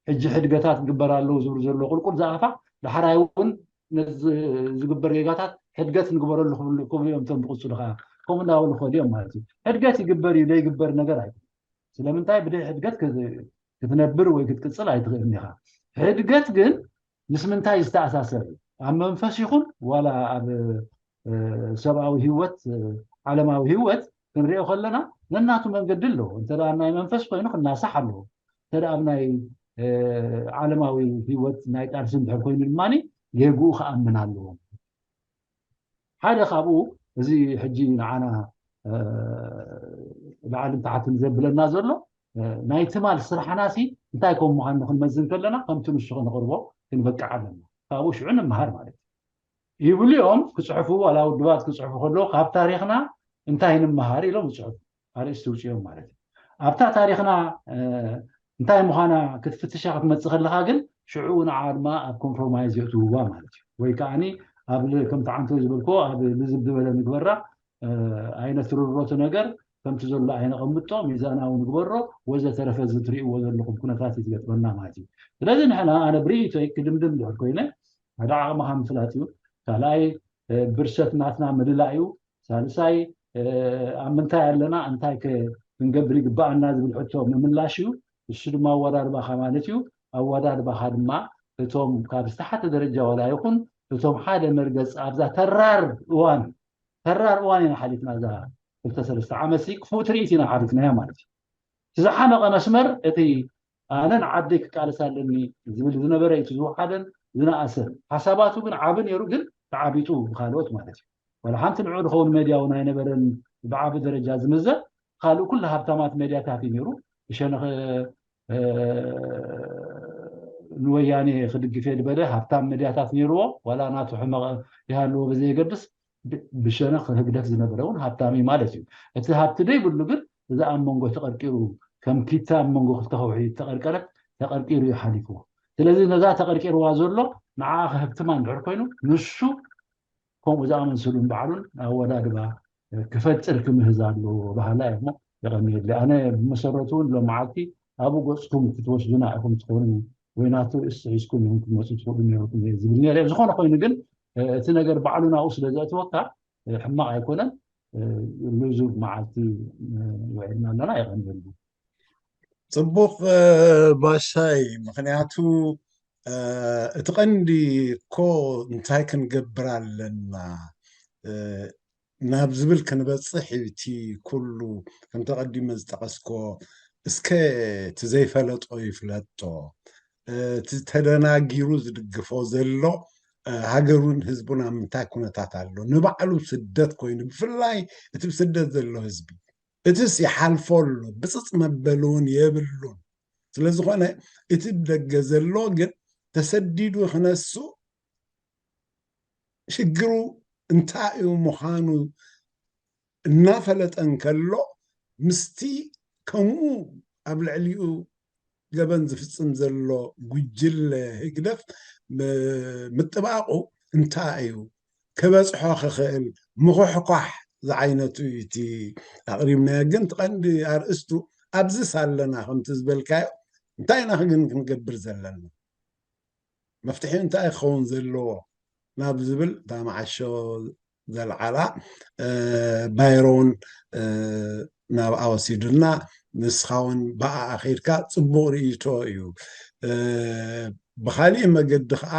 ሕጂ ሕድገታት ግበር ኣለዉ ዝብሉ ዘሎ ቁልቁል ዝኣፋ ዳሕራይ እውን ዝግበር ጌጋታት ሕድገት ንግበረሉ ክብልኩም እዮም ቶም ብቕፅሉ ከዓ ከምኡ እንዳበሉ ክኸዱ እዮም ማለት እዩ ሕድገት ይግበር እዩ ዘይግበር ነገር ኣይኮነ ስለምንታይ ብደይ ሕድገት ክትነብር ወይ ክትቅፅል ኣይትኽእልን ኢኻ ሕድገት ግን ምስ ምንታይ ዝተኣሳሰር እዩ ኣብ መንፈስ ይኹን ዋላ ኣብ ሰብኣዊ ህይወት ዓለማዊ ህይወት ክንሪኦ ከለና ነናቱ መንገዲ ኣለዎ እንተዳ ናይ መንፈስ ኮይኑ ክናሳሕ ኣለዎ እንተዳ ኣብ ናይ ዓለማዊ ህይወት ናይ ቃልሲ እንድሕር ኮይኑ ድማኒ ጌጉኡ ክኣምን ኣለዎ ሓደ ካብኡ እዚ ሕጂ ንዓና ላዕልን ታሕትን ዘብለና ዘሎ ናይ ትማል ስራሕናሲ እንታይ ከም ምዃኑ ክንመዝን ከለና ከምቲ ንሱ ክንቕርቦ ክንበቅዕ ኣለና ካብኡ ሽዑ ንምሃር ማለት እዩ ይብሉ እዮም ክፅሕፉ ዋላ ውድባት ክፅሕፉ ከለዉ ካብ ታሪክና እንታይ ንምሃር ኢሎም ይፅሕፉ ኣርእስቲ ውፅኦም ማለት እዩ ኣብታ ታሪክና እንታይ ምዃና ክትፍትሻ ክትመፅእ ከለካ ግን ሽዑ ንዓ ድማ ኣብ ኮምፕሮማይዝ የእትውዋ ማለት እዩ ወይ ከዓኒ ኣብ ከምቲ ዓንቶ ዝበልኮ ኣብ ልዝብ ዝበለ ንግበራ ዓይነት ርሮቶ ነገር ከምቲ ዘሎ ኣይነቐምጦ ሚዛናዊ ንግበሮ ወዘተረፈ ዝትሪእዎ ዘለኹም ኩነታት ይገጥመና ማለት እዩ ስለዚ ንሕና ኣነ ብርኢቶይ ክድምድም ድሕር ኮይነ ሓደ ዓቕምኻ ምፍላጥ እዩ ካልኣይ ብርሰት ናትና ምልላእ እዩ ሳልሳይ ኣብ ምንታይ ኣለና እንታይ ክንገብር ይግባአና ዝብል ሕቶ ምምላሽ እዩ እሱ ድማ ኣወዳድባኻ ማለት እዩ ኣወዳድባኻ ድማ እቶም ካብ ዝተሓተ ደረጃ ዋላ ይኹን እቶም ሓደ መርገፅ ኣብዛ ተራር እዋን ኢና ሓሊፍና እዛ 2-3 ዓመት ክፉእ ትርኢት ኢና ሓሊፍና ማለት እዩ ዝሓመቐ መስመር እቲ ኣነን ዓደይ ክቃለስ ኣለኒ ዝብል ዝነበረ እቲ ዝወሓደን ዝነኣሰን ሓሳባቱ ግን ዓብ ነይሩ ግን ተዓቢጡ ብካልኦት ማለት እዩ ወላ ሓንቲ ንዑ ዝኸውን ሜድያ እውን ኣይነበረን ብዓቢ ደረጃ ዝምዘን ካልእ ኩሉ ሃብታማት ሜድያታት እዩ ነይሩ ብሸነኽ ንወያኔ ክድግፍ ዝበለ ሃብታም ሜድያታት ነይርዎ ዋላ ናቱ ሕመቐ ይሃለዎ ብዘየገድስ ብሸነኽ ህግደፍ ዝነበረ እውን ሃብታሚ ማለት እዩ እቲ ሃብቲ ደይብሉ ግን እዛ ኣብ መንጎ ተቐርቂሩ ከም ኪታ ኣብ መንጎ ክልተ ከውሒ ተቐርቀረት ተቐርቂሩ እዩ ሓሊፍዎ ስለዚ ነዛ ተቐርቂርዋ ዘሎ ንዓ ክህብትማ እንድሕር ኮይኑ ንሱ ከምኡ ዝኣመንስሉን በዓሉን ኣወዳድባ ክፈጥር ክምህዝ ኣለዎ ባህላ እዩ እሞ የቐኒየለ ኣነ ብመሰረቱ እውን ሎም መዓልቲ ኣብኡ ገፅኩም ክትወስዱና ኢኹም ትኾኑ ወይናቱ እስሒዝኩም ኢኹም ክትመፁ ትኽእሉ ነይሩኩም ዝብል ነይረ ዝኾነ ኮይኑ ግን እቲ ነገር ባዕሉ ናብኡ ስለ ዘእትወካ ሕማቕ ኣይኮነን ልዙብ መዓልቲ ውዒድና ኣለና የቐኒየሉ ፅቡቕ ባሻይ ምክንያቱ እቲ ቀንዲ እኮ እንታይ ክንገብር ኣለና ናብ ዝብል ክንበፅሕ እቲ ኩሉ ከም ተቐዲመ ዝጠቐስኮ እስከ እቲ ዘይፈለጦ ይፍለጦ እቲ ተደናጊሩ ዝድግፎ ዘሎ ሃገሩን ህዝቡን ኣብ ምንታይ ኩነታት ኣሎ ንባዕሉ ስደት ኮይኑ ብፍላይ እቲ ብስደት ዘሎ ህዝቢ እትስ ይሓልፎ ኣሎ ብፅፅ መበል እውን የብሉን ስለዝኾነ እቲ ብደገ ዘሎ ግን ተሰዲዱ ክነሱ ሽግሩ እንታይ እዩ ምዃኑ እናፈለጠን ከሎ ምስቲ ከምኡ ኣብ ልዕሊኡ ገበን ዝፍፅም ዘሎ ጉጅለ ህግደፍ ምጥባቑ እንታይ እዩ ክበፅሖ ክኽእል ምኹሕኳሕ ዝዓይነቱ እቲ ኣቕሪብናዮ ግን ትቐንዲ ኣርእስቱ ኣብዝስ ኣለና ከምቲ ዝበልካዮ እንታይ ኢና ግን ክንገብር ዘለና መፍትሒ እንታይ ክኸውን ዘለዎ ናብ ዝብል ታማዓሾ ዘልዓላ ባይሮን ናብ ኣወሲዱና ንስኻ እውን ብኣ ኣኺድካ ፅቡቕ ርእይቶ እዩ ብካሊእ መገዲ ከዓ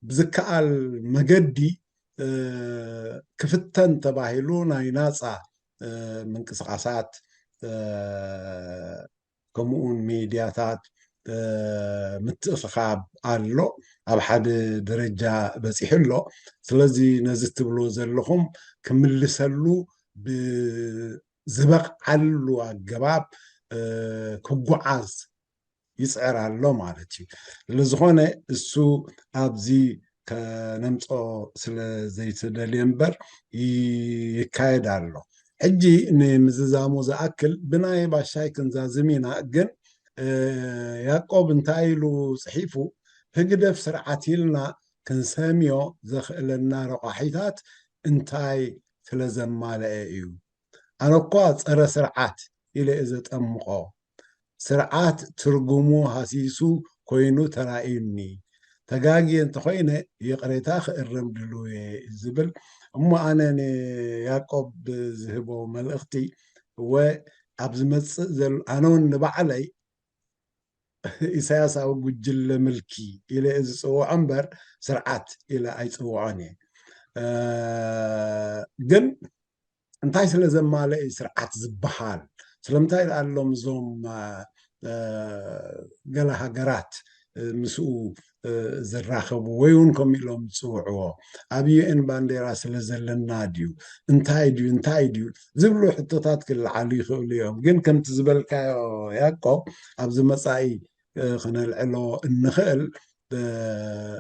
ብዝከኣል መገዲ ክፍተን ተባሂሉ ናይ ናፃ ምንቅስቃሳት ከምኡውን ሚድያታት ምትእኽኻብ ኣሎ ኣብ ሓደ ደረጃ በፂሑ ኣሎ ስለዚ ነዚ ትብሎ ዘለኹም ክምልሰሉ ብዝበቕዓሉ ኣገባብ ክጓዓዝ ይፅዕር ኣሎ ማለት እዩ ስለዝኾነ እሱ ኣብዚ ከነምፆ ስለ ዘይትደልየ እምበር ይካየድ ኣሎ ሕጂ ንምዝዛሙ ዝኣክል ብናይ ባሻይ ክንዛዝም ኢና ግን ያዕቆብ እንታይ ኢሉ ፅሒፉ ህግደፍ ስርዓት ኢልና ክንሰምዮ ዘኽእለና ረቋሒታት እንታይ ስለ ዘማልአ እዩ ኣነ እኳ ፀረ ስርዓት ኢለ እየ ዘጠምቆ ስርዓት ትርጉሙ ሃሲሱ ኮይኑ ተራእዩኒ تجاجي أنت خوينة يقريتاخ الرمدلو زبل أما أنا يعقوب ذهبوا ملأختي وأبز زل أنا نبعلي إساس أو جل ملكي إلى إذ سو عنبر سرعات إلى أي سوعني جن انتاي سلا زمالي سرعات زبحال سلمتاي قال لهم زوم قال هاجرات مسؤول زراخب ويونكم لهم تسوعوا أبي إن بانديرا سلا زلنا ديو انتاي ديو زبلو حتتات كل علي اليوم جن كم تزبل كايو ياكو أبز مساي خنا العلو النخل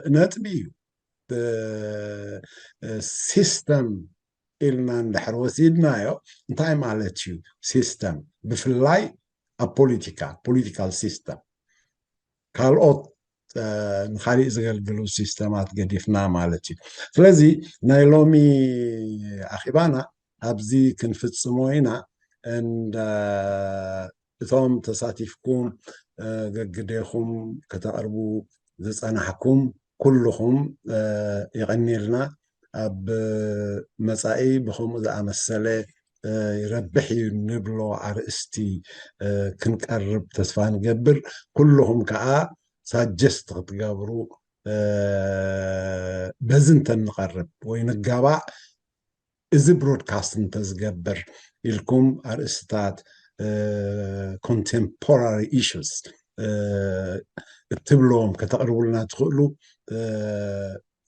نتبيو سيستم إلنا ندحر وسيدنايو انتاي مالتيو سيستم بفلاي بوليتيكال سيستم ካልኦት ንኻሊእ ዘገልግሉ ሲስተማት ገዲፍና ማለት እዩ ስለዚ ናይ ሎሚ ኣኺባና ኣብዚ ክንፍፅሞ ኢና እቶም ተሳቲፍኩም ገግዴኹም ከተቕርቡ ዝፀናሕኩም ኩልኹም ይቐኒልና ኣብ መፃኢ ብከምኡ ዝኣመሰለ يربح نبلو عرستي كنقرب تسفى نقبر كلهم كعا ساجست تقابرو بزنت نقرب وينقابع إذا برودكاست نتزقبر إلكم عرستات contemporary issues تبلوهم كتقربوا لنا تقولوا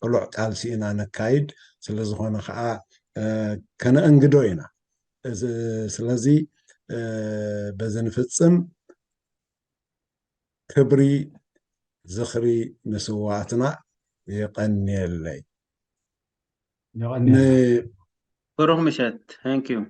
قلوع قالسينا نكايد سلزخونا كعا كان انقدوينا سلازي بزنفتصم كبري زخري مسواتنا يقني اللي يغني بروح مشات ثانك يو